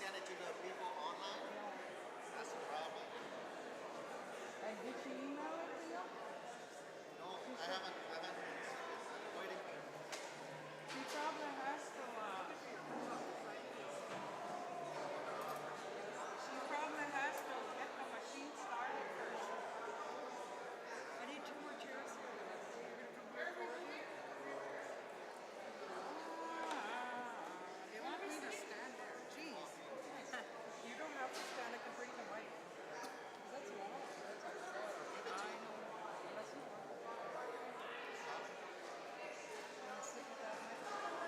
send it to the people online? That's the problem. And did she email it to you? No, I haven't. I'm waiting. She probably has to, get the machine started first. I need 2 more chairs here. Where are we moving? They want me to stand there. Jeez. You don't have to stand. I can bring the mic. That's long. I know. That's not. Sit with that mic.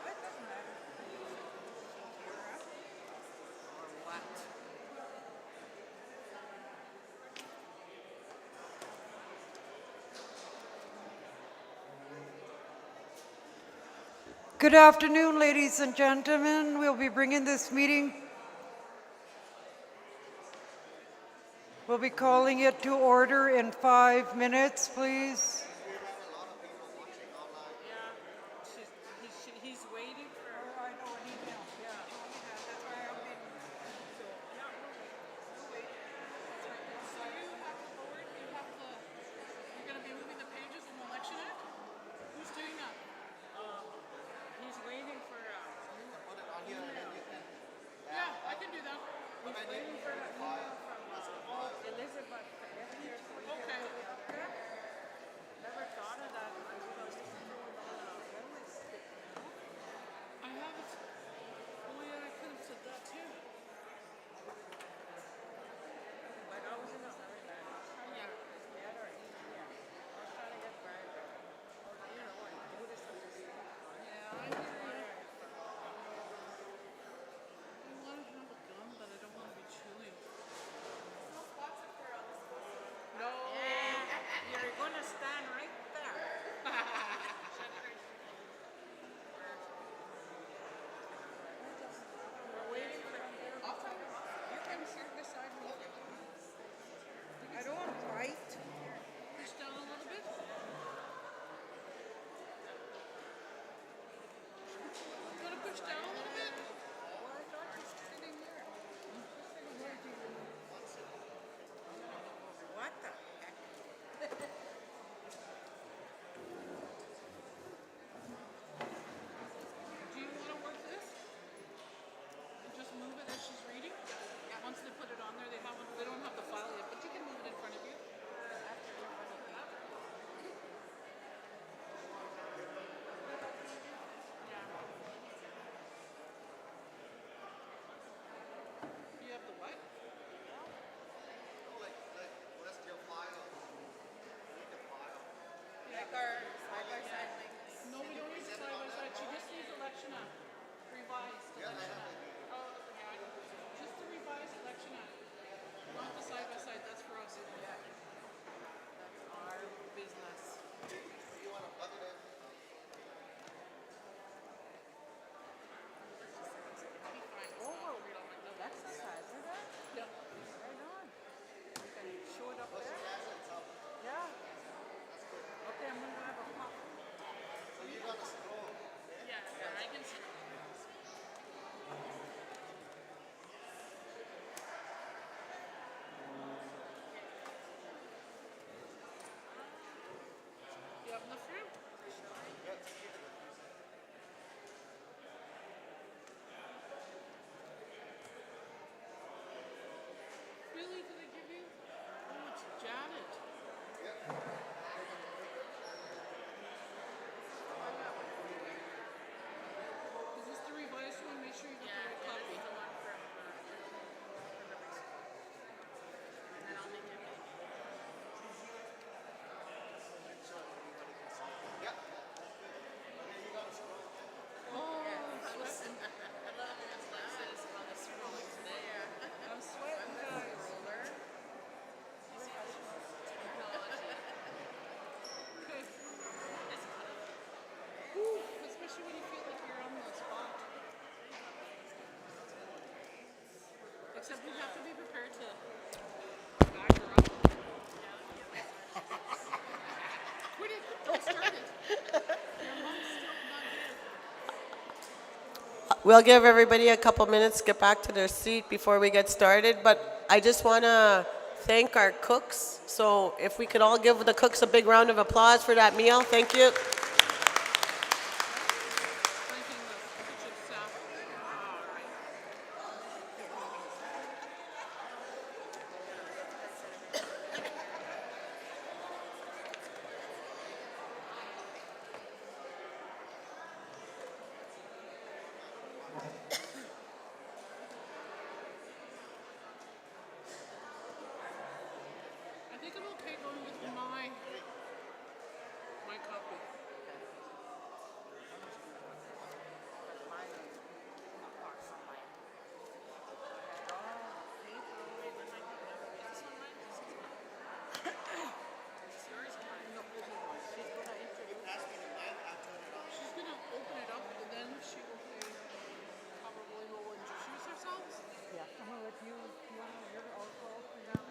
It doesn't matter. Or what? Good afternoon, ladies and gentlemen. We'll be bringing this meeting. We'll be calling it to order in 5 minutes, please. He's waiting for. Oh, I know an email. Yeah. That's why I've been. So, yeah, we'll wait. So you have the board, you're going to be moving the pages in the election act? Who's doing that? He's waiting for. Put it on here and then you can. Yeah, I can do that. He's waiting for an email from Elizabeth. Okay. Never thought of that. I haven't. Oh yeah, I could have said that too. But I was in a hurry. Yeah. I was trying to get back. You know, I noticed something. Yeah, I hear you. I want to have a gum, but I don't want to be chewing. No, you're gonna stand right there. We're waiting for. You can sit beside me. I don't want right. Push down a little bit. You want to push down a little bit? Well, I thought you were sitting there. Sitting there. What the heck? Do you want to work this? And just move it as she's reading? Yeah. Once they put it on there, they don't have the file yet, but you can move it in front of you. You have the what? Where's your file? Need the file. Like our side-by-side links. No, we don't need side-by-side. She just needs election act. Revised election act. Oh, yeah. Just the revised election act. Not the side-by-side. That's for us. Yeah. That's our business. You want to plug it in? Oh, exercise, is it? Yeah. Right on. You can show it up there. Yeah. Okay, I'm gonna have a pop. So you got to scroll. Yeah, I can see. You have enough room? Really? Did they give you? Oh, it's Janet. Is this the revised one? Make sure you get the right copy. The one from and then I'll make it. Oh, I'm sweating. I'm sweating, guys. Okay. Whew, especially when you feel like you're on the spot. Except we have to be prepared to back her up. Quit it. Don't start it. Your mom's still not here. We'll give everybody a couple minutes to get back to their seat before we get started, but I just want to thank our cooks. So if we could all give the cooks a big round of applause for that meal. Thank you. I think I'm okay going with my copy. She's gonna open it up and then she will say probably will introduce herself. Yeah, I'm gonna let you wanna hear all calls for now?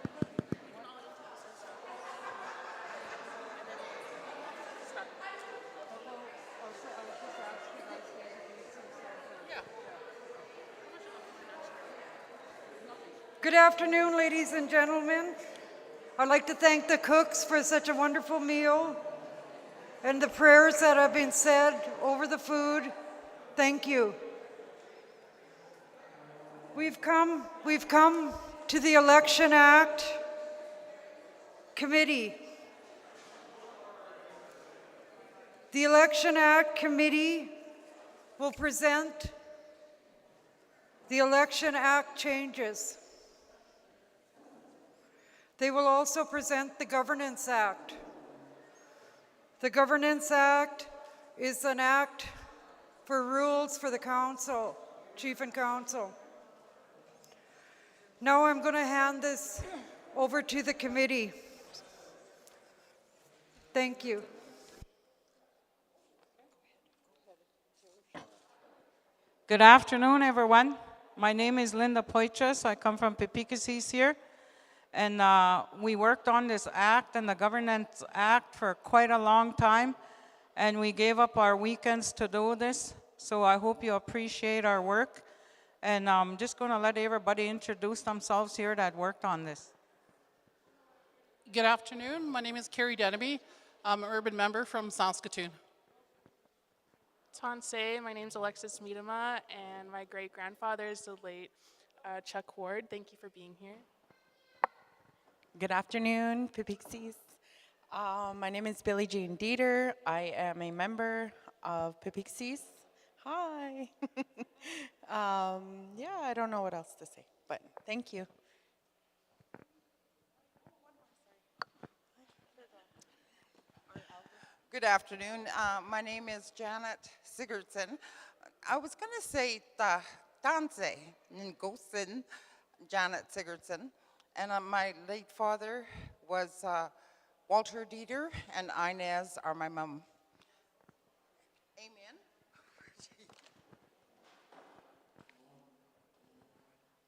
Good afternoon, ladies and gentlemen. I'd like to thank the cooks for such a wonderful meal and the prayers that have been said over the food. Thank you. We've come to the Election Act Committee. The Election Act Committee will present the Election Act changes. They will also present the Governance Act. The Governance Act is an act for rules for the council, chief and council. Now I'm going to hand this over to the committee. Thank you. Good afternoon, everyone. My name is Linda Poitras. I come from Peepeekisis here. And we worked on this act and the Governance Act for quite a long time. And we gave up our weekends to do this. So I hope you appreciate our work. And I'm just going to let everybody introduce themselves here that worked on this. Good afternoon. My name is Carrie Deneby. I'm an urban member from Saskatoon. Tansei, my name's Alexis Miedema, and my great-grandfather is the late Chuck Ward. Thank you for being here. Good afternoon, Peepeekisis. My name is Billie Jean Dieter. I am a member of Peepeekisis. Hi. Yeah, I don't know what else to say, but thank you. Good afternoon. My name is Janet Sigurdsson. I was going to say Tanse Ngosin, Janet Sigurdsson. And my late father was Walter Dieter, and Inez are my mom. Amen.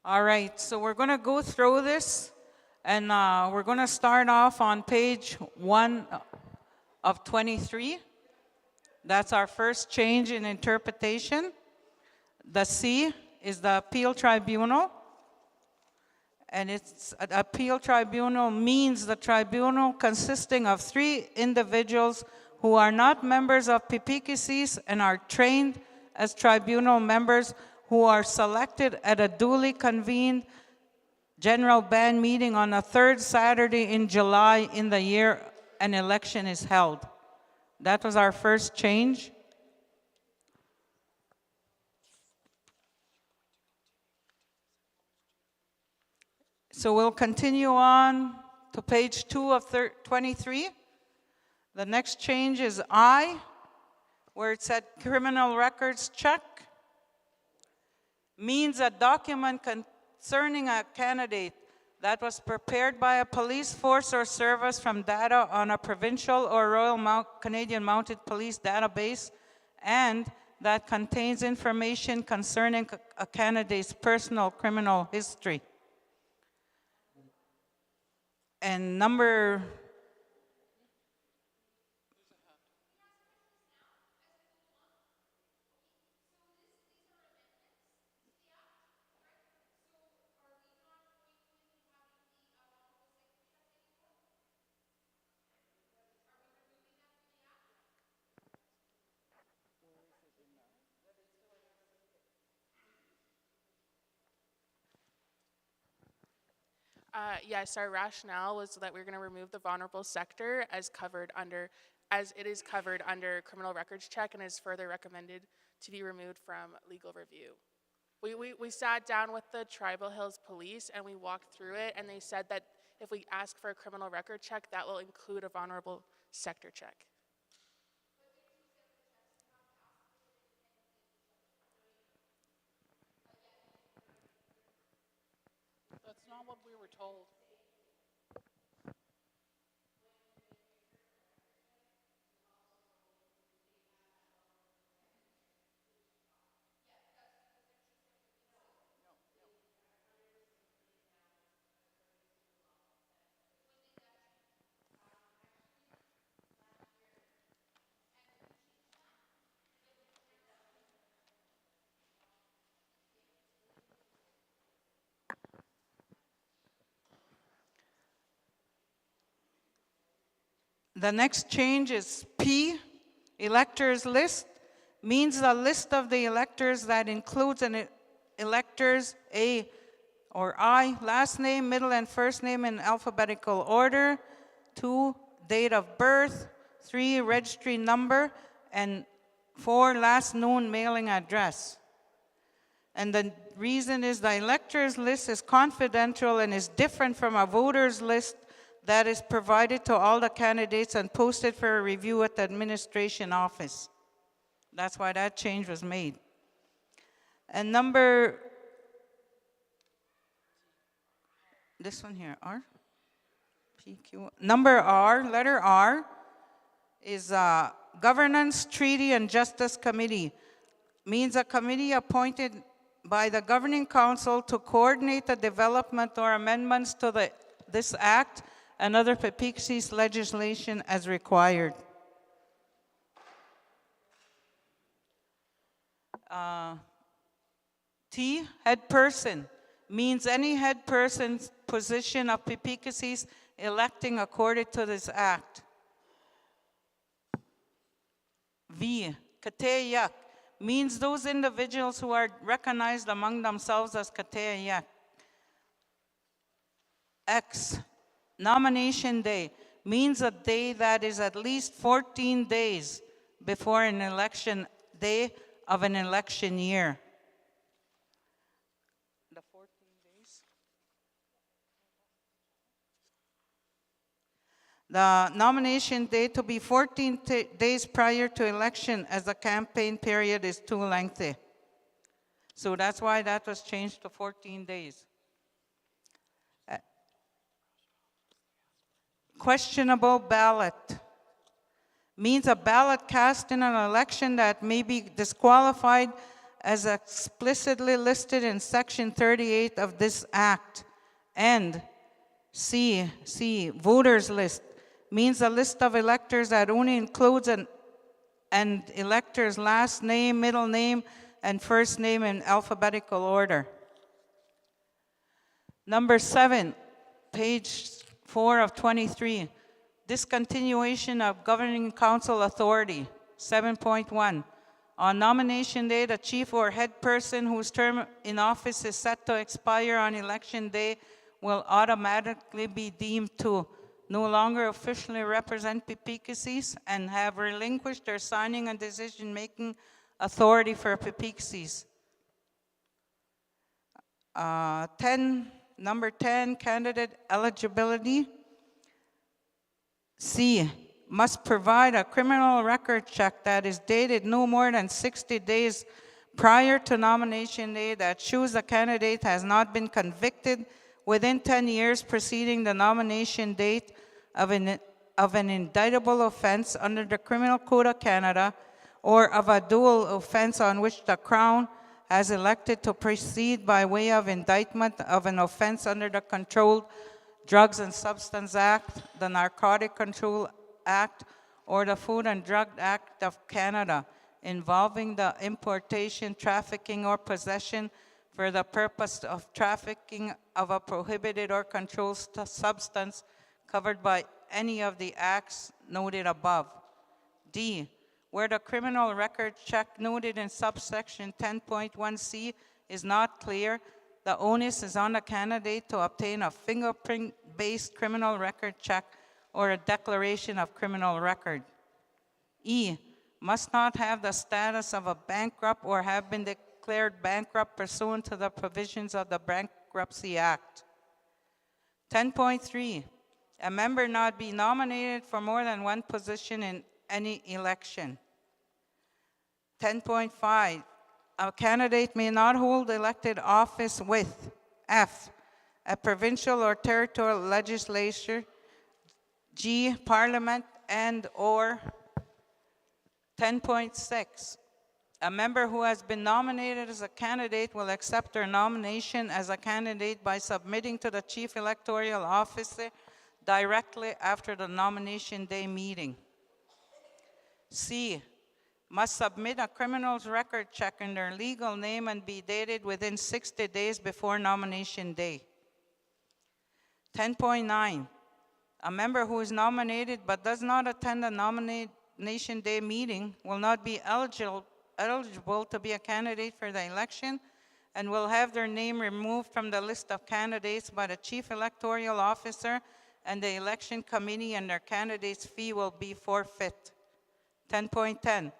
All right, so we're going to go through this, and we're going to start off on page 1 of 23. That's our first change in interpretation. The C is the appeal tribunal. And it's an appeal tribunal means the tribunal consisting of 3 individuals who are not members of Peepeekisis and are trained as tribunal members who are selected at a duly convened general band meeting on the 3rd Saturday in July in the year an election is held. That was our first change. So we'll continue on to page 2 of 23. The next change is I, where it said criminal records check. Means a document concerning a candidate that was prepared by a police force or service from data on a provincial or Royal Canadian Mounted Police database, and that contains information concerning a candidate's personal criminal history. And number Yes, our rationale was that we're going to remove the vulnerable sector as it is covered under criminal records check and is further recommended to be removed from legal review. We sat down with the Tribal Hills Police and we walked through it, and they said that if we ask for a criminal record check, that will include a vulnerable sector check. That's not what we were told. The next change is P, electors list, means a list of the electors that includes an electors A or I, last name, middle and first name in alphabetical order, 2, date of birth, 3, registry number, and 4, last known mailing address. And the reason is the electors list is confidential and is different from a voters list that is provided to all the candidates and posted for a review at the administration office. That's why that change was made. And this one here, R? PQ. Number R, letter R, is Governance, Treaty, and Justice Committee. Means a committee appointed by the Governing Council to coordinate the development or amendments to this act and other Peepeekisis legislation as required. T, head person, means any head person's position of Peepeekisis electing according to this act. V, kateyak, means those individuals who are recognized among themselves as kateyak. X, nomination day, means a day that is at least 14 days before an election day of an election year. The 14 days? The nomination day to be 14 days prior to election, as the campaign period is too lengthy. So that's why that was changed to 14 days. Questionable ballot means a ballot cast in an election that may be disqualified as explicitly listed in Section 38 of this Act. And C, voters list, means a list of electors that only includes an elector's last name, middle name, and first name in alphabetical order. Number 7, page 4 of 23, discontinuation of Governing Council authority. 7.1, on nomination day, the chief or head person whose term in office is set to expire on election day will automatically be deemed to no longer officially represent Peepeekisis and have relinquished their signing and decision-making authority for Peepeekisis. Number 10, candidate eligibility. C, must provide a criminal record check that is dated no more than 60 days prior to nomination day that shows the candidate has not been convicted within 10 years preceding the nomination date of an indictable offense under the Criminal Code of Canada or of a dual offense on which the Crown has elected to proceed by way of indictment of an offense under the Controlled Drugs and Substance Act, the Narcotic Control Act, or the Food and Drug Act of Canada, involving the importation, trafficking, or possession for the purpose of trafficking of a prohibited or controlled substance covered by any of the acts noted above. D, where the criminal record check noted in subsection 10.1c is not clear, the onus is on the candidate to obtain a fingerprint-based criminal record check or a declaration of criminal record. E, must not have the status of a bankrupt or have been declared bankrupt pursuant to the provisions of the Bankruptcy Act. 10.3, a member not be nominated for more than one position in any election. 10.5, a candidate may not hold elected office with F, a provincial or territorial legislature, G, parliament, and or 10.6, a member who has been nominated as a candidate will accept their nomination as a candidate by submitting to the Chief Electoral Officer directly after the nomination day meeting. C, must submit a criminal record check in their legal name and be dated within 60 days before nomination day. 10.9, a member who is nominated but does not attend the nomination day meeting will not be eligible to be a candidate for the election and will have their name removed from the list of candidates by the Chief Electoral Officer and the election committee, and their candidate's fee will be forfeit. 10.10,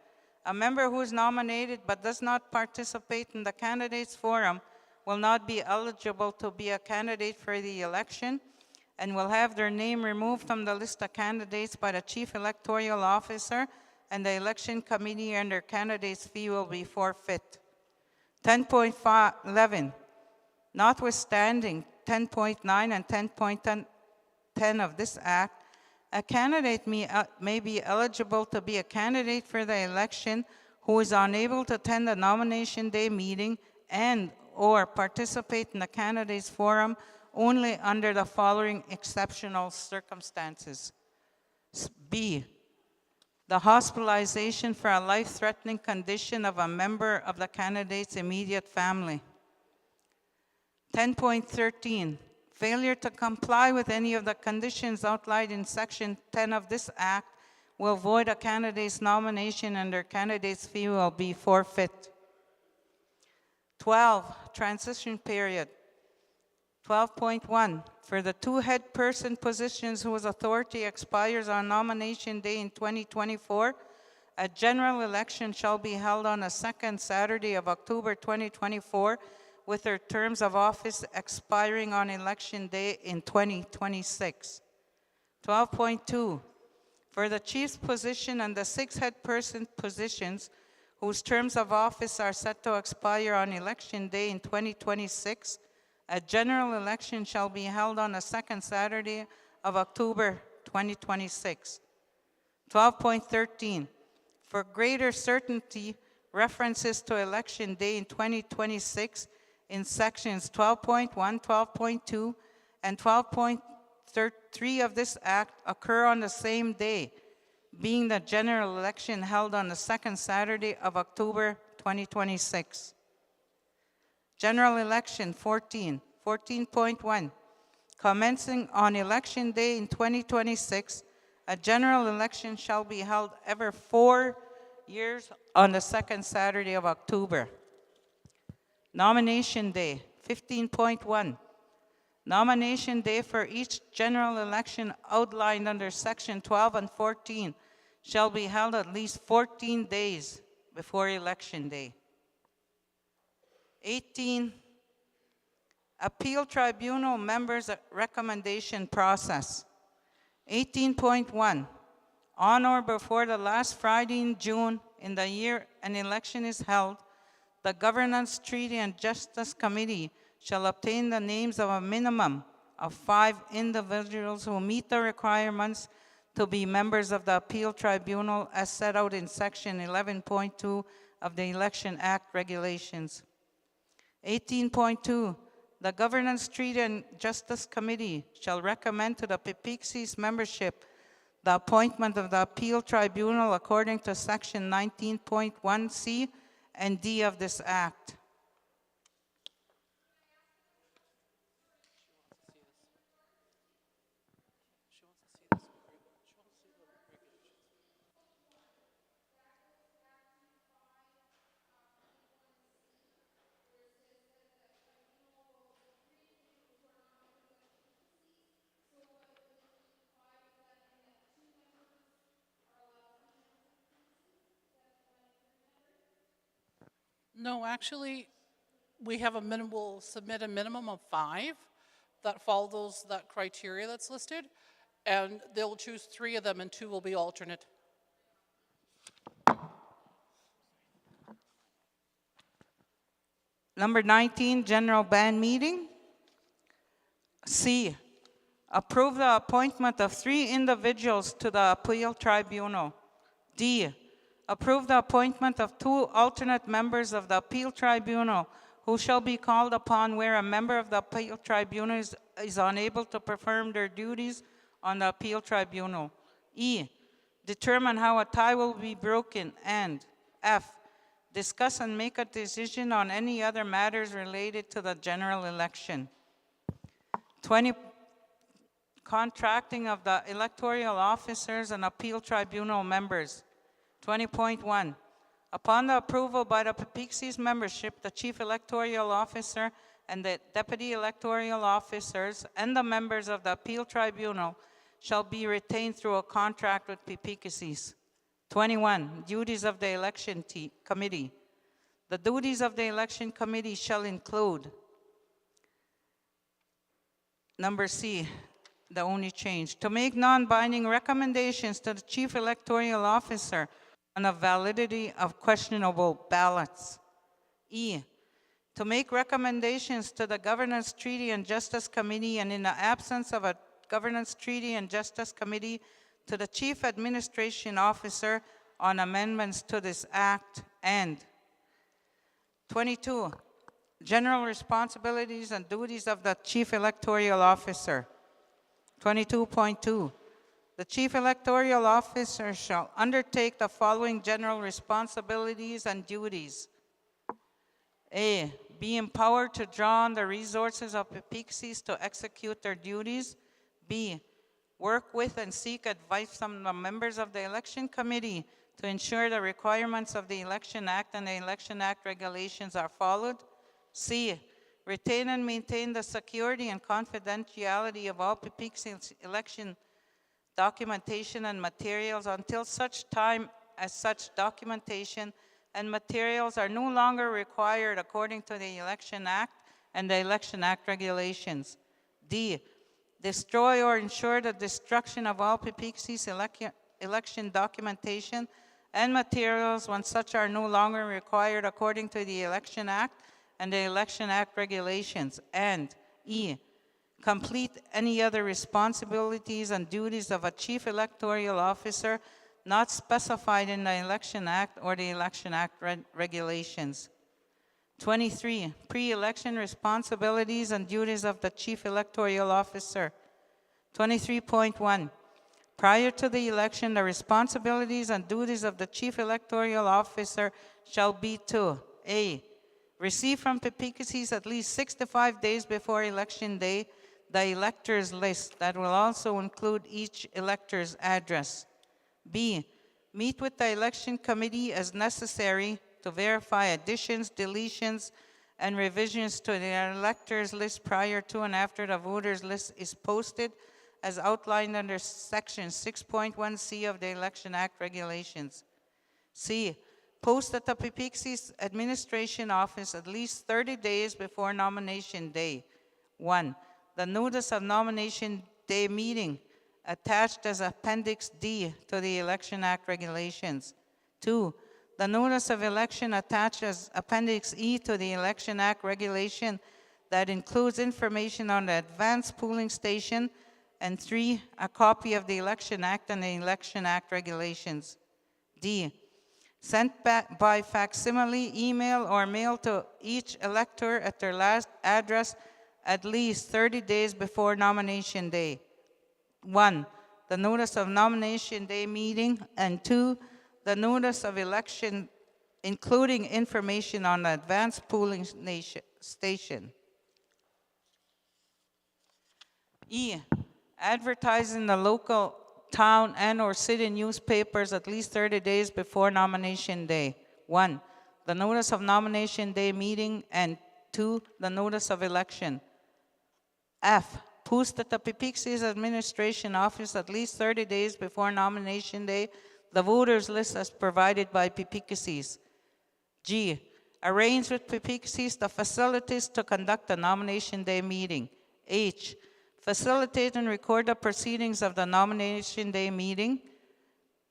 a member who is nominated but does not participate in the candidates forum will not be eligible to be a candidate for the election and will have their name removed from the list of candidates by the Chief Electoral Officer and the election committee, and their candidate's fee will be forfeit. 10.11, notwithstanding 10.9 and 10.10 of this Act, a candidate may be eligible to be a candidate for the election who is unable to attend the nomination day meeting and or participate in the candidates forum only under the following exceptional circumstances. B, the hospitalization for a life-threatening condition of a member of the candidate's immediate family. 10.13, failure to comply with any of the conditions outlined in Section 10 of this Act will void a candidate's nomination and their candidate's fee will be forfeit. 12, transition period. 12.1, for the two head person positions whose authority expires on nomination day in 2024, a general election shall be held on the second Saturday of October 2024, with their terms of office expiring on election day in 2026. 12.2, for the chief's position and the six head person positions whose terms of office are set to expire on election day in 2026, a general election shall be held on the second Saturday of October 2026. 12.13, for greater certainty, references to election day in 2026 in sections 12.1, 12.2, and 12.3 of this Act occur on the same day, being the general election held on the second Saturday of October 2026. General election 14, 14.1, commencing on election day in 2026, a general election shall be held every 4 years on the second Saturday of October. Nomination day 15.1, nomination day for each general election outlined under section 12 and 14 shall be held at least 14 days before election day. 18, appeal tribunal members' recommendation process. 18.1, on or before the last Friday in June in the year an election is held, the Governance, Treaty, and Justice Committee shall obtain the names of a minimum of 5 individuals who meet the requirements to be members of the appeal tribunal as set out in section 11.2 of the Election Act regulations. 18.2, the Governance, Treaty, and Justice Committee shall recommend to the Peepeekisis membership the appointment of the appeal tribunal according to section 19.1C and D of this Act. No, actually, we have a minimum, we'll submit a minimum of 5 that follow that criteria that's listed, and they'll choose 3 of them and 2 will be alternate. Number 19, general band meeting. C, approve the appointment of 3 individuals to the appeal tribunal. D, approve the appointment of 2 alternate members of the appeal tribunal who shall be called upon where a member of the appeal tribunal is unable to perform their duties on the appeal tribunal. E, determine how a tie will be broken. And F, discuss and make a decision on any other matters related to the general election. 20, contracting of the electoral officers and appeal tribunal members. 20.1, upon the approval by the Peepeekisis membership, the chief electoral officer and the deputy electoral officers and the members of the appeal tribunal shall be retained through a contract with Peepeekisis. 21, duties of the election committee. The duties of the election committee shall include, number C, the only change, to make non-binding recommendations to the chief electoral officer on the validity of questionable ballots. E, to make recommendations to the Governance Treaty and Justice Committee, and in the absence of a Governance Treaty and Justice Committee, to the Chief Administration Officer on amendments to this act. And 22, general responsibilities and duties of the Chief Electoral Officer. 22.2, the Chief Electoral Officer shall undertake the following general responsibilities and duties. A, be empowered to draw on the resources of Peepeekisis to execute their duties. B, work with and seek advice from the members of the election committee to ensure the requirements of the Election Act and the Election Act regulations are followed. C, retain and maintain the security and confidentiality of all Peepeekisis election documentation and materials until such time as such documentation and materials are no longer required according to the Election Act and the Election Act regulations. D, destroy or ensure the destruction of all Peepeekisis election documentation and materials when such are no longer required according to the Election Act and the Election Act regulations. And E, complete any other responsibilities and duties of a chief electoral officer not specified in the Election Act or the Election Act regulations. 23, pre-election responsibilities and duties of the chief electoral officer. 23.1, prior to the election, the responsibilities and duties of the chief electoral officer shall be to A, receive from Peepeekisis at least 65 days before election day the electors list that will also include each elector's address. B, meet with the election committee as necessary to verify additions, deletions, and revisions to the electors list prior to and after the voters list is posted as outlined under section 6.1C of the Election Act regulations. C, post at the Peepeekisis administration office at least 30 days before nomination day. 1, the notice of nomination day meeting attached as Appendix D to the Election Act regulations. 2, the notice of election attached as Appendix E to the Election Act regulation that includes information on the advanced polling station. And 3, a copy of the Election Act and the Election Act regulations. D, sent back by facsimile, email, or mail to each elector at their last address at least 30 days before nomination day. 1, the notice of nomination day meeting, and 2, the notice of election, including information on the advanced polling station. E, advertise in the local town and or city newspapers at least 30 days before nomination day. 1, the notice of nomination day meeting, and 2, the notice of election. F, post at the Peepeekisis administration office at least 30 days before nomination day the voters list as provided by Peepeekisis. G, arrange with Peepeekisis the facilities to conduct the nomination day meeting. H, facilitate and record the proceedings of the nomination day meeting.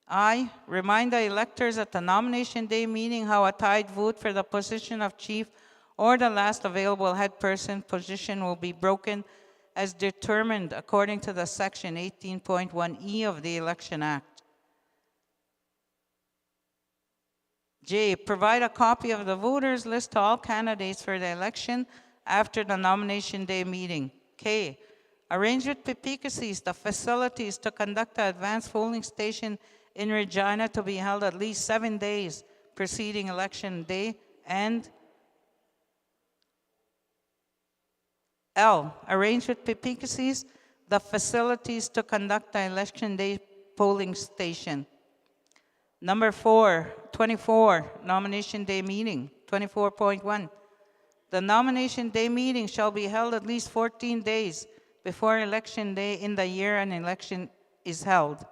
I, remind the electors at the nomination day meeting how a tied vote for the position of chief or the last available head person position will be broken as determined according to the section 18.1E of the Election Act. J, provide a copy of the voters list to all candidates for the election after the nomination day meeting. K, arrange with Peepeekisis the facilities to conduct the advanced polling station in Regina to be held at least 7 days preceding election day. And L, arrange with Peepeekisis the facilities to conduct the election day polling station. Number 24, nomination day meeting. 24.1, the nomination day meeting shall be held at least 14 days before election day in the year an election is held.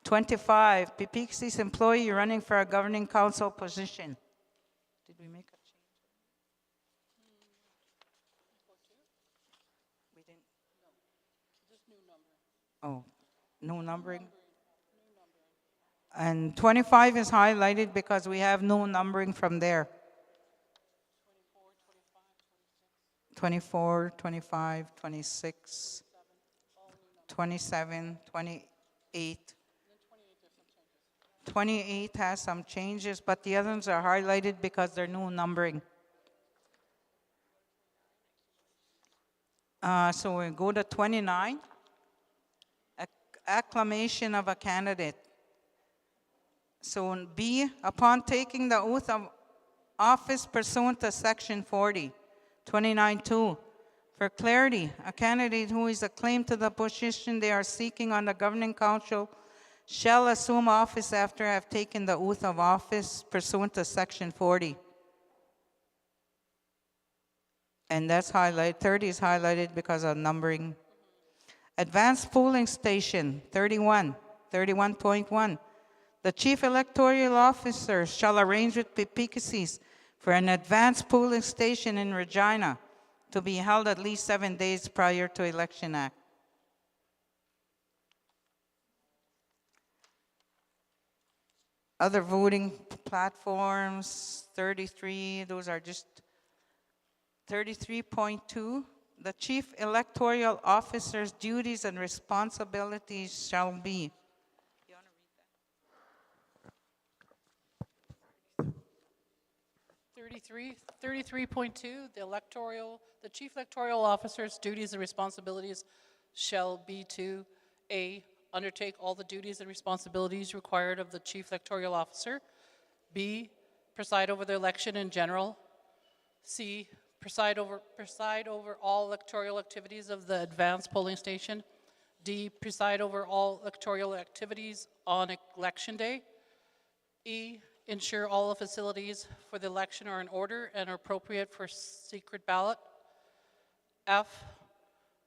25, Peepeekisis employee running for a governing council position. Did we make a change? We didn't. Just new number. Oh, no numbering? And 25 is highlighted because we have no numbering from there. 24, 25, 26, 27, 28. 28 has some changes, but the others are highlighted because they're no numbering. So we go to 29. Acclamation of a candidate. So in B, upon taking the oath of office pursuant to section 40, 29.2, for clarity, a candidate who is acclaimed to the position they are seeking on the governing council shall assume office after have taken the oath of office pursuant to section 40. And that's highlighted, 30 is highlighted because of numbering. Advanced polling station, 31.1. The chief electoral officer shall arrange with Peepeekisis for an advanced polling station in Regina to be held at least 7 days prior to Election Act. Other voting platforms, 33, those are just 33.2. The chief electoral officer's duties and responsibilities shall be. 33.2, the chief electoral officer's duties and responsibilities shall be to A, undertake all the duties and responsibilities required of the chief electoral officer. B, preside over the election in general. C, preside over all electoral activities of the advanced polling station. D, preside over all electoral activities on election day. E, ensure all the facilities for the election are in order and are appropriate for secret ballot. F,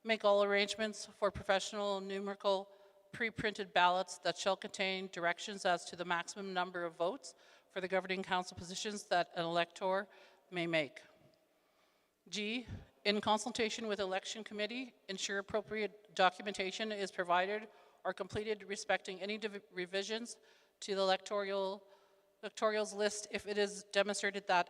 make all arrangements for professional numerical pre-printed ballots that shall contain directions as to the maximum number of votes for the governing council positions that an elector may make. G, in consultation with election committee, ensure appropriate documentation is provided or completed respecting any revisions to the electoral's list if it is demonstrated that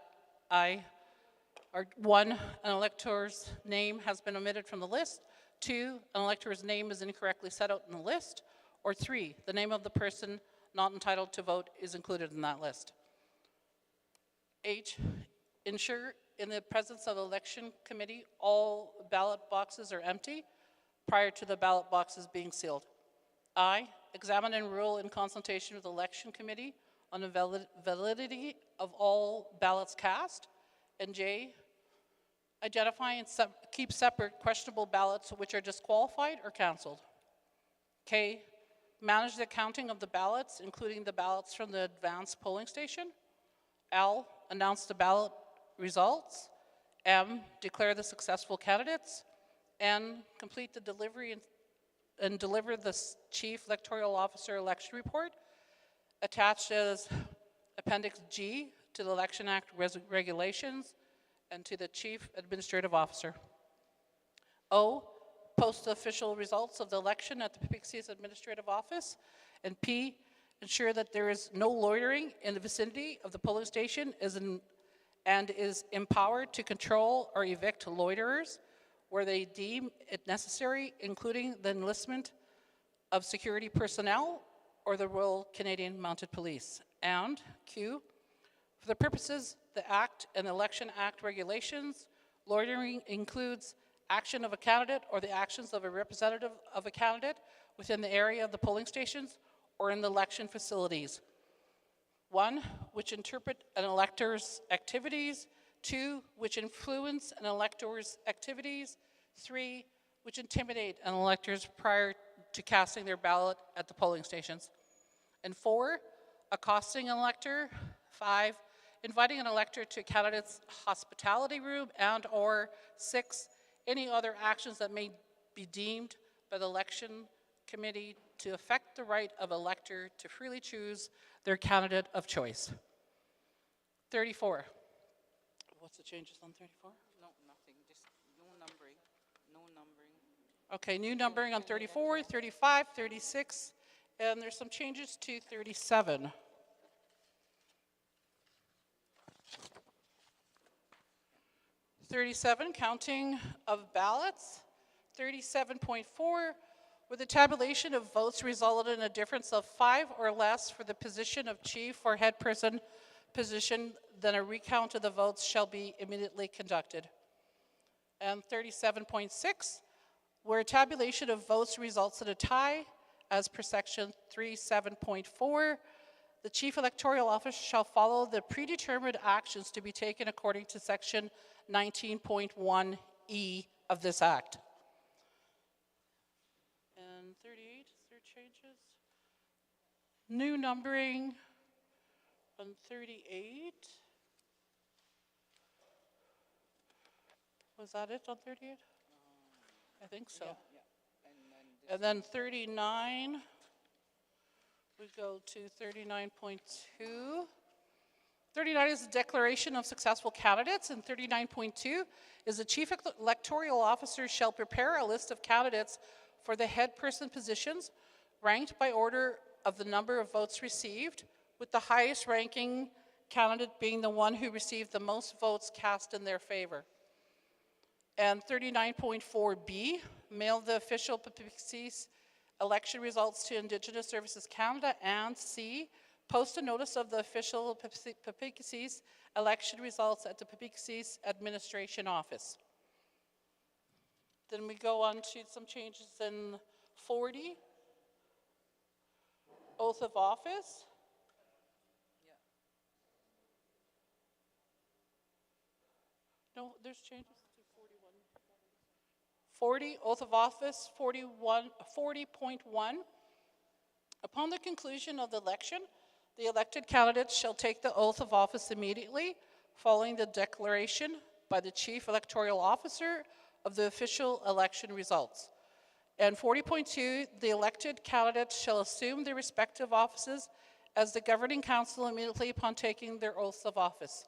one, an elector's name has been omitted from the list, 2, an elector's name is incorrectly set out in the list, or 3, the name of the person not entitled to vote is included in that list. H, ensure in the presence of the election committee all ballot boxes are empty prior to the ballot boxes being sealed. I, examine and rule in consultation with the election committee on the validity of all ballots cast. And J, identify and keep separate questionable ballots which are disqualified or canceled. K, manage the counting of the ballots, including the ballots from the advanced polling station. L, announce the ballot results. M, declare the successful candidates. N, complete the delivery and deliver the chief electoral officer election report attached as Appendix G to the Election Act regulations, and to the Chief Administrative Officer. O, post the official results of the election at the Peepeekisis Administrative Office. And P, ensure that there is no loitering in the vicinity of the polling station and is empowered to control or evict loiterers where they deem it necessary, including the enlistment of security personnel or the Royal Canadian Mounted Police. And Q, for the purposes the Act and Election Act regulations, loitering includes action of a candidate or the actions of a representative of a candidate within the area of the polling stations or in the election facilities. 1, which interpret an elector's activities. 2, which influence an elector's activities. 3, which intimidate an elector's prior to casting their ballot at the polling stations. And 4, accosting an elector. 5, inviting an elector to a candidate's hospitality room, and or 6, any other actions that may be deemed by the election committee to affect the right of elector to freely choose their candidate of choice. 34. What's the changes on 34? No, nothing, just no numbering, no numbering. Okay, new numbering on 34, 35, 36, and there's some changes to 37. Counting of ballots. 37.4, where the tabulation of votes resulted in a difference of 5 or less for the position of chief or head person position, then a recount of the votes shall be immediately conducted. And 37.6, where a tabulation of votes results in a tie, as per section 37.4, the Chief Electoral Office shall follow the predetermined actions to be taken according to section 19.1E of this Act. And 38, is there changes? New numbering on 38. Was that it on 38? I think so. Yeah. And then 39, we go to 39.2. 39 is the declaration of successful candidates, and 39.2 is the Chief Electoral Officer shall prepare a list of candidates for the head person positions, ranked by order of the number of votes received, with the highest ranking candidate being the one who received the most votes cast in their favor. And 39.4B, mail the official Peepeekisis election results to Indigenous Services Canada. And C, post a notice of the official Peepeekisis election results at the Peepeekisis Administration Office. Then we go on to some changes in 40, oath of office. No, there's changes to 41. 40, oath of office, 40.1. Upon the conclusion of the election, the elected candidates shall take the oath of office immediately following the declaration by the Chief Electoral Officer of the official election results. And 40.2, the elected candidates shall assume their respective offices as the governing council immediately upon taking their oaths of office.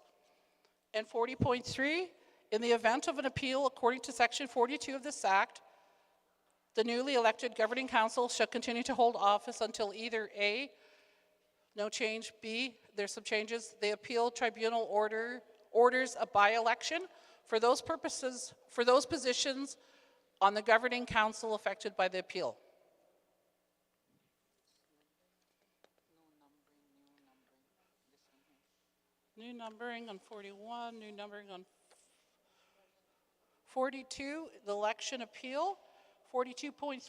And 40.3, in the event of an appeal according to section 42 of this Act, the newly elected governing council shall continue to hold office until either A, no change, B, there's some changes, the appeal tribunal orders a by-election for those purposes, for those positions on the governing council affected by the appeal. New numbering on 41, new numbering on 42, the election appeal. 42.3,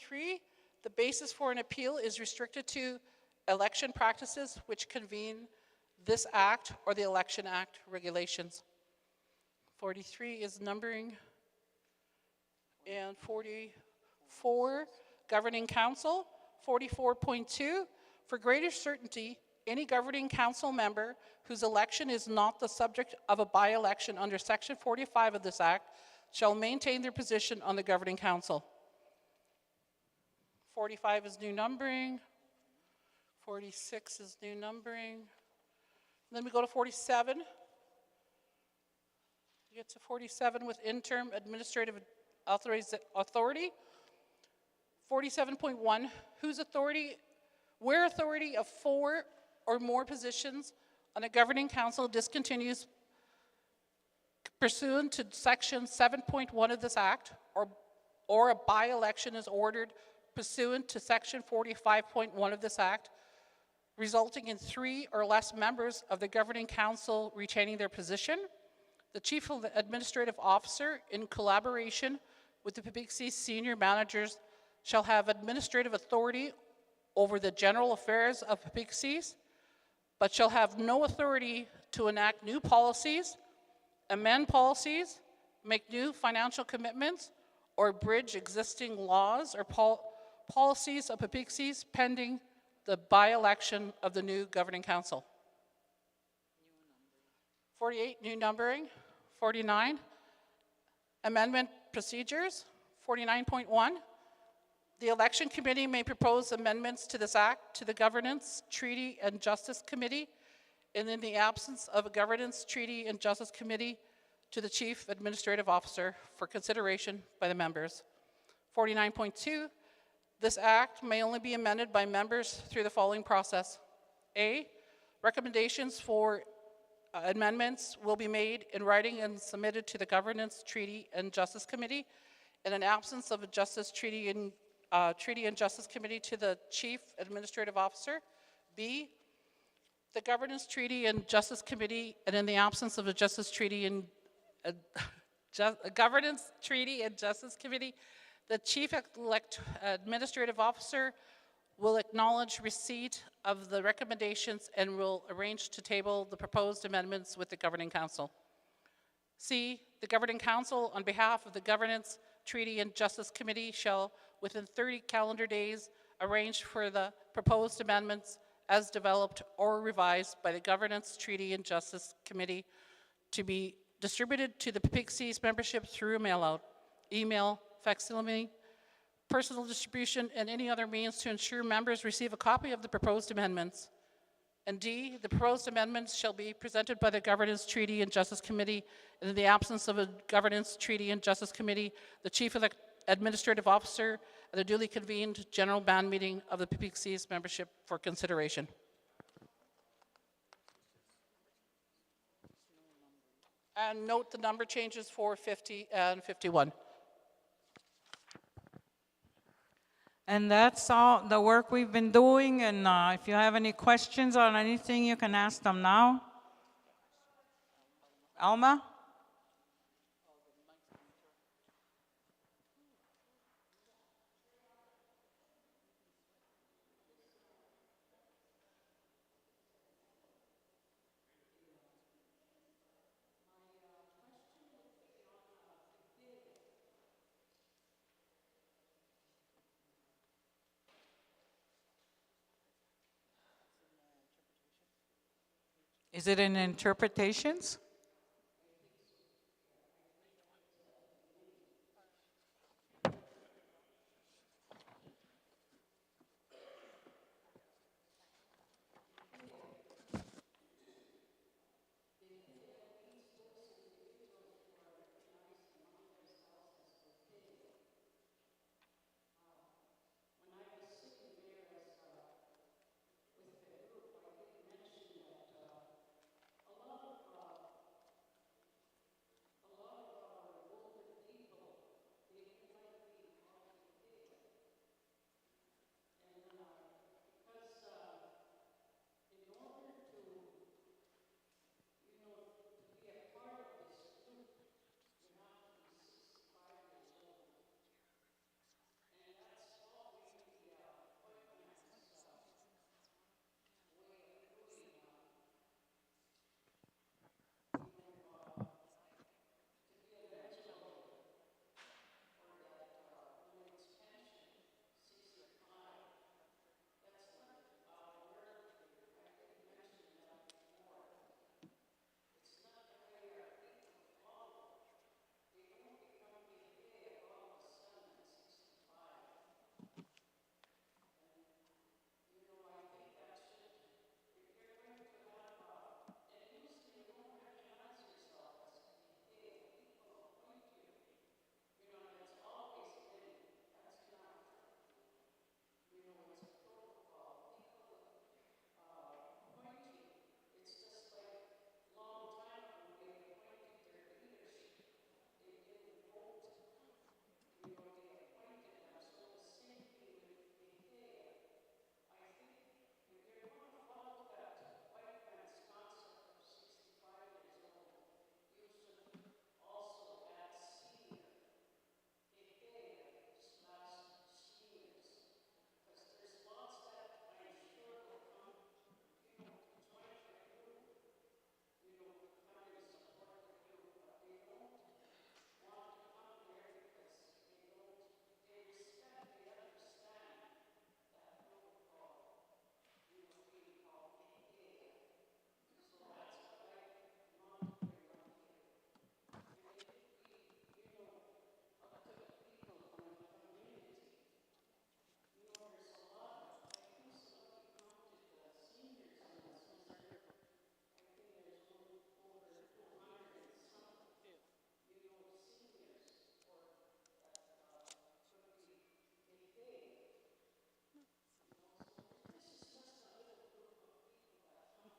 the basis for an appeal is restricted to election practices which convene this Act or the Election Act regulations. 43 is numbering. And 44, governing council. 44.2, for greater certainty, any governing council member whose election is not the subject of a by-election under section 45 of this Act shall maintain their position on the governing council. 45 is new numbering. 46 is new numbering. Then we go to 47. You get to 47 with interim administrative authority. 47.1, where authority of 4 or more positions on a governing council discontinues pursuant to section 7.1 of this act, or a by-election is ordered pursuant to section 45.1 of this act, resulting in 3 or less members of the governing council retaining their position, the chief administrative officer, in collaboration with the Peepeekisis senior managers, shall have administrative authority over the general affairs of Peepeekisis, but shall have no authority to enact new policies, amend policies, make new financial commitments, or bridge existing laws or policies of Peepeekisis pending the by-election of the new governing council. 48, new numbering. 49, amendment procedures. 49.1, the election committee may propose amendments to this act to the Governance, Treaty, and Justice Committee, and in the absence of a Governance, Treaty, and Justice Committee, to the Chief Administrative Officer for consideration by the members. 49.2, this act may only be amended by members through the following process. A, recommendations for amendments will be made in writing and submitted to the Governance, Treaty, and Justice Committee. In an absence of a Justice, Treaty, and Justice Committee, to the Chief Administrative Officer. B, the Governance, Treaty, and Justice Committee, and in the absence of a Justice, Treaty, and Governance, Treaty, and Justice Committee, the Chief Administrative Officer will acknowledge receipt of the recommendations and will arrange to table the proposed amendments with the Governing Council. C, the Governing Council, on behalf of the Governance, Treaty, and Justice Committee, shall, within 30 calendar days, arrange for the proposed amendments as developed or revised by the Governance, Treaty, and Justice Committee to be distributed to the Peepeekisis membership through a mail-out, email, facsimile, personal distribution, and any other means to ensure members receive a copy of the proposed amendments. And D, the proposed amendments shall be presented by the Governance, Treaty, and Justice Committee, and in the absence of a Governance, Treaty, and Justice Committee, the Chief Administrative Officer at the duly convened general band meeting of the Peepeekisis membership for consideration. And note the number changes for 50 and 51. And that's all the work we've been doing. And if you have any questions on anything, you can ask them now. Alma? Is it in interpretations?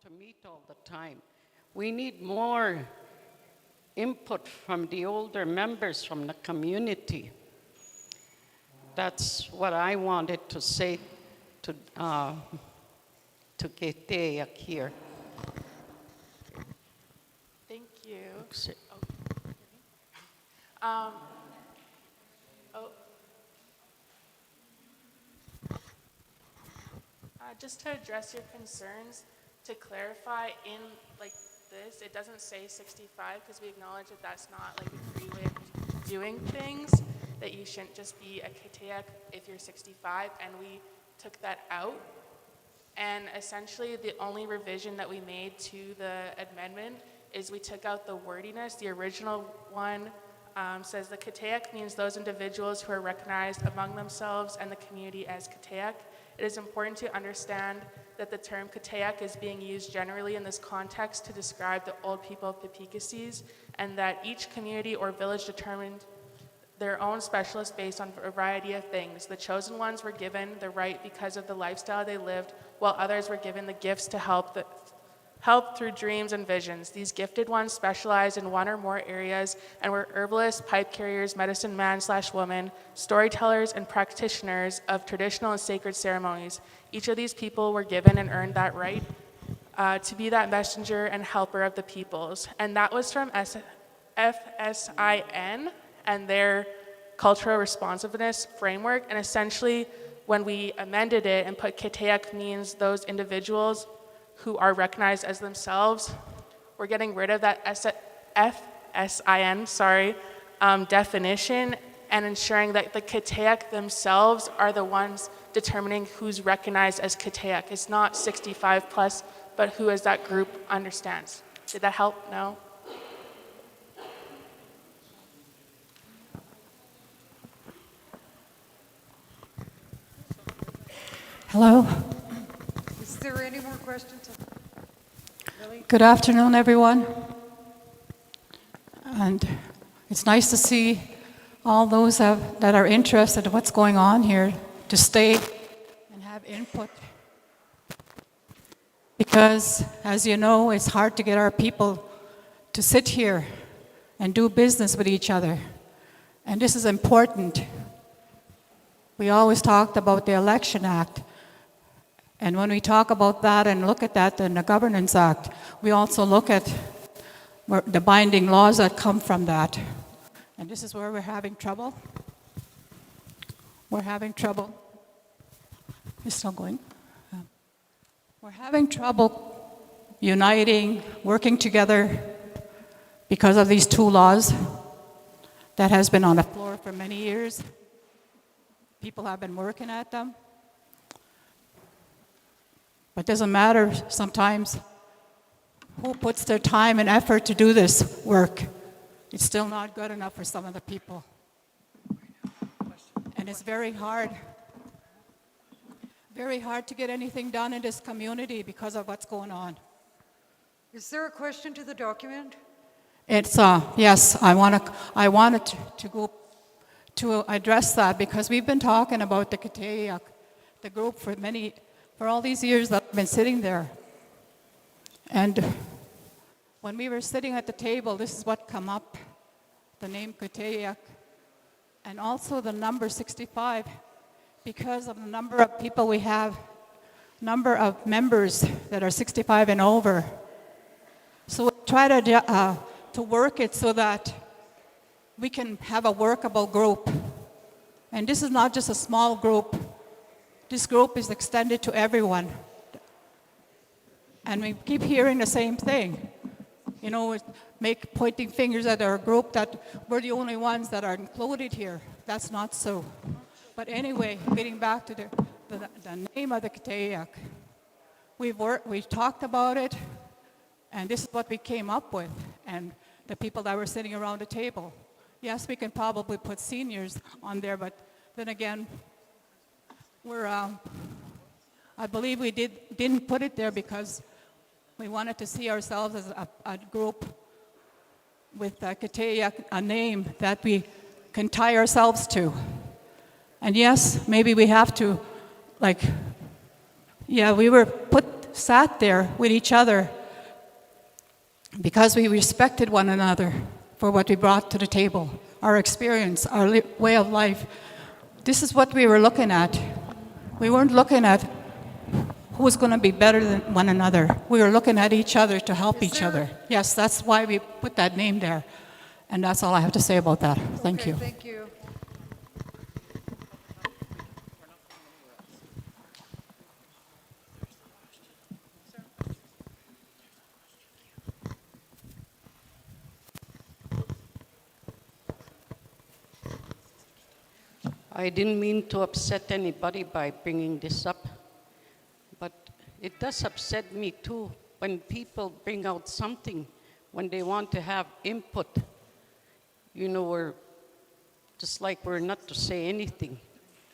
to meet all the time. We need more input from the older members from the community. That's what I wanted to say to Keteak here. Thank you. Okay. Oh. Just to address your concerns, to clarify, in like this, it doesn't say 65 because we acknowledge that that's not like a free way of doing things, that you shouldn't just be a Keteak if you're 65, and we took that out. And essentially the only revision that we made to the amendment is we took out the wordiness. The original one says the Keteak means those individuals who are recognized among themselves and the community as Keteak. It is important to understand that the term Keteak is being used generally in this context to describe the old people of Peepeekisis, and that each community or village determined their own specialist based on a variety of things. The chosen ones were given the right because of the lifestyle they lived, while others were given the gifts to help through dreams and visions. These gifted ones specialized in one or more areas and were herbalists, pipe carriers, medicine man/woman, storytellers, and practitioners of traditional and sacred ceremonies. Each of these people were given and earned that right to be that messenger and helper of the peoples. And that was from FSIN and their cultural responsiveness framework. And essentially, when we amended it and put Keteak means those individuals who are recognized as themselves, we're getting rid of that FSIN, definition, and ensuring that the Keteak themselves are the ones determining who's recognized as Keteak. It's not 65 plus, but who as that group understands. Did that help? No? Hello. Is there any more questions? Really? Good afternoon, everyone. And it's nice to see all those that are interested in what's going on here to stay and have input. Because, as you know, it's hard to get our people to sit here and do business with each other. And this is important. We always talked about the Election Act. And when we talk about that and look at that in the Governance Act, we also look at the binding laws that come from that. And this is where we're having trouble. We're having trouble. It's still going. We're having trouble uniting, working together because of these two laws that has been on the floor for many years. People have been working at them. But it doesn't matter sometimes who puts their time and effort to do this work. It's still not good enough for some of the people. And it's very hard to get anything done in this community because of what's going on. Is there a question to the document? It's, yes, I wanted to go to address that because we've been talking about the Keteak, the group for all these years that I've been sitting there. And when we were sitting at the table, this is what come up, the name Keteak, and also the number 65, because of the number of people we have, number of members that are 65 and over. So we try to work it so that we can have a workable group. And this is not just a small group. This group is extended to everyone. And we keep hearing the same thing. You know, pointing fingers at our group that we're the only ones that are included here. That's not so. But anyway, getting back to the name of the Keteak, we've talked about it, and this is what we came up with, and the people that were sitting around the table. Yes, we can probably put seniors on there, but then again, I believe we didn't put it there because we wanted to see ourselves as a group with Keteak, a name that we can tie ourselves to. And yes, maybe we have to, we were put sat there with each other because we respected one another for what we brought to the table, our experience, our way of life. This is what we were looking at. We weren't looking at who was going to be better than one another. We were looking at each other to help each other. Yes, that's why we put that name there. And that's all I have to say about that. Thank you. Thank you. I didn't mean to upset anybody by bringing this up, but it does upset me too when people bring out something when they want to have input. You know, we're just like we're not to say anything.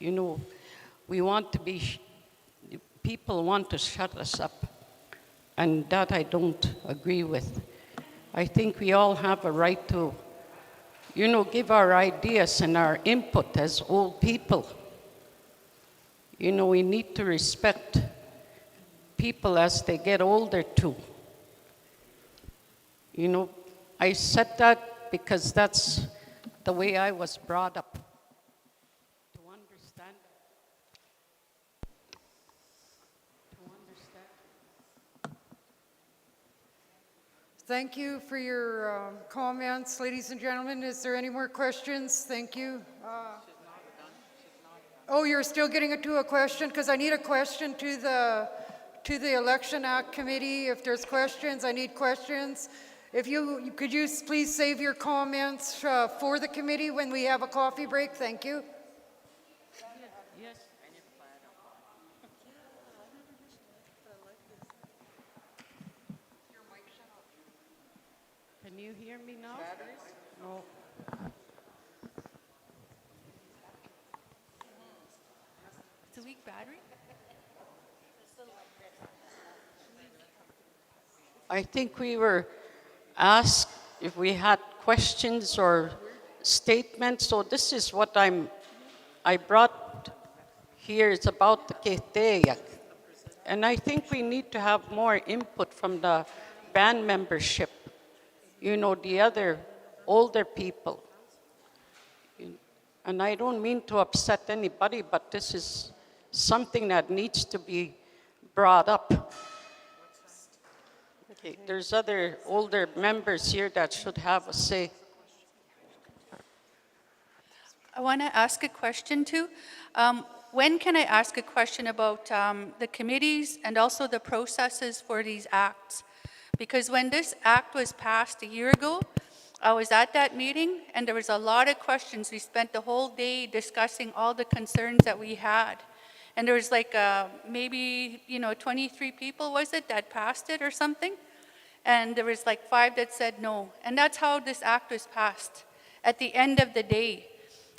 You know, we want to be, people want to shut us up, and that I don't agree with. I think we all have a right to, you know, give our ideas and our input as old people. You know, we need to respect people as they get older too. You know, I said that because that's the way I was brought up. To understand. Thank you for your comments, ladies and gentlemen. Is there any more questions? Thank you. Oh, you're still getting to a question? Because I need a question to the Election Act Committee. If there's questions, I need questions. If could you please save your comments for the committee when we have a coffee break? Thank you. Yes. Can you hear me now? No. It's a weak battery? I think we were asked if we had questions or statements. So this is what I brought here. It's about the Keteyak. And I think we need to have more input from the band membership, you know, the other older people. And I don't mean to upset anybody, but this is something that needs to be brought up. Okay, there's other older members here that should have a say. I want to ask a question too. When can I ask a question about the committees and also the processes for these acts? Because when this act was passed a year ago, I was at that meeting and there was a lot of questions. We spent the whole day discussing all the concerns that we had. And there was like maybe, 23 people, was it, that passed it or something? And there was like 5 that said no. And that's how this act was passed at the end of the day.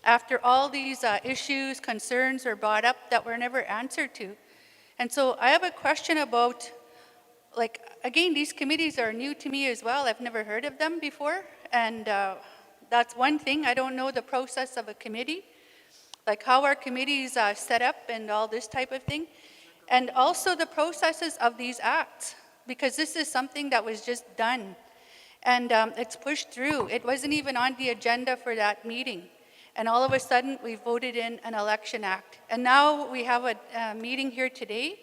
After all these issues, concerns were brought up that were never answered to. And so I have a question about, like, again, these committees are new to me as well. I've never heard of them before. And that's one thing. I don't know the process of a committee, like how our committees set up and all this type of thing. And also the processes of these acts, because this is something that was just done. And it's pushed through. It wasn't even on the agenda for that meeting. And all of a sudden, we voted in an election act. And now we have a meeting here today,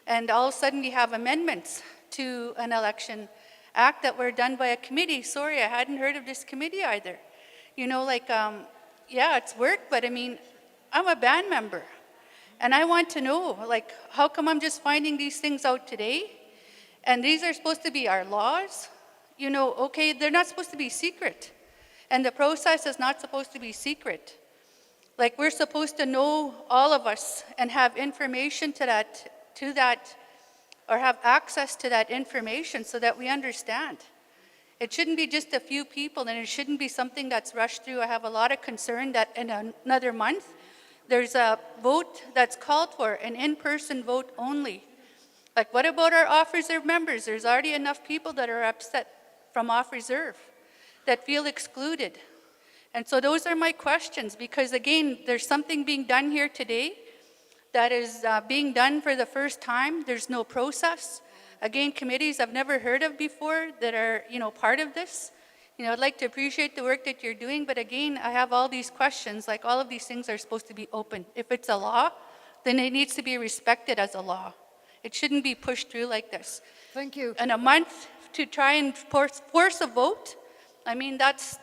and all of a sudden we have amendments to an election act that were done by a committee. Sorry, I hadn't heard of this committee either. Yeah, it's work, but I mean, I'm a band member. And I want to know, like, how come I'm just finding these things out today? And these are supposed to be our laws? Okay, they're not supposed to be secret. And the process is not supposed to be secret. Like, we're supposed to know, all of us, and have information to that, or have access to that information so that we understand. It shouldn't be just a few people, and it shouldn't be something that's rushed through. I have a lot of concern that in another month, there's a vote that's called for, an in-person vote only. Like, what about our off-reserve members? There's already enough people that are upset from off-reserve, that feel excluded. And so those are my questions, because again, there's something being done here today that is being done for the first time. There's no process. Again, committees I've never heard of before that are, part of this. I'd like to appreciate the work that you're doing, but again, I have all these questions, like all of these things are supposed to be open. If it's a law, then it needs to be respected as a law. It shouldn't be pushed through like this. Thank you. And a month to try and force a vote, I mean, that's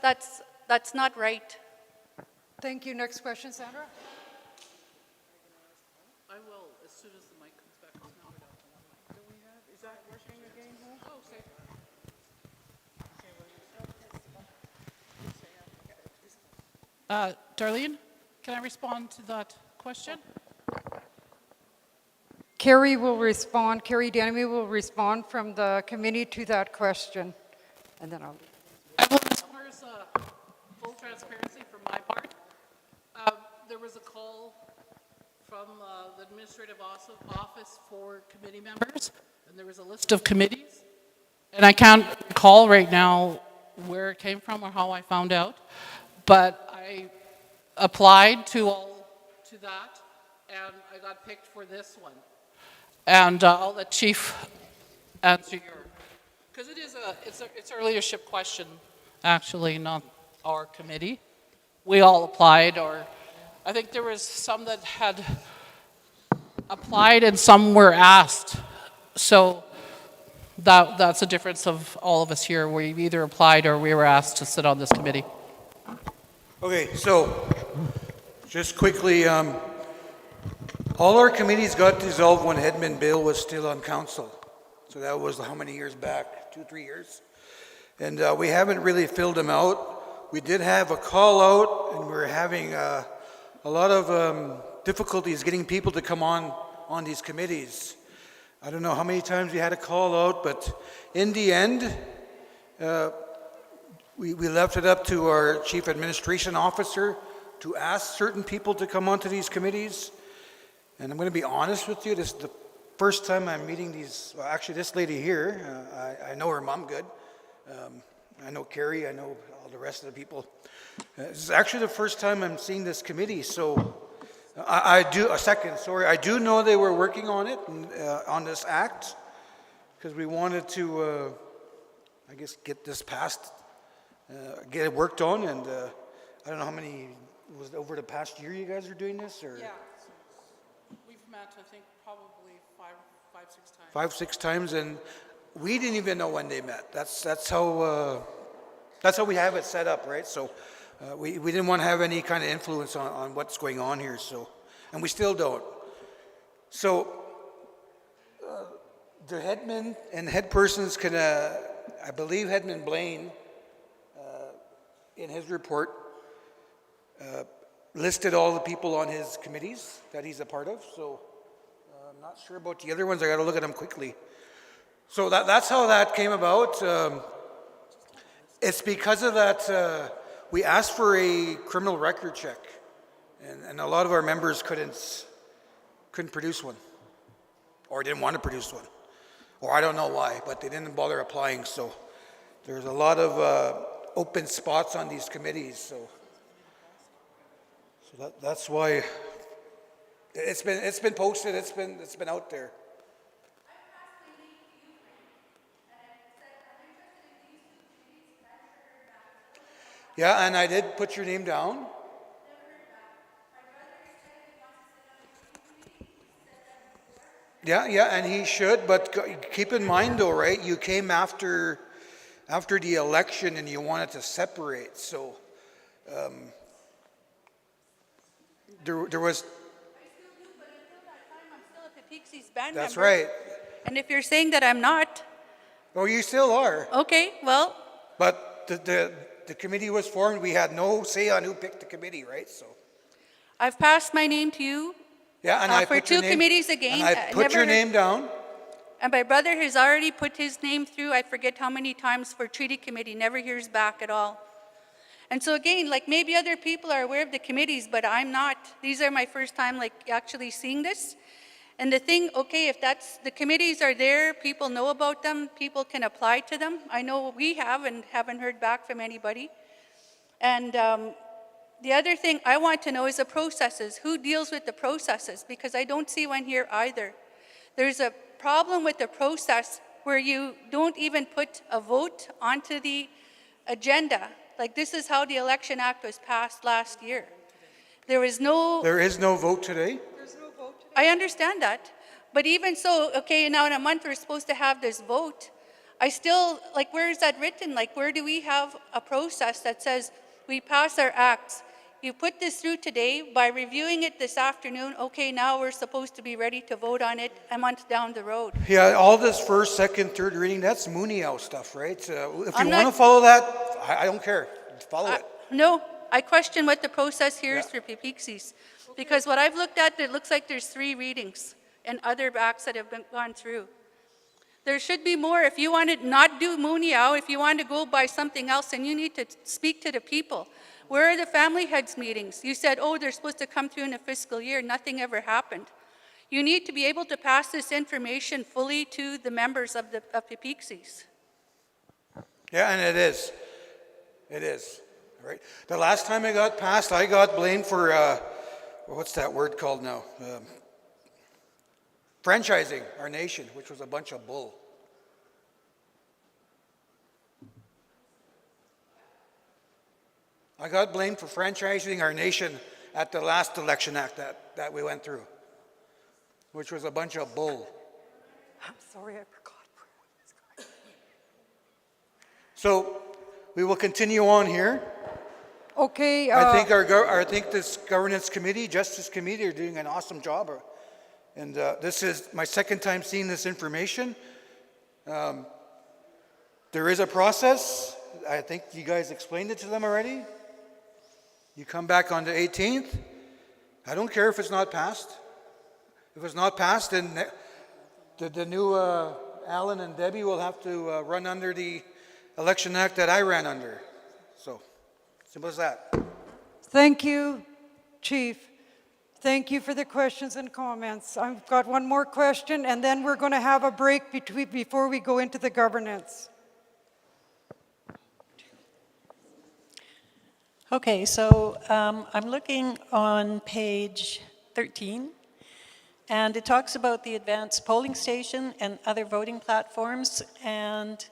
not right. Thank you. Next question, Sandra. I will, as soon as the mic comes back. Is that working again? Oh, okay. Darlene, can I respond to that question? Carrie will respond, Carrie Denemy will respond from the committee to that question. And then I'll... There's full transparency from my part. There was a call from the administrative office for committee members, and there was a list of committees. And I can't recall right now where it came from or how I found out, but I applied to that, and I got picked for this one. And I'll let Chief answer your, because it's a leadership question, actually, not our committee. We all applied, or I think there was some that had applied and some were asked. So that's a difference of all of us here. We either applied or we were asked to sit on this committee. Okay, so just quickly, all our committees got dissolved when Edmund Bill was still on council. So that was how many years back? 2-3 years. And we haven't really filled them out. We did have a call out, and we were having a lot of difficulties getting people to come on these committees. I don't know how many times we had a call out, but in the end, we left it up to our chief administration officer to ask certain people to come onto these committees. And I'm going to be honest with you, this is the first time I'm meeting this lady here. I know her mom good. I know Carrie, I know all the rest of the people. This is actually the first time I'm seeing this committee, so I do know they were working on it, on this act, because we wanted to, I guess, get this passed, get it worked on, and I don't know how many, was it over the past year you guys are doing this, or? Yeah, we've met, I think, probably five, 6 times. 5-6 times, and we didn't even know when they met. That's how we have it set up, right? So we didn't want to have any kind of influence on what's going on here. So, and we still don't. So the headman and head persons can, I believe Headman Blaine, in his report, listed all the people on his committees that he's a part of. So I'm not sure about the other ones. I got to look at them quickly. So that's how that came about. It's because of that we asked for a criminal record check, and a lot of our members couldn't produce one, or didn't want to produce one, or I don't know why, but they didn't bother applying. So there's a lot of open spots on these committees. So that's why it's been posted. It's been out there. Yeah, and I did put your name down. Yeah, and he should, but keep in mind though, right, you came after the election and you wanted to separate, so there was... I'm still a Peepeekisis band member. That's right. And if you're saying that I'm not... Oh, you still are. Okay, well... But the committee was formed. We had no say on who picked the committee, right? So I've passed my name to you. Yeah, and I for put your two name, committees again. And I put your name down. And my brother has already put his name through, I forget how many times, for treaty committee, never hears back at all. And so again, like maybe other people are aware of the committees, but I'm not. These are my first time like actually seeing this. And the thing, okay, if that's, the committees are there, people know about them, people can apply to them. I know we have and haven't heard back from anybody. And the other thing I want to know is the processes. Who deals with the processes? Because I don't see one here either. There's a problem with the process where you don't even put a vote onto the agenda. Like this is how the Election Act was passed last year. There is no vote today? I understand that. But even so, okay, now in a month we're supposed to have this vote. I still, like, where is that written? Like, where do we have a process that says we pass our acts? You put this through today by reviewing it this afternoon. Okay, now we're supposed to be ready to vote on it a month down the road. Yeah, all this first, second, third reading, that's Mooney House stuff, right? If I'm you want not- to follow that, I don't care. Follow it. No, I question what the process here is for Peepeekisis. Because what I've looked at, it looks like there's 3 readings and other acts that have gone through. There should be more. If you want to not do Muniao, if you want to go by something else, then you need to speak to the people. Where are the family heads meetings? You said, oh, they're supposed to come through in a fiscal year. Nothing ever happened. You need to be able to pass this information fully to the members of Peepeekisis. Yeah, and it is. It is. Right. The last time it got passed, I got blamed for, what's that word called now? Franchising our nation, which was a bunch of bull. I got blamed for franchising our nation at the last election act that we went through, which was a bunch of bull. I'm sorry, I forgot. So we will continue on here. Okay. I think this governance committee, justice committee, are doing an awesome job. And this is my second time seeing this information. There is a process. I think you guys explained it to them already. You come back on the 18th. I don't care if it's not passed. If it's not passed, then the new Alan and Debbie will have to run under the election act that I ran under. So, simple as that. Thank you, Chief. Thank you for the questions and comments. I've got one more question, and then we're going to have a break before we go into the governance. Okay, so I'm looking on page 13, and it talks about the advanced polling station and other voting platforms. And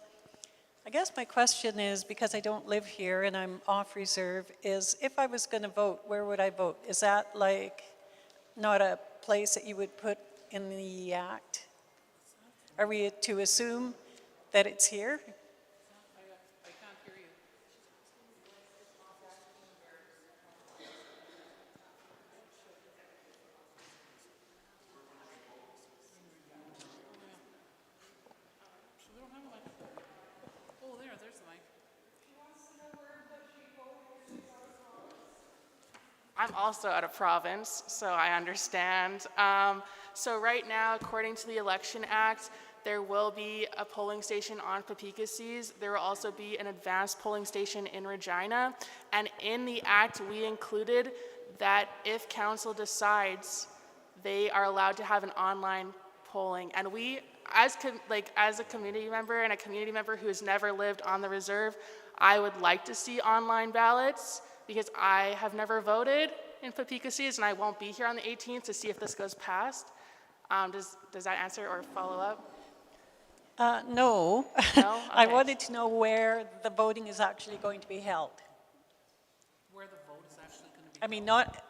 I guess my question is, because I don't live here and I'm off reserve, is if I was going to vote, where would I vote? Is that like not a place that you would put in the act? Are we to assume that it's here? I'm also out of province, so I understand. So right now, according to the Election Act, there will be a polling station on Peepeekisis. There will also be an advanced polling station in Regina. And in the act, we included that if council decides, they are allowed to have an online polling. And we, as a community member and a community member who has never lived on the reserve, I would like to see online ballots, because I have never voted in Peepeekisis, and I won't be here on the 18th to see if this goes past. Does that answer or follow up? No. No? I Okay. wanted to know where the voting is actually going to be held. Where the vote is actually going to be I mean, not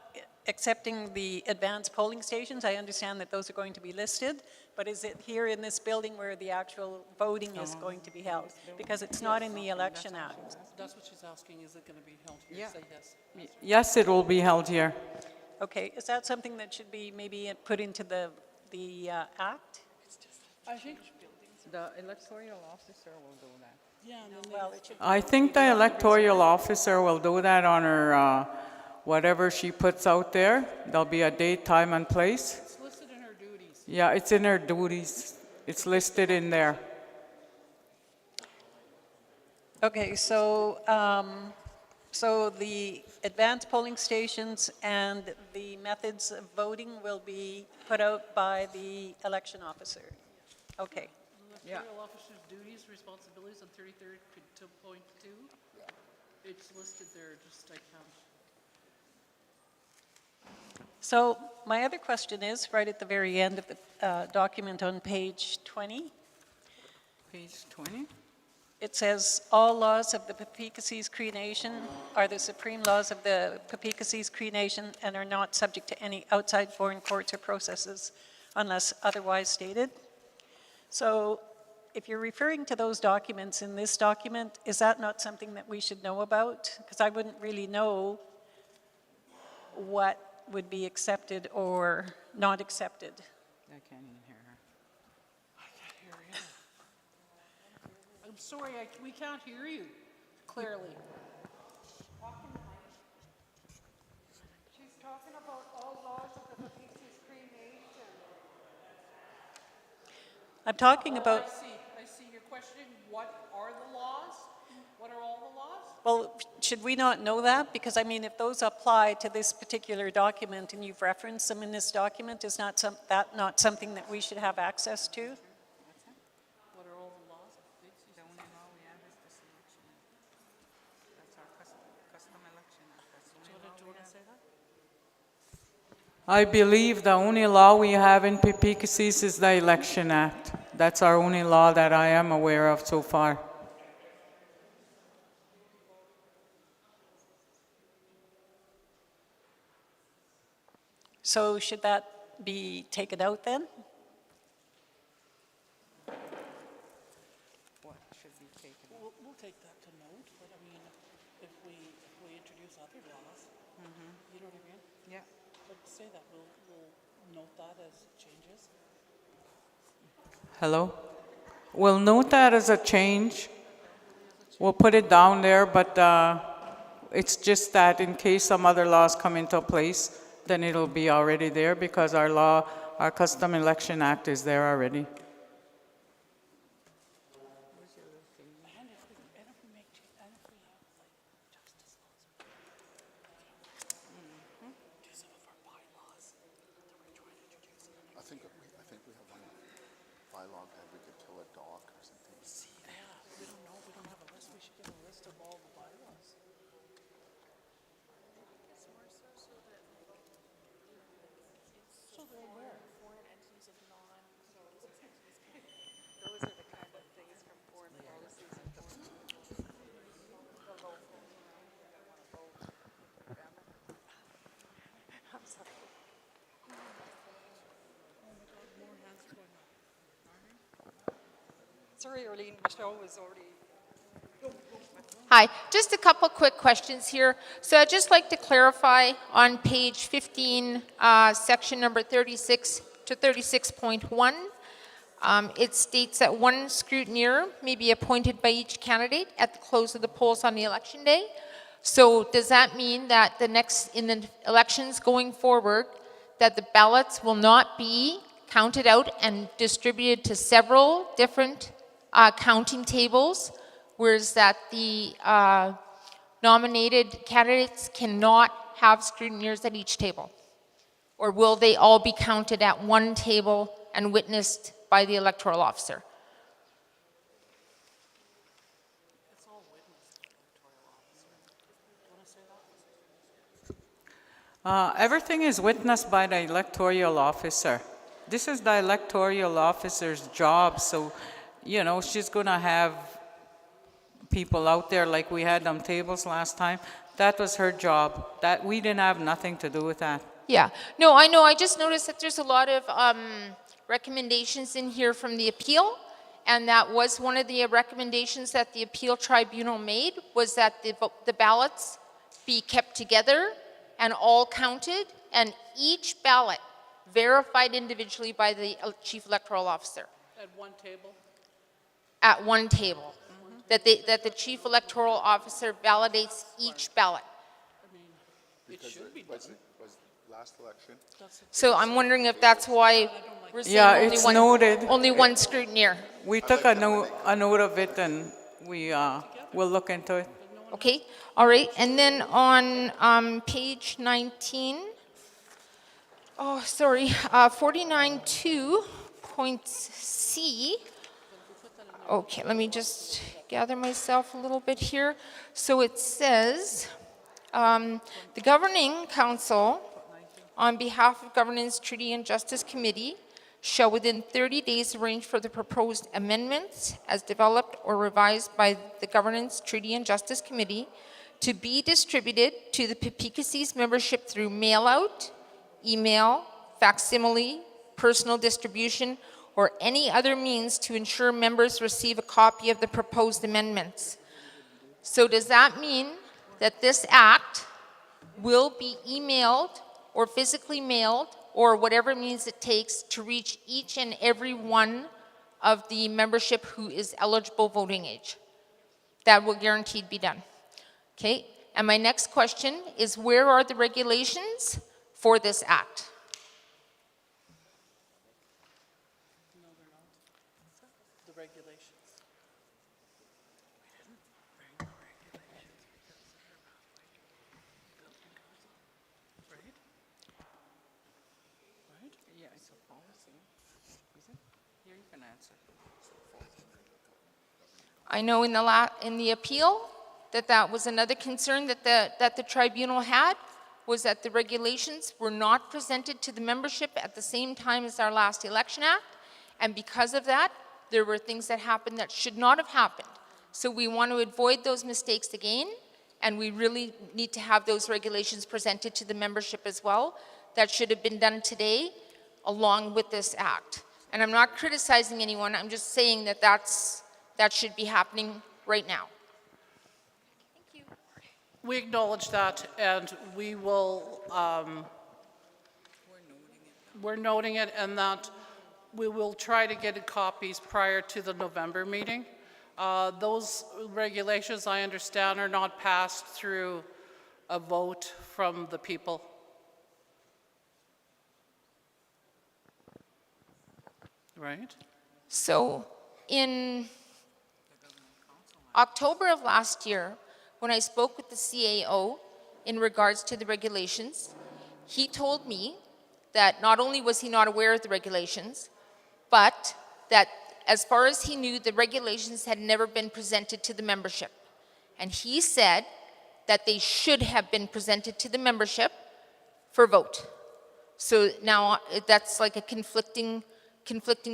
accepting the advanced polling stations. I understand that those are going to be listed, but is it here in this building where the actual voting is going to be held? Because it's not in the Election Act. That's what she's asking, is it going to be held here? Yeah. Say yes. Yes, it will be held here. Okay, is that something that should be maybe put into the act? I think the electoral officer will do that. Yeah, and then Well, it should. I think the electoral officer will do that on her, whatever she puts out there. There'll be a date, time, and place. it's listed in her duties. Yeah, it's in her duties. It's listed in there. Okay, so so the advanced polling stations and the methods of voting will be put out by the election officer. Okay. Electoral officer's duties, responsibilities on 33rd to point 2. It's listed there, just I can't. So my other question is, right at the very end of the document on page 20, Page 20. it says, all laws of the Peepeekisis Cree Nation are the supreme laws of the Peepeekisis Cree Nation and are not subject to any outside foreign courts or processes unless otherwise stated. So if you're referring to those documents in this document, is that not something that we should know about? Because I wouldn't really know what would be accepted or not accepted. I can't even hear her. I can't hear you. I'm sorry, we can't hear you clearly. She's talking about all laws of the Peepeekisis Cree Nation. I'm talking about, I see. You're questioning what are the laws? What are all the laws? well, should we not know that? Because I mean, if those apply to this particular document and you've referenced them in this document, is that not something that we should have access to? What are all the laws? The only law we have is the selection act. That's our custom election act. That's the only law we have. I believe the only law we have in Peepeekisis is the Election Act. That's our only law that I am aware of so far. So should that be taken out then? What should be taken? We'll take that to note, but I mean, if we introduce other laws, you know what I mean? Yeah. But say that, we'll note that as changes. Hello? We'll note that as a change. We'll put it down there, but it's just that in case some other laws come into place, then it'll be already there because our law, our Custom Election Act is there already. I think we have one bylaw that we could kill a dog or something. Yeah, we don't know. We don't have a list. We should get a list of all the bylaws. So they're aware. Foreign entities of those are the kind of things from foreign policies and foreign the locals around here that want to vote for them. I'm sorry. Sorry, Arlene, Michelle was already. Hi, just a couple quick questions here. So I'd just like to clarify on page 15, section number 36 to 36.1. It states that one scrutineer may be appointed by each candidate at the close of the polls on the election day. So does that mean that in the elections going forward, that the ballots will not be counted out and distributed to several different counting tables, whereas that the nominated candidates cannot have scrutineers at each table? Or will they all be counted at one table and witnessed by the electoral officer? Everything is witnessed by the electoral officer. This is the electoral officer's job, so, you know, she's going to have people out there like we had on tables last time. That was her job. That we didn't have nothing to do with that. Yeah, no, I know. I just noticed that there's a lot of recommendations in here from the appeal, and that was one of the recommendations that the appeal tribunal made, was that the ballots be kept together and all counted, and each ballot verified individually by the chief electoral officer. At one table? At one table. That the chief electoral officer validates each ballot. Because it was last election. So I'm wondering if that's why we're saying Yeah, it's noted. only one scrutineer. We took a note of it, and we'll look into it. Okay, all right. And then on page 19, 49.2.c. Okay, let me just gather myself a little bit here. So it says, the governing council on behalf of Governance, Treaty and Justice Committee, shall within 30 days arrange for the proposed amendments as developed or revised by the Governance, Treaty and Justice Committee to be distributed to the Peepeekisis membership through mail-out, email, facsimile, personal distribution, or any other means to ensure members receive a copy of the proposed amendments. So does that mean that this act will be emailed or physically mailed or whatever means it takes to reach each and every one of the membership who is eligible voting age? That will guaranteed be done. Okay, and my next question is, where are the regulations for this act? The regulations. Yeah, it's a policy. Is it? Here you can answer. I know in the appeal that was another concern that the tribunal had, was that the regulations were not presented to the membership at the same time as our last election act, and because of that, there were things that happened that should not have happened. So we want to avoid those mistakes again, and we really need to have those regulations presented to the membership as well. That should have been done today, along with this act. And I'm not criticizing anyone, I'm just saying that that should be happening right now. We acknowledge that, and we will, we're noting it, and that we will try to get copies prior to the November meeting. Those regulations, I understand, are not passed through a vote from the people. Right? So in October of last year, when I spoke with the CAO in regards to the regulations, he told me that not only was he not aware of the regulations, but that as far as he knew, the regulations had never been presented to the membership. And he said that they should have been presented to the membership for vote. So now that's like a conflicting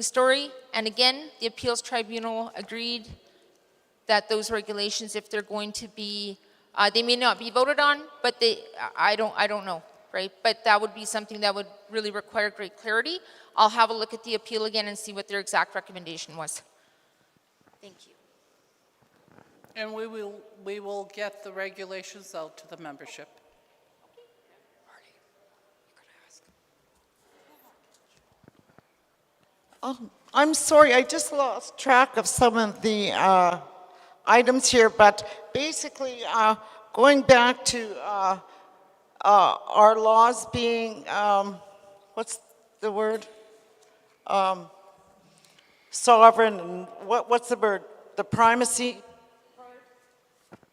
story. And again, the appeals tribunal agreed that those regulations, if they're going to be, they may not be voted on, but I don't know, right? But that would be something that would really require great clarity. I'll have a look at the appeal again and see what their exact recommendation was. Thank you. And we will get the regulations out to the membership. I'm sorry, I just lost track of some of the items here, but basically going back to our laws being, what's the word? Sovereign, and what's the word? The primacy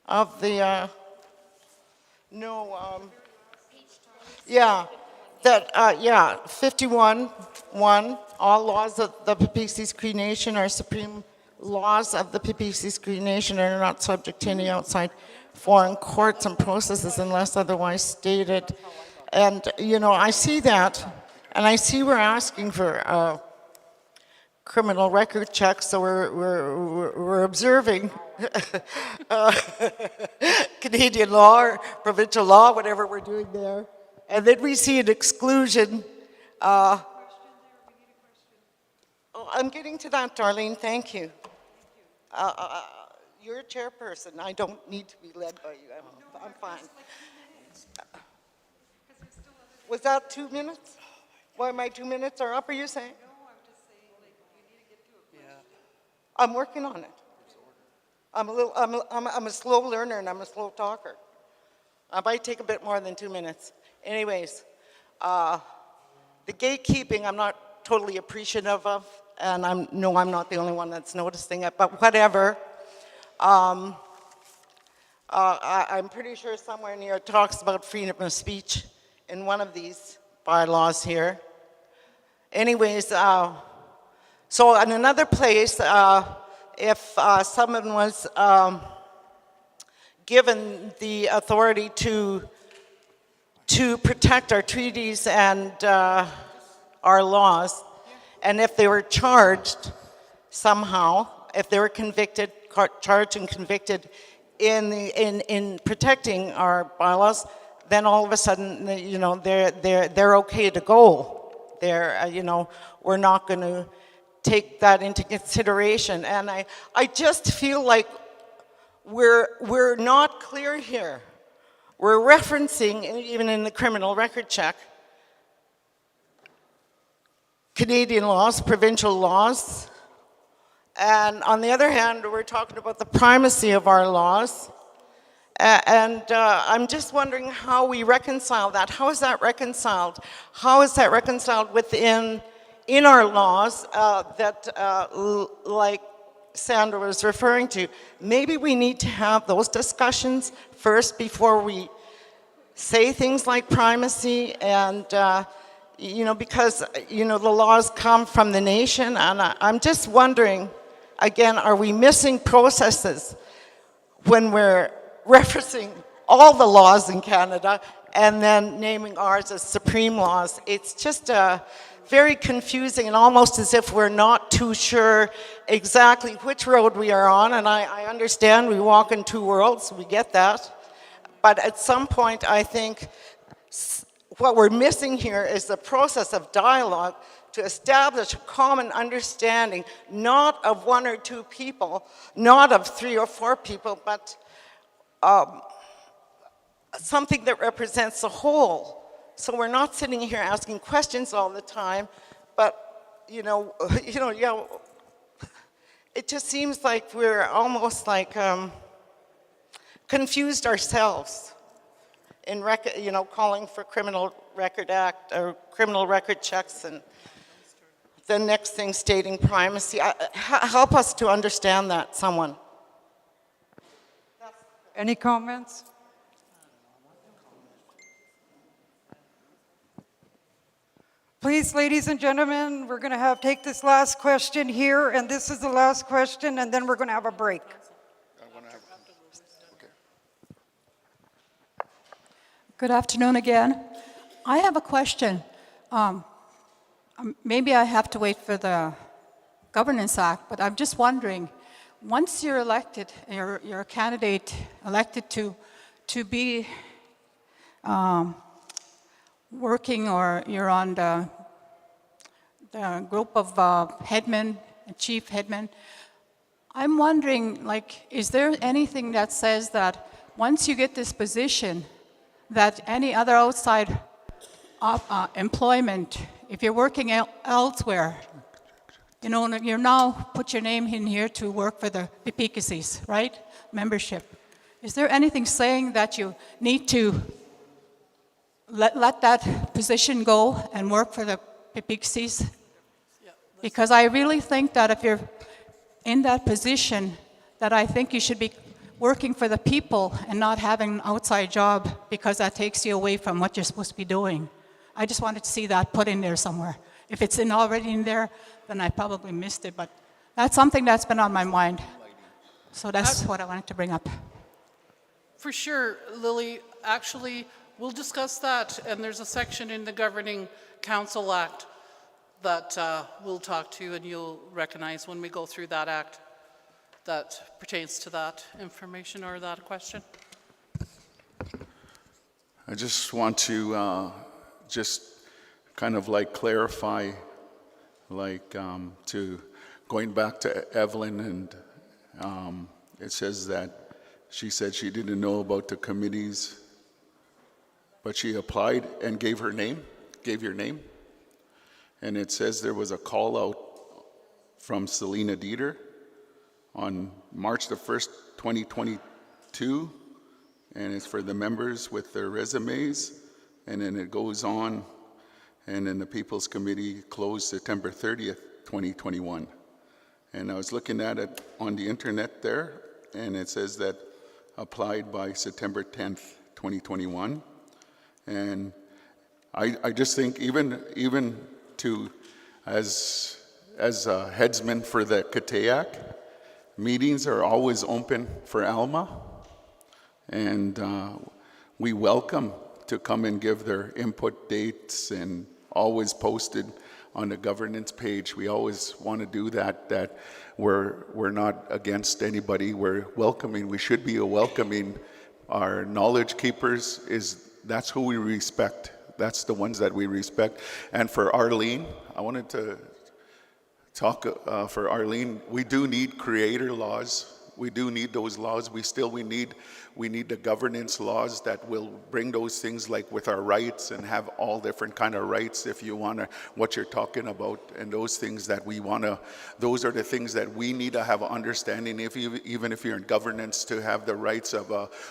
of the, yeah, that, yeah, 51(1), all laws of the Peepeekisis Cree Nation are supreme laws of the Peepeekisis Cree Nation and are not subject to any outside foreign courts and processes unless otherwise stated. And, you know, I see that, and I see we're asking for criminal record checks, so we're observing Canadian law or provincial law, whatever we're doing there. And then we see an exclusion. Oh, I'm getting to that, Darlene, thank you. You're a chairperson. I don't need to be led by you. I'm fine. Was that 2 minutes? Why my 2 minutes are up, are you saying? No, I'm just saying, like, you need to get to a question. I'm working on it. I'm a slow learner and I'm a slow talker. I might take a bit more than 2 minutes. Anyways, the gatekeeping I'm not totally appreciative of, and I'm not the only one that's noticing it, but whatever. I'm pretty sure somewhere near it talks about freedom of speech in one of these bylaws here. Anyways, so in another place, if someone was given the authority to to protect our treaties and our laws, and if they were charged somehow, if they were convicted, charged and convicted in protecting our bylaws, then all of a sudden, you know, they're okay to go. They're, you know, we're not going to take that into consideration. And I just feel like we're not clear here. We're referencing, even in the criminal record check, Canadian laws, provincial laws, and on the other hand, we're talking about the primacy of our laws. And I'm just wondering how we reconcile that. How is that reconciled? How is that reconciled within our laws that, like Sandra was referring to? Maybe we need to have those discussions first before we say things like primacy, and you know, because you know the laws come from the nation, and I'm just wondering, again, are we missing processes when we're referencing all the laws in Canada and then naming ours as supreme laws? It's just very confusing, and almost as if we're not too sure exactly which road we are on. And I understand we walk in two worlds, we get that. But at some point, I think what we're missing here is the process of dialogue to establish a common understanding, not of one or two people, not of 3 or 4 people, but something that represents the whole. So we're not sitting here asking questions all the time, but yeah, it just seems like we're almost like confused ourselves in calling for criminal record act or criminal record checks, and the next thing stating primacy. Help us to understand that, someone. Any comments? Please, ladies and gentlemen, we're going to take this last question here, and this is the last question, and then we're going to have a break. Good afternoon again. I have a question. Maybe I have to wait for the Governance Act, but I'm just wondering, once you're elected, you're a candidate elected to be working, or you're on the group of headmen, chief headmen, I'm wondering, like, is there anything that says that once you get this position, that any other outside employment, if you're working elsewhere, you know, you're now put your name in here to work for the Peepeekisis, right? Membership. Is there anything saying that you need to let that position go and work for the Peepeekisis? Because I really think that if you're in that position, that I think you should be working for the people and not having an outside job, because that takes you away from what you're supposed to be doing. I just wanted to see that put in there somewhere. If it's already in there, then I probably missed it, but that's something that's been on my mind. So that's what I wanted to bring up. For sure, Lily. Actually, we'll discuss that, and there's a section in the Governing Council Act that we'll talk to, and you'll recognize when we go through that act that pertains to that information or that question. I just want to just kind of like clarify, like to going back to Evelyn, and it says that she said she didn't know about the committees, but she applied and gave your name, and it says there was a call out from Selena Dieter on March the 1st, 2022, and it's for the members with their resumes, and then it goes on, and then the People's Committee closed September 30th, 2021. And I was looking at it on the internet there, and it says that applied by September 10th, 2021. And I just think even to, as a headsman for the Katayak, meetings are always open for Alma, and we welcome to come and give their input dates and always posted on the governance page. We always want to do that we're not against anybody. We're welcoming. We should be a welcoming. Our knowledge keepers that's who we respect. That's the ones that we respect. And for Arlene, I wanted to talk for Arlene. We do need creator laws. We do need those laws. We need the governance laws that will bring those things like with our rights and have all different kind of rights if you want to, what you're talking about, and those things that we want to, those are the things that we need to have understanding, even if you're in governance, to have the rights of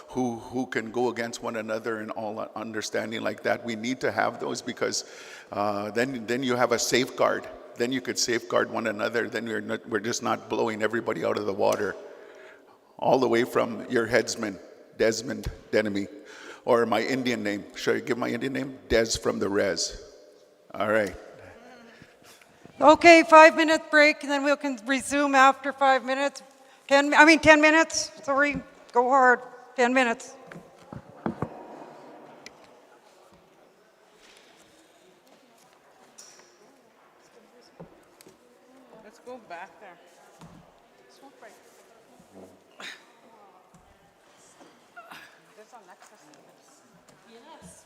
who can go against one another and all understanding like that. We need to have those because then you have a safeguard. Then you could safeguard one another. Then we're just not blowing everybody out of the water. All the way from your headsman, Desmond Denemy, or my Indian name. Should I give my Indian name? Des from the Res. All right. Okay, 5-minute break, and then we can resume after 5 minutes. 10 minutes. Sorry, go hard. 10 minutes. Let's go back there. Yes.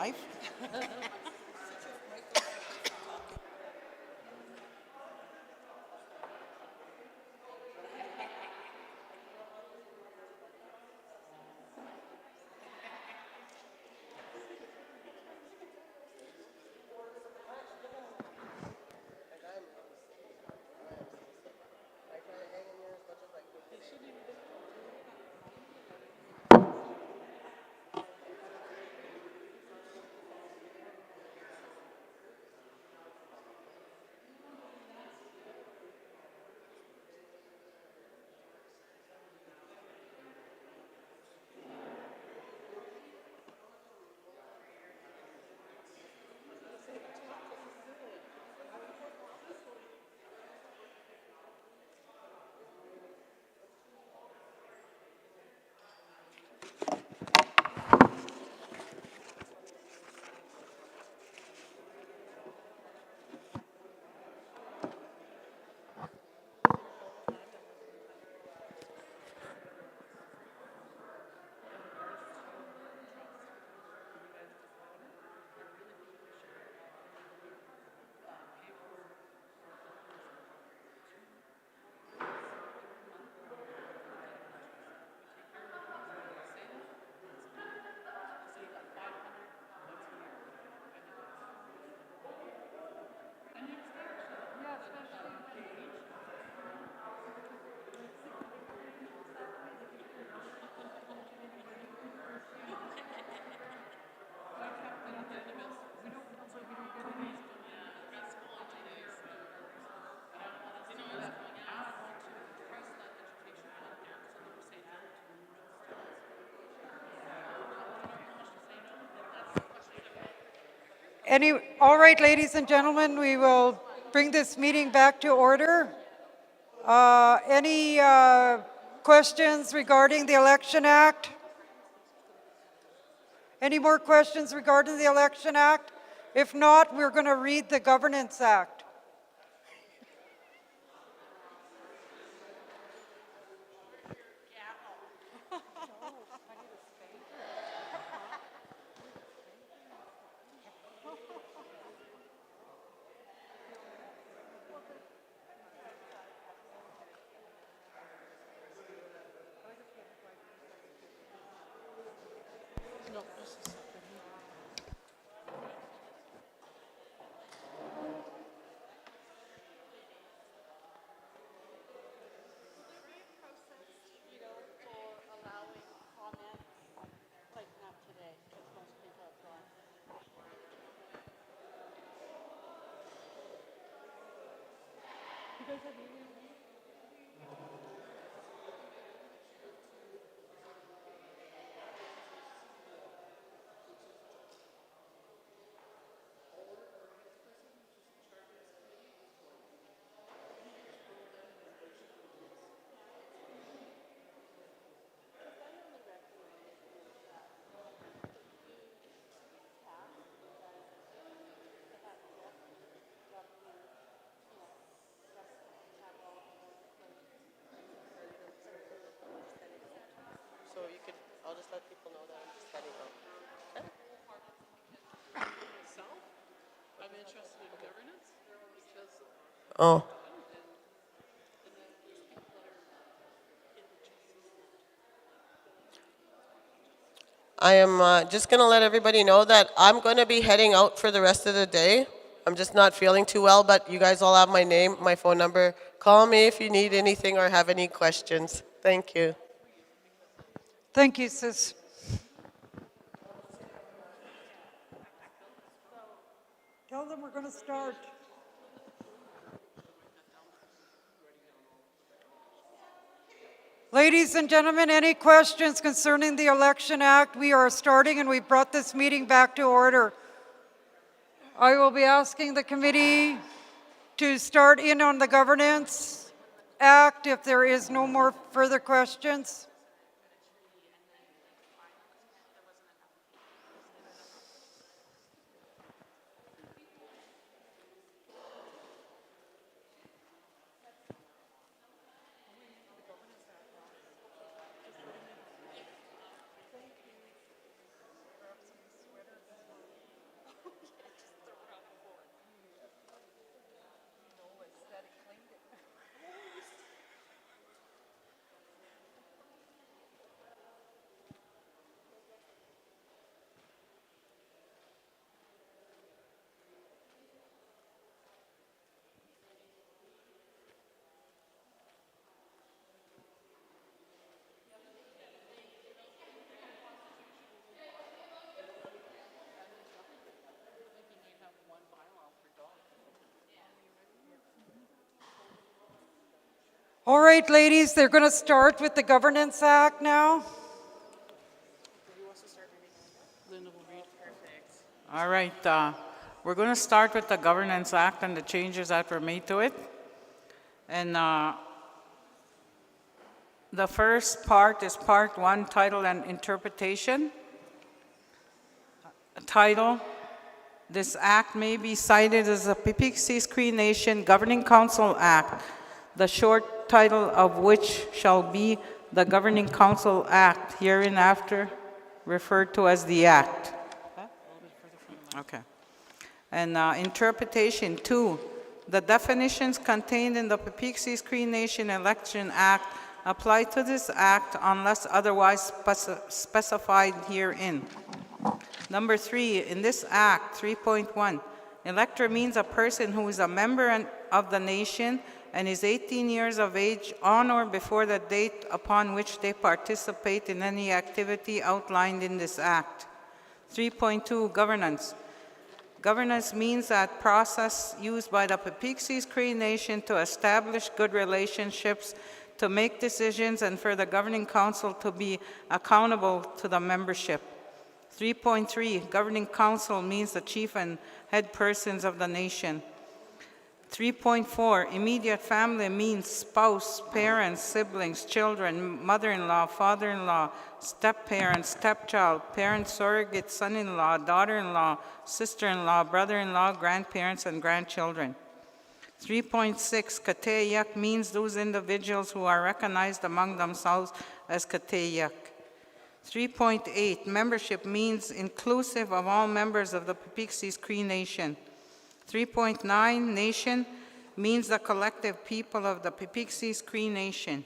life. All right, ladies and gentlemen, we will bring this meeting back to order. Any questions regarding the Election Act? Any more questions regarding the Election Act? If not, we're going to read the Governance Act. So you could, I'll just let people know that I'm just heading out. I'm interested in governance because Oh. I am just going to let everybody know that I'm going to be heading out for the rest of the day. I'm just not feeling too well, but you guys all have my name, my phone number. Call me if you need anything or have any questions. Thank you. Thank you, sis. Tell them we're going to start. Ladies and gentlemen, any questions concerning the Election Act? We are starting and we brought this meeting back to order. I will be asking the committee to start in on the Governance Act if there is no more further questions. All right, ladies, they're going to start with the Governance Act now. All right, we're going to start with the Governance Act and the changes that were made to it. And the first part is Part 1, Title and Interpretation. Title: This act may be cited as the Peepeekisis Cree Nation Governing Council Act, the short title of which shall be the Governing Council Act, hereinafter referred to as the Act. Okay. And interpretation 2, the definitions contained in the Peepeekisis Cree Nation Election Act apply to this act unless otherwise specified herein. Number 3, in this act, 3.1, elector means a person who is a member of the nation and is 18 years of age on or before the date upon which they participate in any activity outlined in this act. 3.2, governance. Governance means that process used by the Peepeekisis Cree Nation to establish good relationships, to make decisions, and for the Governing Council to be accountable to the membership. 3.3, Governing Council means the chief and head persons of the nation. 3.4, immediate family means spouse, parents, siblings, children, mother-in-law, father-in-law, step-parent, stepchild, parent, surrogate, son-in-law, daughter-in-law, sister-in-law, brother-in-law, grandparents, and grandchildren. 3.6, Kateyak means those individuals who are recognized among themselves as Kateyak. 3.8, membership means inclusive of all members of the Peepeekisis Cree Nation. 3.9, nation means the collective people of the Peepeekisis Cree Nation.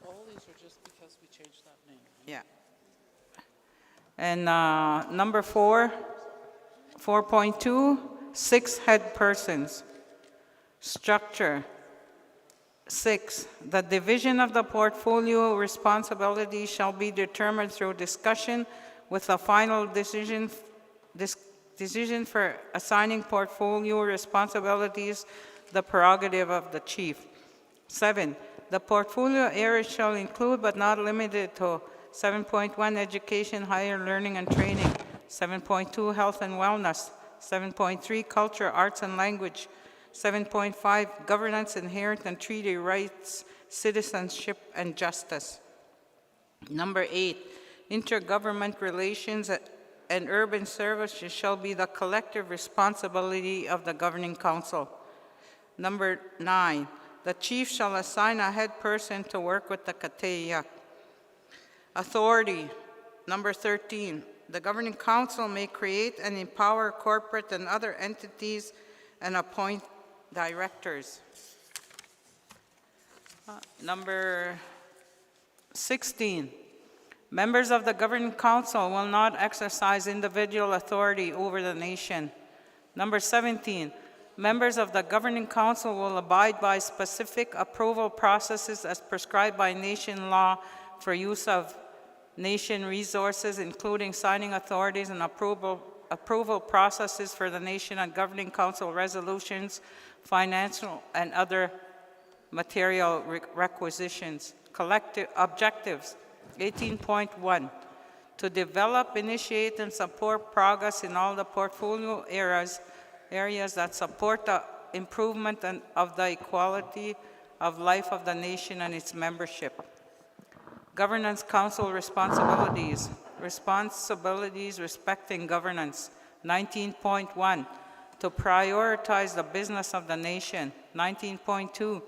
All these are just because we changed that name. Yeah. And number 4, 4.2, 6 head persons. Structure. 6, the division of the portfolio responsibility shall be determined through discussion with a final decision for assigning portfolio responsibilities, the prerogative of the chief. 7, the portfolio area shall include but not limited to 7.1, education, higher learning and training, 7.2, health and wellness, 7.3, culture, arts and language, 7.5, governance, inherent and treaty rights, citizenship, and justice. Number 8, intergovernment relations and urban services shall be the collective responsibility of the Governing Council. Number 9, the chief shall assign a head person to work with the Kateyak. Authority. Number 13, the Governing Council may create and empower corporate and other entities and appoint directors. Number 16, members of the Governing Council will not exercise individual authority over the nation. Number 17, members of the Governing Council will abide by specific approval processes as prescribed by nation law for use of nation resources, including signing authorities and approval processes for the nation and Governing Council resolutions, financial and other material requisitions. Collective objectives. 18.1, to develop, initiate, and support progress in all the portfolio areas that support the improvement of the equality of life of the nation and its membership. Governance Council responsibilities. Responsibilities respecting governance. 19.1, to prioritize the business of the nation. 19.2,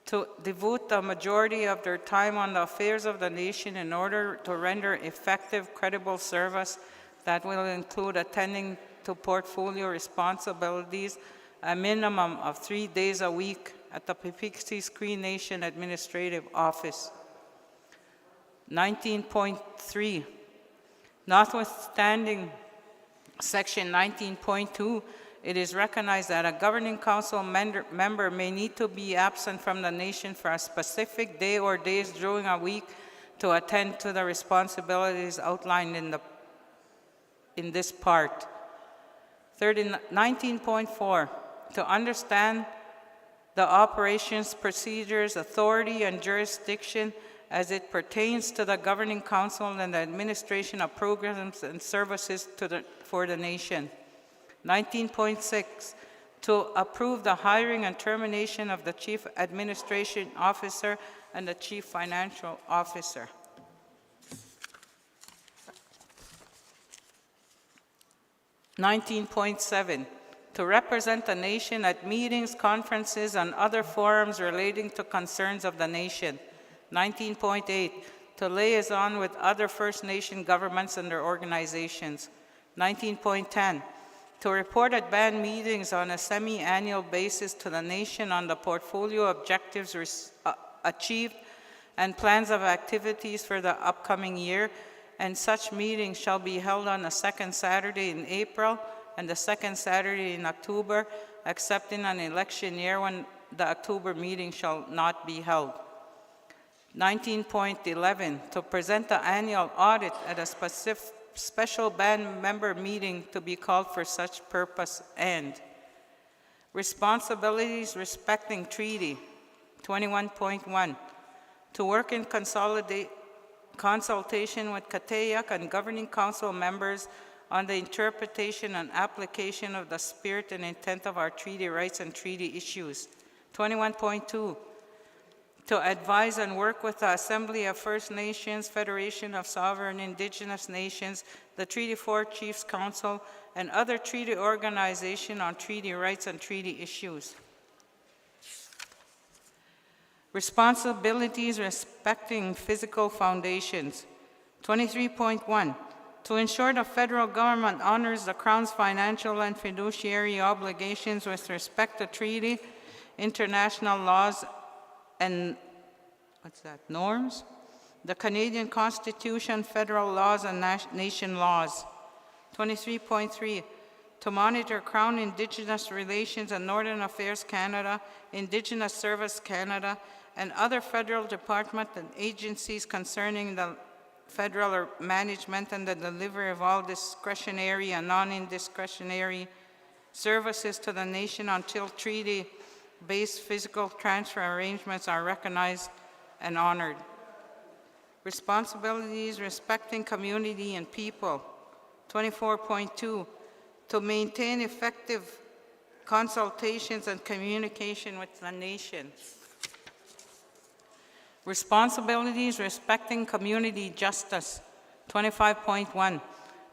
to devote the majority of their time on the affairs of the nation in order to render effective, credible service that will include attending to portfolio responsibilities a minimum of 3 days a week at the Peepeekisis Cree Nation Administrative Office. 19.3, notwithstanding Section 19.2, it is recognized that a Governing Council member may need to be absent from the nation for a specific day or days during a week to attend to the responsibilities outlined in this part. 19.4, to understand the operations, procedures, authority, and jurisdiction as it pertains to the Governing Council and the administration of programs and services for the nation. 19.6, to approve the hiring and termination of the Chief Administration Officer and the Chief Financial Officer. (19.7) To represent the nation at meetings, conferences, and other forums relating to concerns of the nation. 19.8, to liaison with other First Nation governments and their organizations. 19.10, to report at band meetings on a semi-annual basis to the nation on the portfolio objectives achieved and plans of activities for the upcoming year, and such meetings shall be held on the second Saturday in April and the second Saturday in October, except in an election year when the October meeting shall not be held. 19.11, to present the annual audit at a special band member meeting to be called for such purpose. And responsibilities respecting treaty. 21.1, to work in consultation with Katayak and Governing Council members on the interpretation and application of the spirit and intent of our treaty rights and treaty issues. 21.2, to advise and work with the Assembly of First Nations, Federation of Sovereign Indigenous Nations, the Treaty 4 Chiefs Council, and other treaty organizations on treaty rights and treaty issues. Responsibilities respecting physical foundations. 23.1, to ensure the federal government honors the Crown's financial and fiduciary obligations with respect to treaty, international laws, and norms, the Canadian Constitution, federal laws, and nation laws. 23.3, to monitor Crown Indigenous Relations and Northern Affairs Canada, Indigenous Service Canada, and other federal departments and agencies concerning the federal management and the delivery of all discretionary and non-discretionary services to the nation until treaty-based physical transfer arrangements are recognized and honored. Responsibilities respecting community and people. 24.2, to maintain effective consultations and communication with the nation. Responsibilities respecting community justice. 25.1,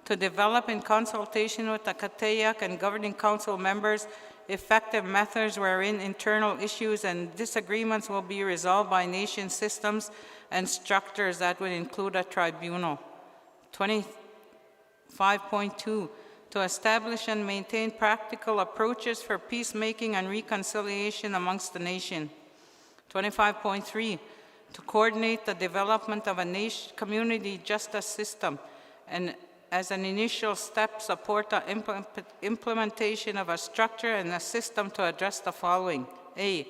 to develop in consultation with the Katayak and Governing Council members effective methods wherein internal issues and disagreements will be resolved by nation systems and structures that would include a tribunal. 25.2, to establish and maintain practical approaches for peacemaking and reconciliation amongst the nation. 25.3, to coordinate the development of a community justice system and as an initial step support the implementation of a structure and a system to address the following. A,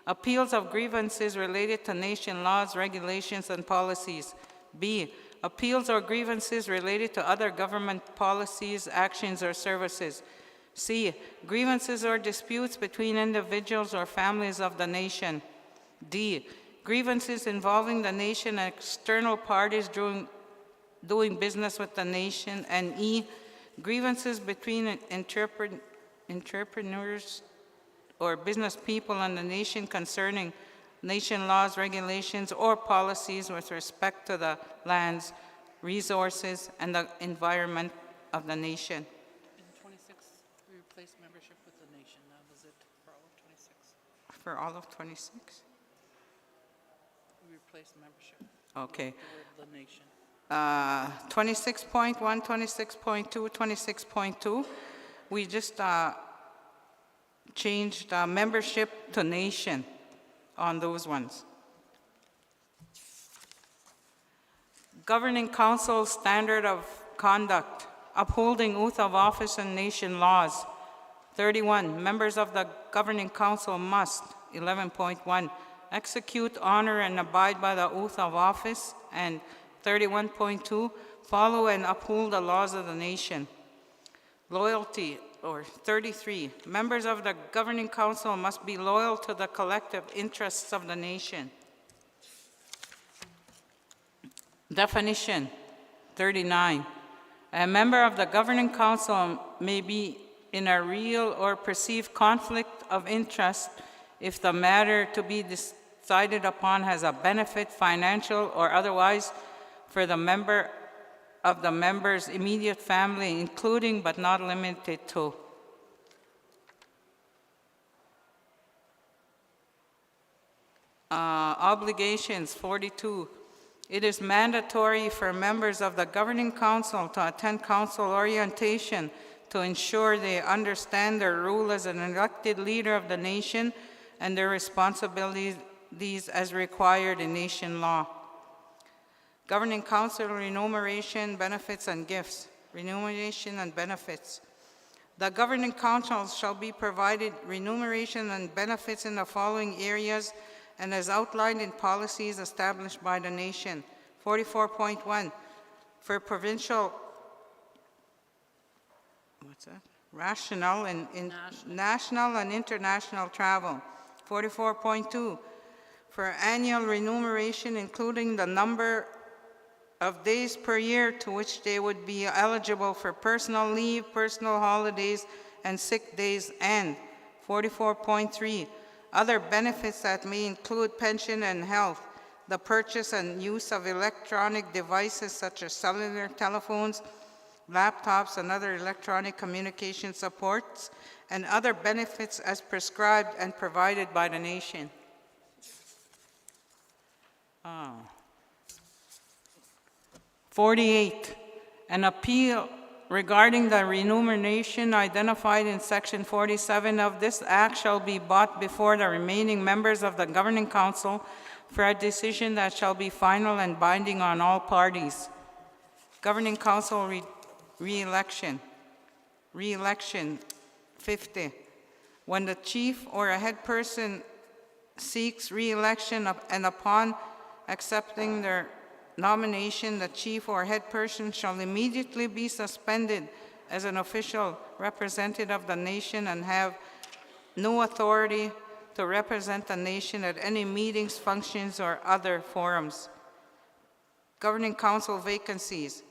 appeals of grievances related to nation laws, regulations, and policies. B, appeals or grievances related to other government policies, actions, or services. C, grievances or disputes between individuals or families of the nation. D, grievances involving the nation and external parties doing business with the nation. And E, grievances between entrepreneurs or business people and the nation concerning nation laws, regulations, or policies with respect to the lands, resources, and the environment of the nation. In 26, we replaced membership with the nation. That was it for all of 26. For all of 26? We replaced membership. Okay. With the nation. 26.1, 26.2, 26.2, we just changed membership to nation on those ones. Governing Council standard of conduct, upholding oath of office and nation laws. 31, members of the Governing Council must, 11.1, execute, honor, and abide by the oath of office. And 31.2, follow and uphold the laws of the nation. Loyalty. 33, members of the Governing Council must be loyal to the collective interests of the nation. Definition, 39. A member of the Governing Council may be in a real or perceived conflict of interest if the matter to be decided upon has a benefit, financial or otherwise, for the member of the member's immediate family, including but not limited to. Obligations, 42. It is mandatory for members of the Governing Council to attend council orientation to ensure they understand their role as an elected leader of the nation and their responsibilities as required in nation law. Governing Council remuneration, benefits, and gifts. Remuneration and benefits. The Governing Council shall be provided remuneration and benefits in the following areas and as outlined in policies established by the nation. 44.1, for provincial, national and international travel. 44.2, for annual remuneration, including the number of days per year to which they would be eligible for personal leave, personal holidays, and sick days, and 44.3, other benefits that may include pension and health, the purchase and use of electronic devices such as cellular telephones, laptops, and other electronic communication supports, and other benefits as prescribed and provided by the nation. 48, an appeal regarding the remuneration identified in Section 47 of this Act shall be brought before the remaining members of the Governing Council for a decision that shall be final and binding on all parties. Governing Council re-election. Re-election, 50. When the chief or a head person seeks re-election and upon accepting their nomination, the chief or head person shall immediately be suspended as an official representative of the nation and have no authority to represent the nation at any meetings, functions, or other forums. Governing Council vacancies.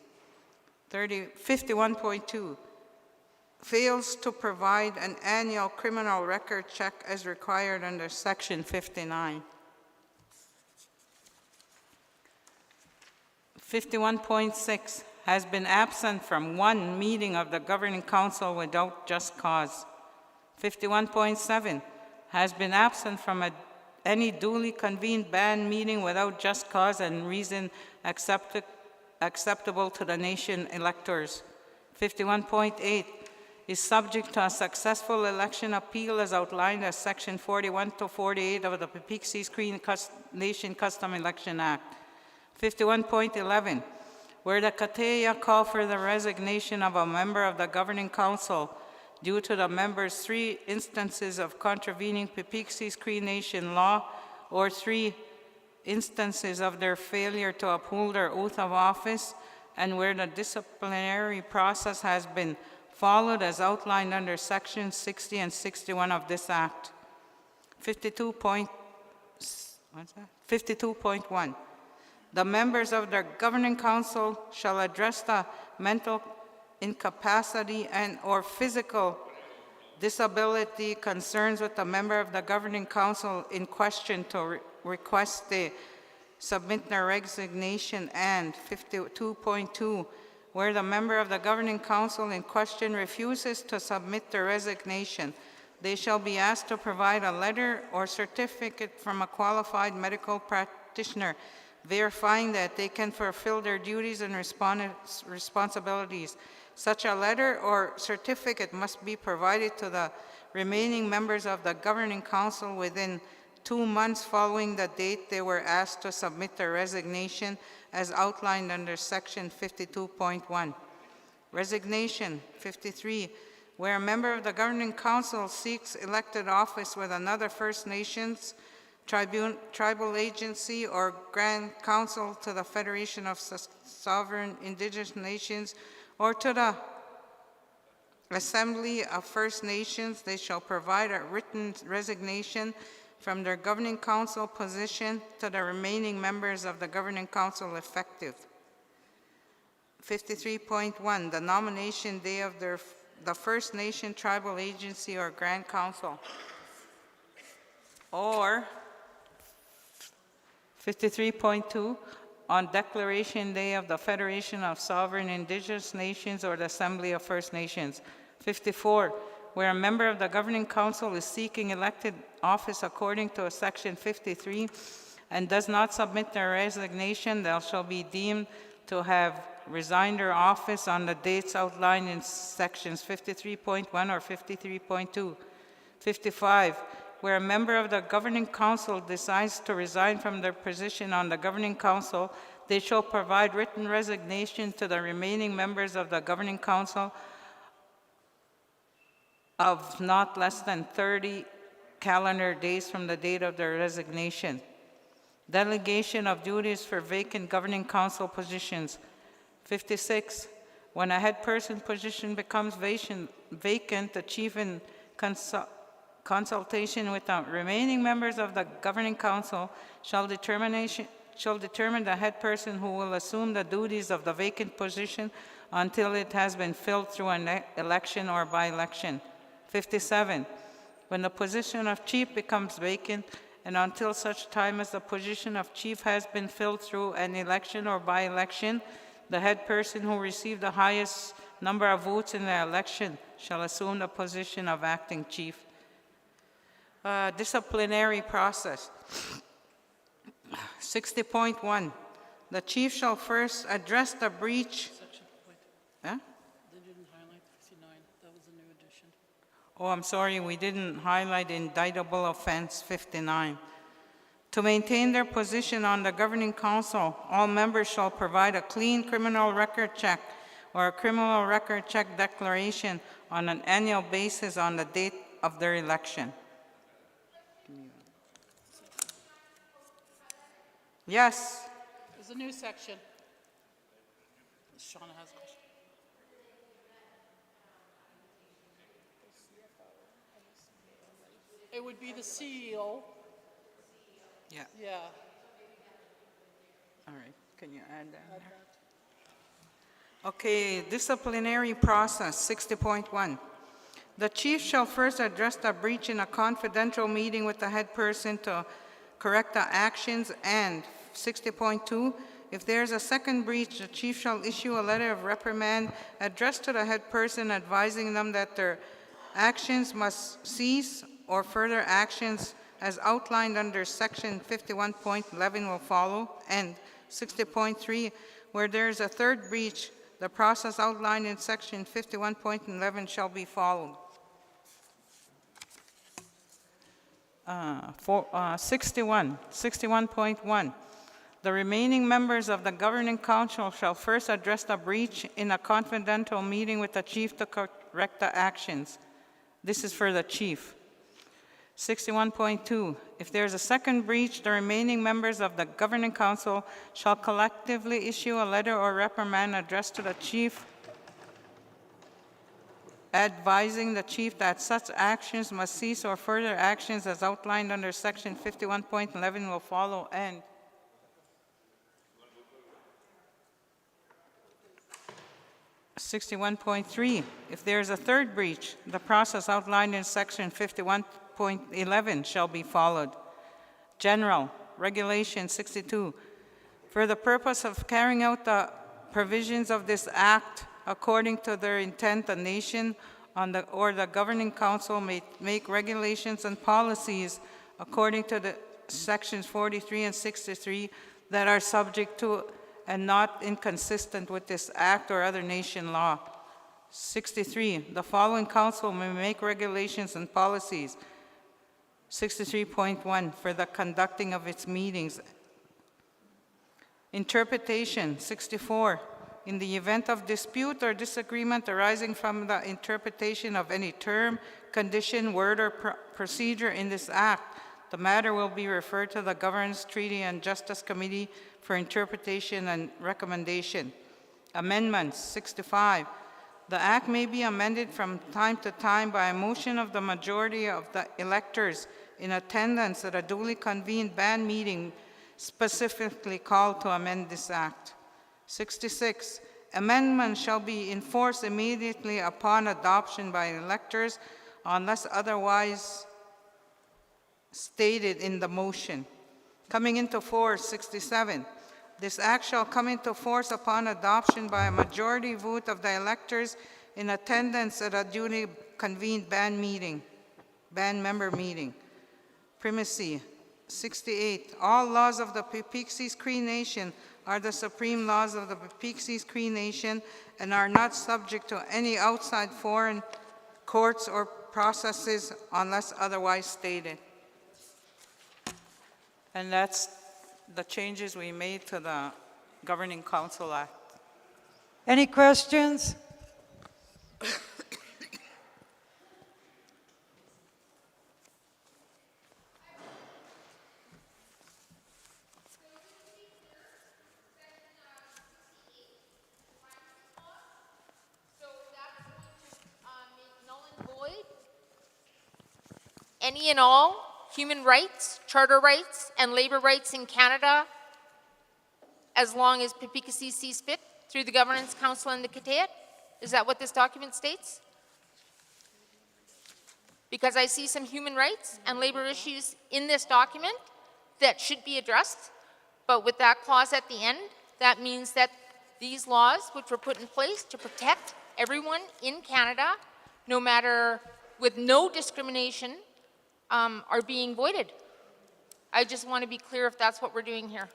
51.2, fails to provide an annual criminal record check as required under Section 59. 51.6, has been absent from one meeting of the Governing Council without just cause. 51.7, has been absent from any duly convened band meeting without just cause and reason acceptable to the nation electors. 51.8, is subject to a successful election appeal as outlined as Section 41 to 48 of the Peepeekisis Cree Nation Custom Election Act. 51.11, where the Kateya call for the resignation of a member of the Governing Council due to the member's 3 instances of contravening Peepeekisis Cree Nation law or 3 instances of their failure to uphold their oath of office, and where the disciplinary process has been followed as outlined under Section 60 and 61 of this Act. 52.1. The members of the Governing Council shall address the mental incapacity and or physical disability concerns with the member of the Governing Council in question to request they submit their resignation, and 52.2, where the member of the Governing Council in question refuses to submit their resignation, they shall be asked to provide a letter or certificate from a qualified medical practitioner verifying that they can fulfill their duties and responsibilities. Such a letter or certificate must be provided to the remaining members of the Governing Council within 2 months following the date they were asked to submit their resignation as outlined under Section 52.1. Resignation, 53, where a member of the Governing Council seeks elected office with another First Nations, tribal agency, or Grand Council to the Federation of Sovereign Indigenous Nations, or to the Assembly of First Nations, they shall provide a written resignation from their governing council position to the remaining members of the governing council effective. 53.1, the nomination day of the First Nation tribal agency or Grand Council. Or 53.2, on Declaration Day of the Federation of Sovereign Indigenous Nations or the Assembly of First Nations. 54, where a member of the Governing Council is seeking elected office according to Section 53 and does not submit their resignation, they shall be deemed to have resigned their office on the dates outlined in Sections 53.1 or 53.2. 55, where a member of the Governing Council decides to resign from their position on the Governing Council, they shall provide written resignation to the remaining members of the Governing Council of not less than 30 calendar days from the date of their resignation. Delegation of duties for vacant Governing Council positions. 56, when a head person position becomes vacant, the chief in consultation with the remaining members of the Governing Council shall determine the head person who will assume the duties of the vacant position until it has been filled through an election or by-election. 57, when the position of chief becomes vacant and until such time as the position of chief has been filled through an election or by-election, the head person who received the highest number of votes in the election shall assume the position of acting chief. Disciplinary process. 60.1, the chief shall first address the breach. Huh? They didn't highlight 59. That was a new addition. Oh, I'm sorry, we didn't highlight indictable offense 59. To maintain their position on the Governing Council, all members shall provide a clean criminal record check or a criminal record check declaration on an annual basis on the date of their election. Yes. There's a new section. Shauna has a question. It would be the CEO. Yeah. Yeah. All right. Can you add that? Okay, disciplinary process, 60.1. The chief shall first address the breach in a confidential meeting with the head person to correct the actions, and 60.2, if there is a second breach, the chief shall issue a letter of reprimand addressed to the head person advising them that their actions must cease or further actions as outlined under section 51.11 will follow, and 60.3, where there is a third breach, the process outlined in section 51.11 shall be followed. 61.1. The remaining members of the Governing Council shall first address the breach in a confidential meeting with the chief to correct the actions. This is for the chief. 61.2. If there is a second breach, the remaining members of the Governing Council shall collectively issue a letter or reprimand addressed to the chief advising the chief that such actions must cease or further actions as outlined under section 51.11 will follow, and 61.3, if there is a third breach, the process outlined in section 51.11 shall be followed. General Regulation 62, for the purpose of carrying out the provisions of this act, according to their intent, the nation or the Governing Council may make regulations and policies according to the sections 43 and 63 that are subject to and not inconsistent with this act or other nation law. 63, the following council may make regulations and policies. 63.1, for the conducting of its meetings. Interpretation, 64. In the event of dispute or disagreement arising from the interpretation of any term, condition, word, or procedure in this act, the matter will be referred to the Governance, Treaty, and Justice Committee for interpretation and recommendation. Amendments, 65. The act may be amended from time to time by a motion of the majority of the electors in attendance at a duly convened band meeting specifically called to amend this act. 66, amendment shall be in force immediately upon adoption by electors unless otherwise stated in the motion. Coming into force, 67. This act shall come into force upon adoption by a majority vote of the electors in attendance at a duly convened band member meeting. Primacy, 68. All laws of the Peepeekisis Cree Nation are the supreme laws of the Peepeekisis Cree Nation and are not subject to any outside foreign courts or processes unless otherwise stated. And that's the changes we made to the Governing Council Act. Any questions? Any and all human rights, charter rights, and labor rights in Canada as long as Peepeekisis sees fit through the Governance Council and the Kateat? Is that what this document states? Because I see some human rights and labor issues in this document that should be addressed, but with that clause at the end, that means that these laws, which were put in place to protect everyone in Canada, no matter, with no discrimination, are being voided. I just want to be clear if that's what we're doing here.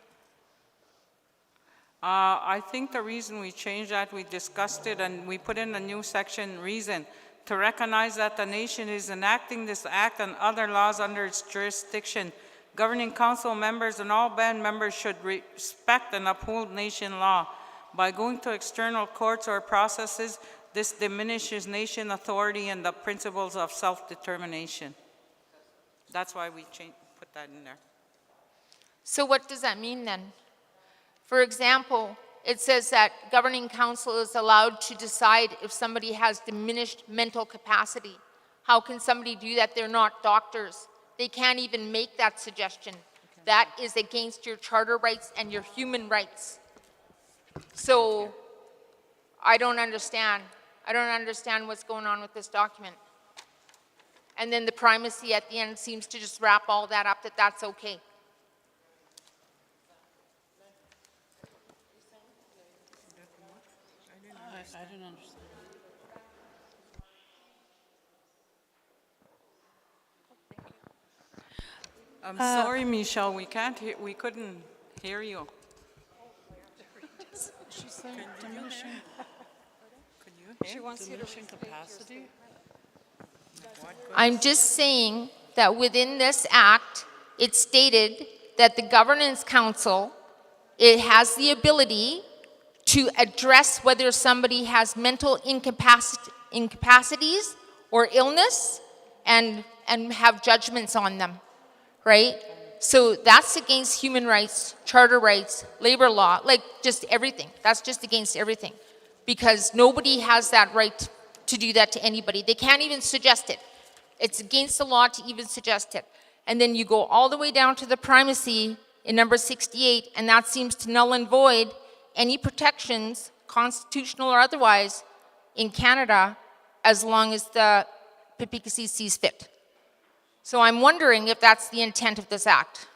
I think the reason we changed that, we discussed it and we put in a new section, reason, to recognize that the nation is enacting this act and other laws under its jurisdiction. Governing Council members and all band members should respect and uphold nation law. By going to external courts or processes, this diminishes nation authority and the principles of self-determination. That's why we put that in there. So what does that mean then? For example, it says that Governing Council is allowed to decide if somebody has diminished mental capacity. How can somebody do that? They're not doctors. They can't even make that suggestion. Okay. That is against your charter rights and your human rights. So I don't understand. I don't understand what's going on with this document. And then the primacy at the end seems to just wrap all that up, that that's okay. I didn't understand. I'm sorry, Michelle, we couldn't hear you. She's saying diminishing. Could you hear? She wants you to capacity. I'm just saying that within this act, it stated that the Governance Council, it has the ability to address whether somebody has mental incapacities or illness and have judgments on them, right? So that's against human rights, charter rights, labor law, like just everything. That's just against everything because nobody has that right to do that to anybody. They can't even suggest it. It's against the law to even suggest it. And then you go all the way down to the primacy in number 68, and that seems to null and void any protections, constitutional or otherwise, in Canada as long as the Peepeekisis sees fit. So I'm wondering if that's the intent of this act.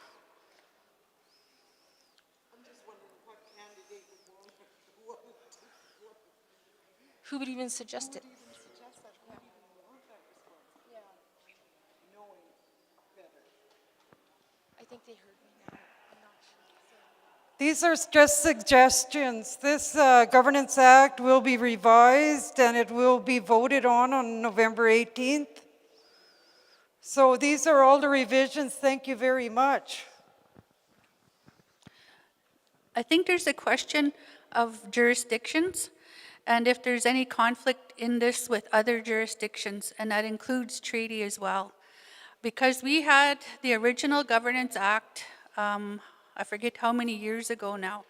Who would even suggest it? I think they heard me now. I'm not sure. These are just suggestions. This Governance Act will be revised and it will be voted on November 18th. So these are all the revisions. Thank you very much. I think there's a question of jurisdictions and if there's any conflict in this with other jurisdictions, and that includes treaty as well. Because we had the original Governance Act, I forget how many years ago now,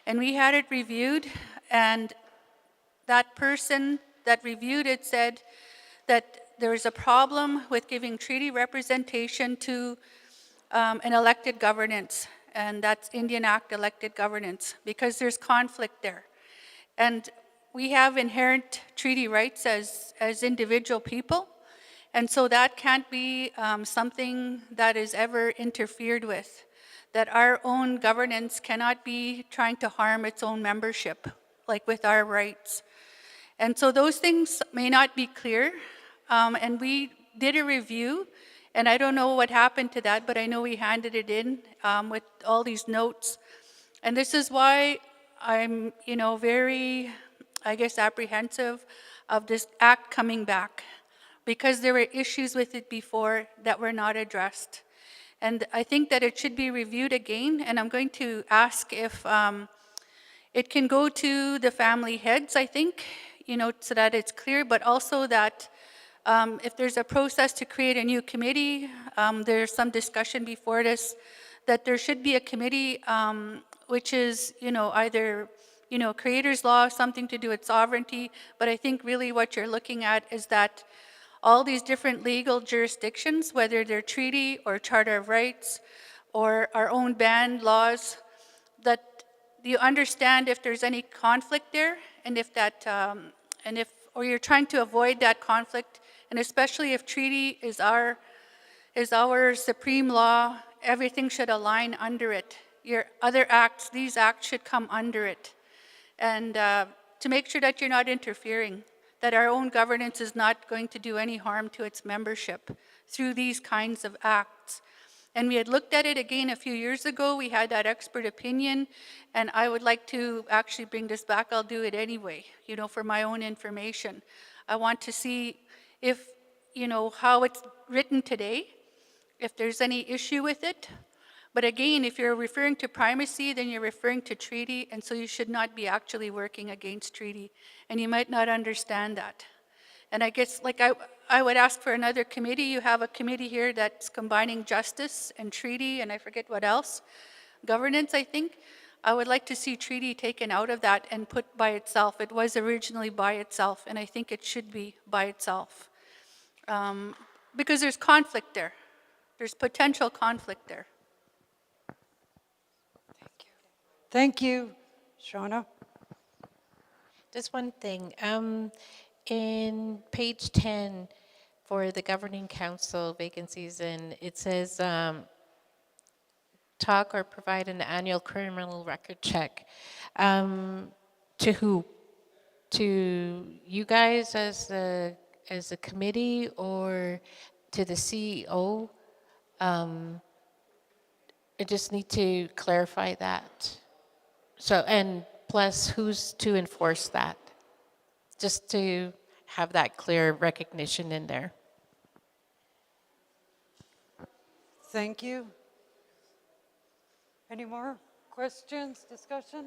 and we had it reviewed, and that person that reviewed it said that there is a problem with giving treaty representation to an elected governance, and that's Indian Act elected governance, because there's conflict there. And we have inherent treaty rights as individual people, and so that can't be something that is ever interfered with, that our own governance cannot be trying to harm its own membership, like with our rights. And so those things may not be clear, and we did a review, and I don't know what happened to that, but I know we handed it in with all these notes. And this is why I'm, very, I guess, apprehensive of this act coming back, because there were issues with it before that were not addressed. And I think that it should be reviewed again, and I'm going to ask if it can go to the family heads, I think, so that it's clear, but also that if there's a process to create a new committee, there's some discussion before this, that there should be a committee which is, either, creator's law, something to do with sovereignty, but I think really what you're looking at is that all these different legal jurisdictions, whether they're treaty or charter of rights or our own band laws, that you understand if there's any conflict there, and if that, or you're trying to avoid that conflict, and especially if treaty is our supreme law, everything should align under it. Your other acts, these acts should come under it. And to make sure that you're not interfering, that our own governance is not going to do any harm to its membership through these kinds of acts. And we had looked at it again a few years ago. We had that expert opinion, and I would like to actually bring this back. I'll do it anyway, for my own information. I want to see if, how it's written today, if there's any issue with it. But again, if you're referring to primacy, then you're referring to treaty, and so you should not be actually working against treaty. And you might not understand that. And I guess, I would ask for another committee. You have a committee here that's combining justice and treaty, and I forget what else. Governance, I think. I would like to see treaty taken out of that and put by itself. It was originally by itself, and I think it should be by itself. Because there's conflict there. There's potential conflict there. Thank you. Shauna? Just one thing. In page 10 for the governing council vacancies, and it says talk or provide an annual criminal record check. To who? To you guys as a committee, or to the CEO? I just need to clarify that. So, and plus, who's to enforce that? Just to have that clear recognition in there. Thank you. Any more questions, discussion?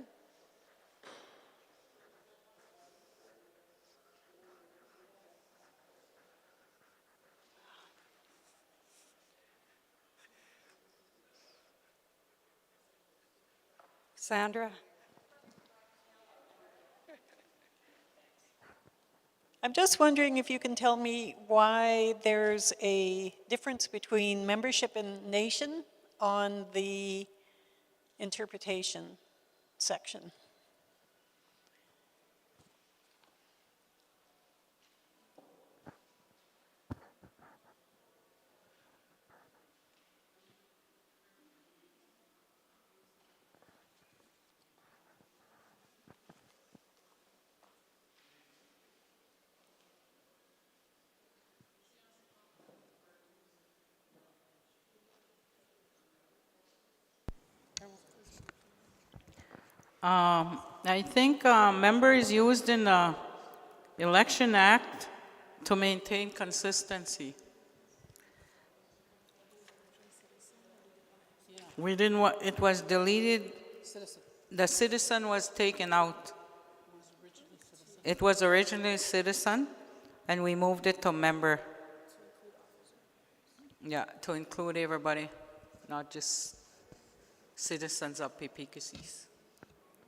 Sandra? I'm just wondering if you can tell me why there's a difference between membership and nation on the interpretation section. I think member is used in the Election Act to maintain consistency. We didn't want, it was deleted. The citizen was taken out. It was originally citizen, and we moved it to member. Yeah, to include everybody, not just citizens of Peepeekisis.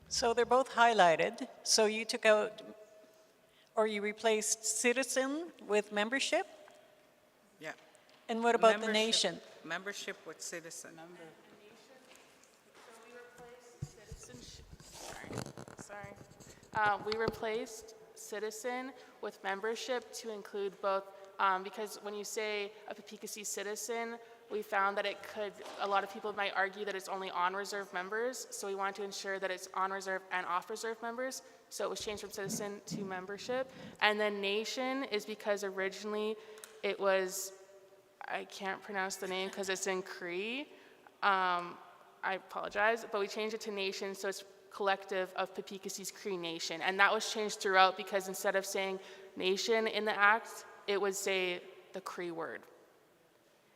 So they're both highlighted. So you took out, or you replaced citizen with membership? Yeah. And what about the Membership- nation? Membership with citizen. We replaced citizen with membership to include both, because when you say a Peepeekisis citizen, we found that a lot of people might argue that it's only on-reserve members, so we wanted to ensure that it's on-reserve and off-reserve members, so it was changed from citizen to membership. And then nation is because originally it was, I can't pronounce the name because it's in Cree, I apologize, but we changed it to nation, so it's collective of Peepeekisis Cree Nation. And that was changed throughout because instead of saying nation in the act, it would say the Cree word.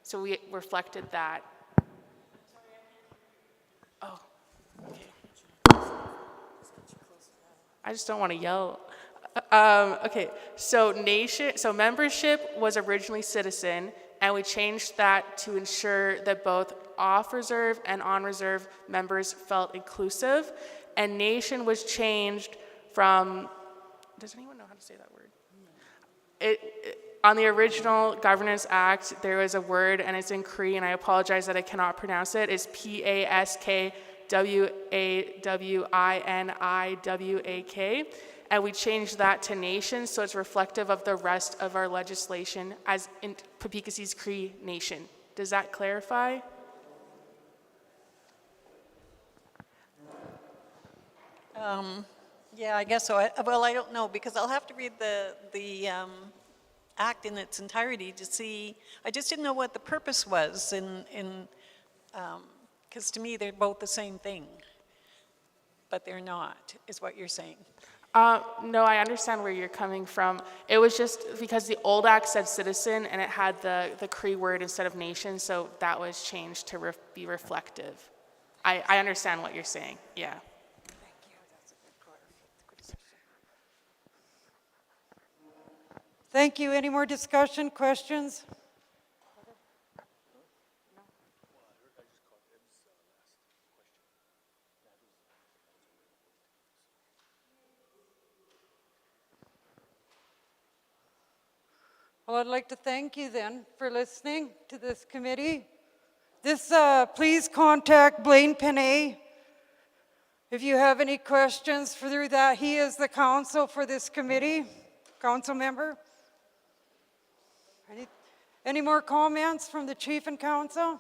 So we reflected that. Oh, okay. I just don't want to yell. Okay, so membership was originally citizen, and we changed that to ensure that both off-reserve and on-reserve members felt inclusive. And nation was changed from, does anyone know how to say that word? On the original Governance Act, there was a word, and it's in Cree, and I apologize that I cannot pronounce it. It's PASKWAWINIWAK. And we changed that to nation, so it's reflective of the rest of our legislation as in Peepeekisis Cree Nation. Does that clarify? Yeah, I guess so. Well, I don't know, because I'll have to read the act in its entirety to see. I just didn't know what the purpose was because to me, they're both the same thing. But they're not, is what you're saying. No, I understand where you're coming from. It was just because the old act said citizen, and it had the Cree word instead of nation, so that was changed to be reflective. I understand what you're saying, yeah. Thank you. Any more discussion, questions? Well, I'd like to thank you then for listening to this committee. Please contact Blaine Penay if you have any questions through that. He is the counsel for this committee, council member. Any more comments from the chief and council?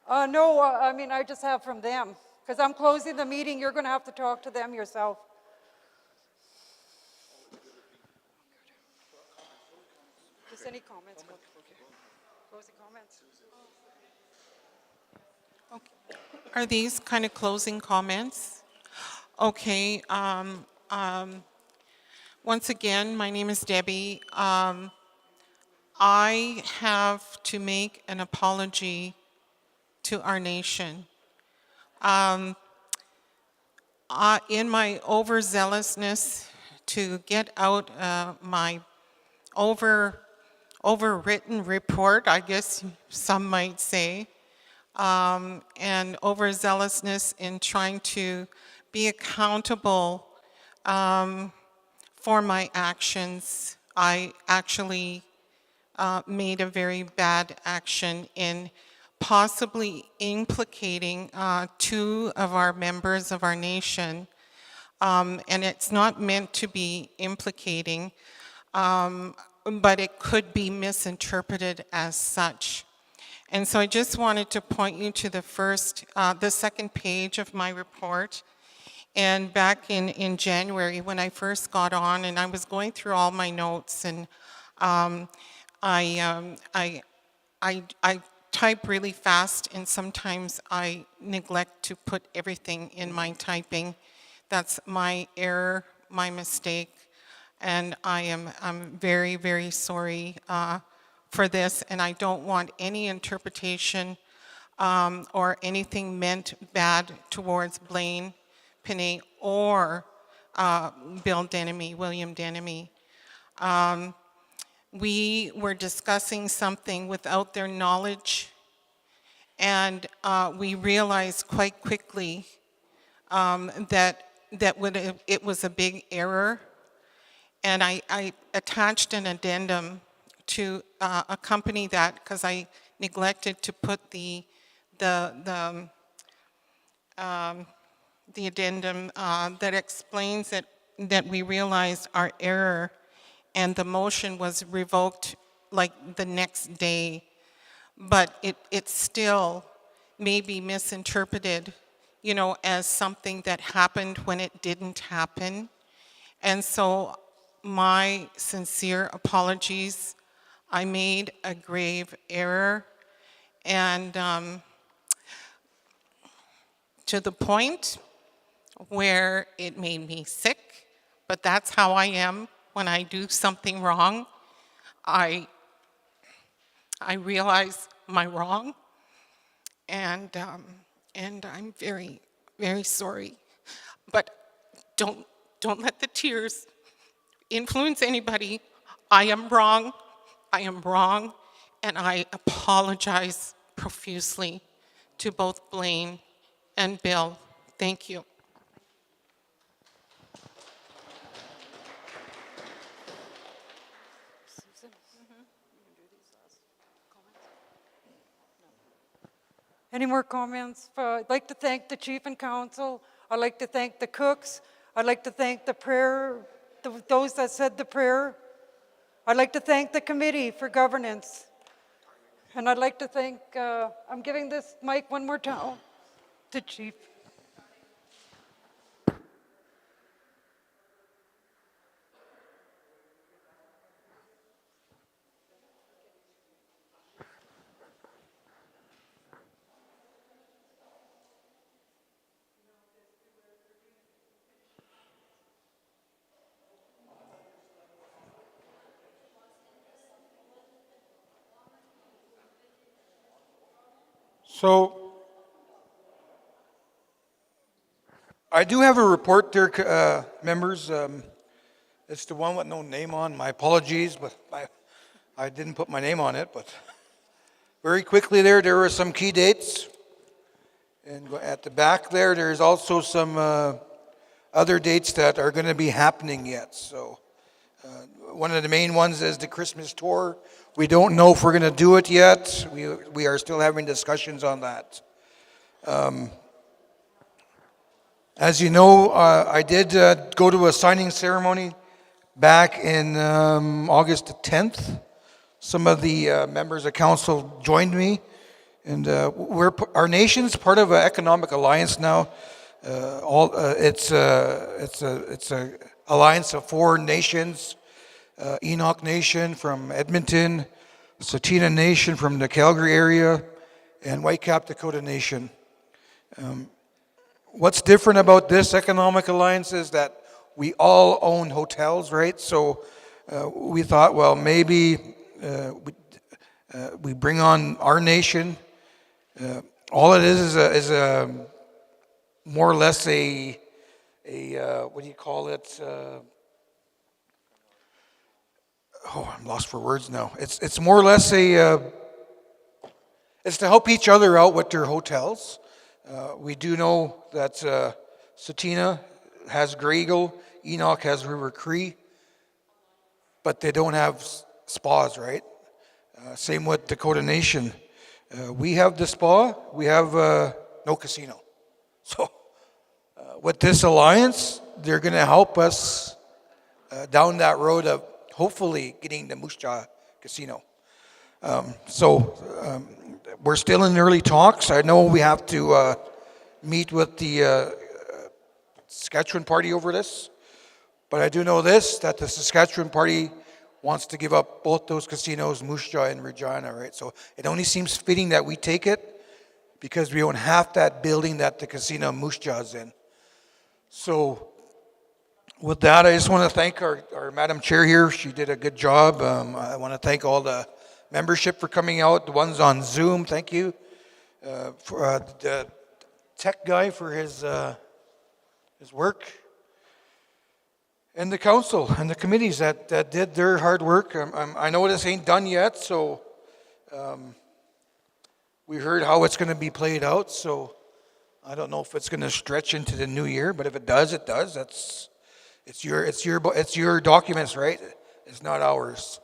No, I mean, I just have from them. Because I'm closing the meeting, you're going to have to talk to them yourself. Just any comments? Closing comments? Are these kind of closing comments? Okay. Once again, my name is Debbie. I have to make an apology to our nation. In my overzealousness to get out my overwritten report, I guess some might say, and overzealousness in trying to be accountable for my actions, I actually made a very bad action in possibly implicating two of our members of our nation. And it's not meant to be implicating, but it could be misinterpreted as such. And so I just wanted to point you to the second page of my report. And back in January, when I first got on, and I was going through all my notes, and I type really fast, and sometimes I neglect to put everything in my typing. That's my error, my mistake, and I'm very, very sorry for this, and I don't want any interpretation or anything meant bad towards Blaine Penay or William Denemy. We were discussing something without their knowledge, and we realized quite quickly that it was a big error. And I attached an addendum to accompany that because I neglected to put the addendum that explains that we realized our error, and the motion was revoked like the next day. But it still may be misinterpreted, you know, as something that happened when it didn't happen. And so my sincere apologies. I made a grave error, and to the point where it made me sick, but that's how I am when I do something wrong. I realize my wrong, and I'm very, very sorry. But don't let the tears influence anybody. I am wrong, and I apologize profusely to both Blaine and Bill. Thank you. Any more comments? I'd like to thank the chief and council. I'd like to thank the cooks. I'd like to thank the prayer, those that said the prayer. I'd like to thank the committee for governance. And I'd like to thank, I'm giving this mic one more time to Chief. So I do have a report there, members. It's the one with no name on. My apologies, but I didn't put my name on it. But very quickly there were some key dates. And at the back there's also some other dates that are going to be happening yet. So one of the main ones is the Christmas tour. We don't know if we're going to do it yet. We are still having discussions on that. As you know, I did go to a signing ceremony back in August the 10th. Some of the members of council joined me, and our nation's part of an economic alliance now. It's a alliance of 4 nations. Enoch Nation from Edmonton, Tsuut'ina Nation from the Calgary area, and Whitecap Dakota Nation. What's different about this economic alliance is that we all own hotels, right? So we thought, well, maybe we bring on our nation. All it is a more or less a what do you call it? I'm lost for words now. It's more or less it's to help each other out with their hotels. We do know that Tsuut'ina has Grey Eagle, Enoch has River Cree, but they don't have spas, right? Same with Dakota Nation. We have the spa, we have no casino. So with this alliance, they're going to help us down that road of hopefully getting the Moose Jaw Casino. We're still in early talks. I know we have to meet with the Saskatchewan party over this, but I do know this, that the Saskatchewan party wants to give up both those casinos, Moose Jaw and Regina, right? So it only seems fitting that we take it because we own half that building that the casino Moose Jaw is in. So with that, I just want to thank our Madam Chair here. She did a good job. I want to thank all the membership for coming out, the ones on Zoom, thank you. For the tech guy for his work. And the council and the committees that did their hard work. I know this ain't done yet, so we heard how it's going to be played out. So I don't know if it's going to stretch into the new year, but if it does, it does. It's your documents, right? It's not ours.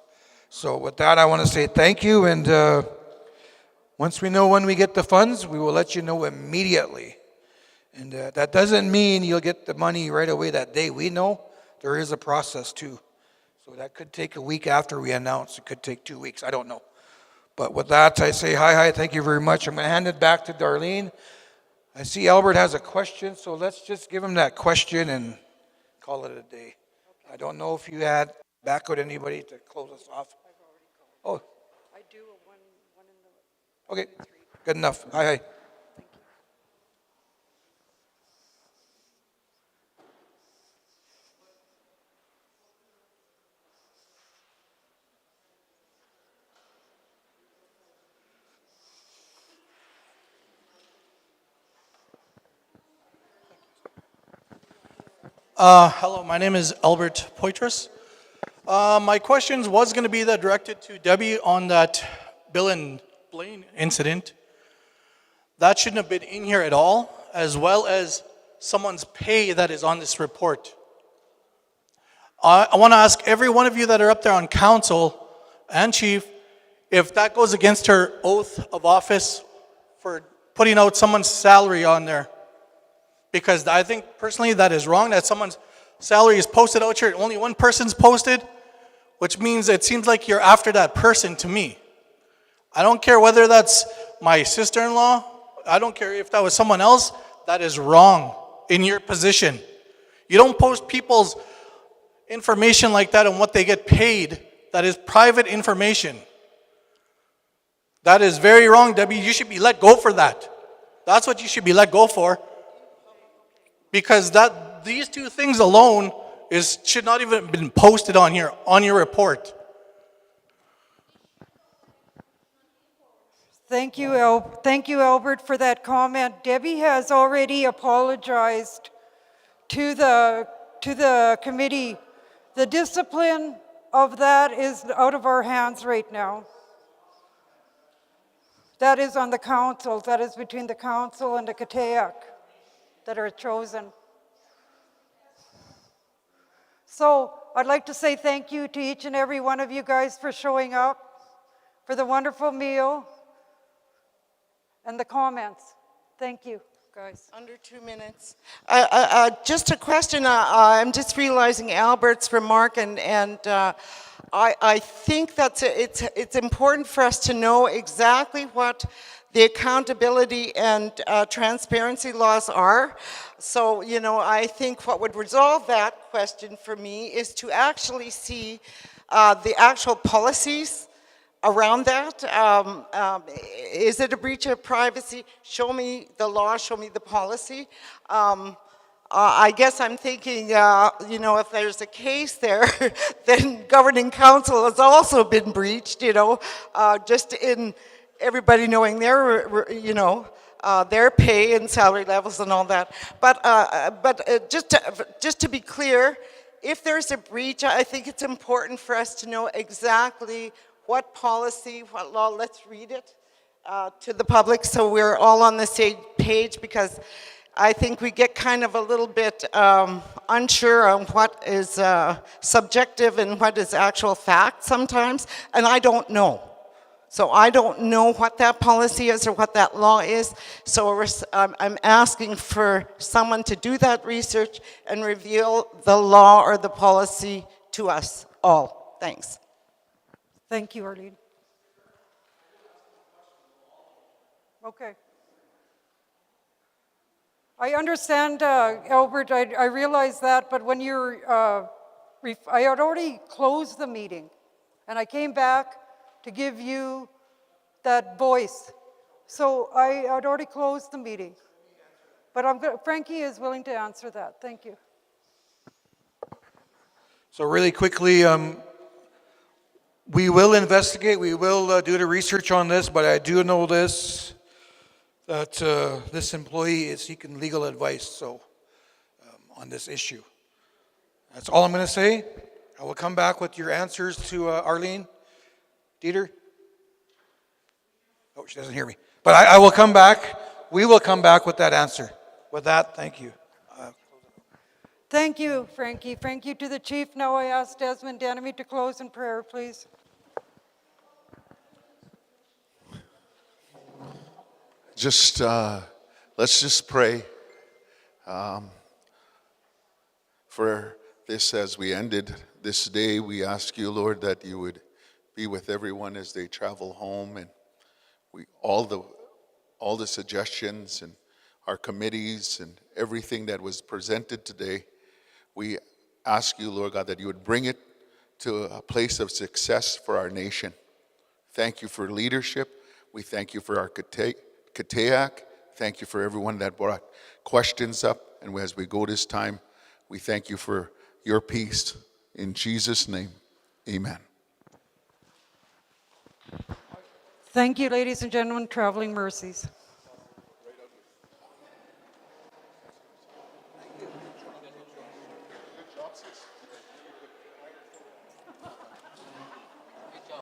So with that, I want to say thank you, and once we know when we get the funds, we will let you know immediately. And that doesn't mean you'll get the money right away that day. We know there is a process too. So that could take a week after we announce. It could take 2 weeks. I don't know. But with that, I say hi, thank you very much. I'm going to hand it back to Darlene. I see Albert has a question, so let's just give him that question and call it a day. I don't know if you had backup anybody to close us off. Oh. I do one in the... Okay, good enough. Hi. Hello, my name is Albert Poitras. My questions was going to be directed to Debbie on that Bill and Blaine incident. That shouldn't have been in here at all, as well as someone's pay that is on this report. I want to ask every one of you that are up there on council and chief if that goes against her oath of office for putting out someone's salary on there. Because I think personally that is wrong, that someone's salary is posted out here and only one person's posted, which means it seems like you're after that person to me. I don't care whether that's my sister-in-law, I don't care if that was someone else, that is wrong in your position. You don't post people's information like that and what they get paid. That is private information. That is very wrong, Debbie. You should be let go for that. That's what you should be let go for. Because these two things alone should not even have been posted on here, on your report. Thank you, Albert, for that comment. Debbie has already apologized to the committee. The discipline of that is out of our hands right now. That is on the council. That is between the council and the Katayak that are chosen. So I'd like to say thank you to each and every one of you guys for showing up, for the wonderful meal, and the comments. Thank you, guys. Under 2 minutes. Just a question. I'm just realizing Albert's remark, and I think that it's important for us to know exactly what the accountability and transparency laws are. So, you know, I think what would resolve that question for me is to actually see the actual policies around that. Is it a breach of privacy? Show me the law, show me the policy. I guess I'm thinking, you know, if there's a case there, then governing council has also been breached, you know, just in everybody knowing their, you know, their pay and salary levels and all that. But just to be clear, if there's a breach, I think it's important for us to know exactly what policy, what law. Let's read it to the public so we're all on the same page, because I think we get kind of a little bit unsure on what is subjective and what is actual fact sometimes, and I don't know. So I don't know what that policy is or what that law is. So I'm asking for someone to do that research and reveal the law or the policy to us all. Thanks. Thank you, Arlene. Okay. I understand, Albert, I realize that, but when you're, I had already closed the meeting, and I came back to give you that voice. So I had already closed the meeting. But Frankie is willing to answer that. Thank you. So really quickly, we will investigate, we will do the research on this, but I do know this, that this employee is seeking legal advice, so on this issue. That's all I'm going to say. I will come back with your answers to Arlene. Dieter? Oh, she doesn't hear me. But I will come back We will come back with that answer. With that, thank you. Thank you, Frankie. Thank you to the chief. Now I ask Desmond Denemy to close in prayer, please. Let's just pray for this as we ended this day. We ask you, Lord, that you would be with everyone as they travel home, and all the suggestions and our committees and everything that was presented today. We ask you, Lord God, that you would bring it to a place of success for our nation. Thank you for leadership. We thank you for our Kateak. Thank you for everyone that brought questions up. And as we go this time, we thank you for your peace. In Jesus' name, amen. Thank you, ladies and gentlemen, traveling mercies.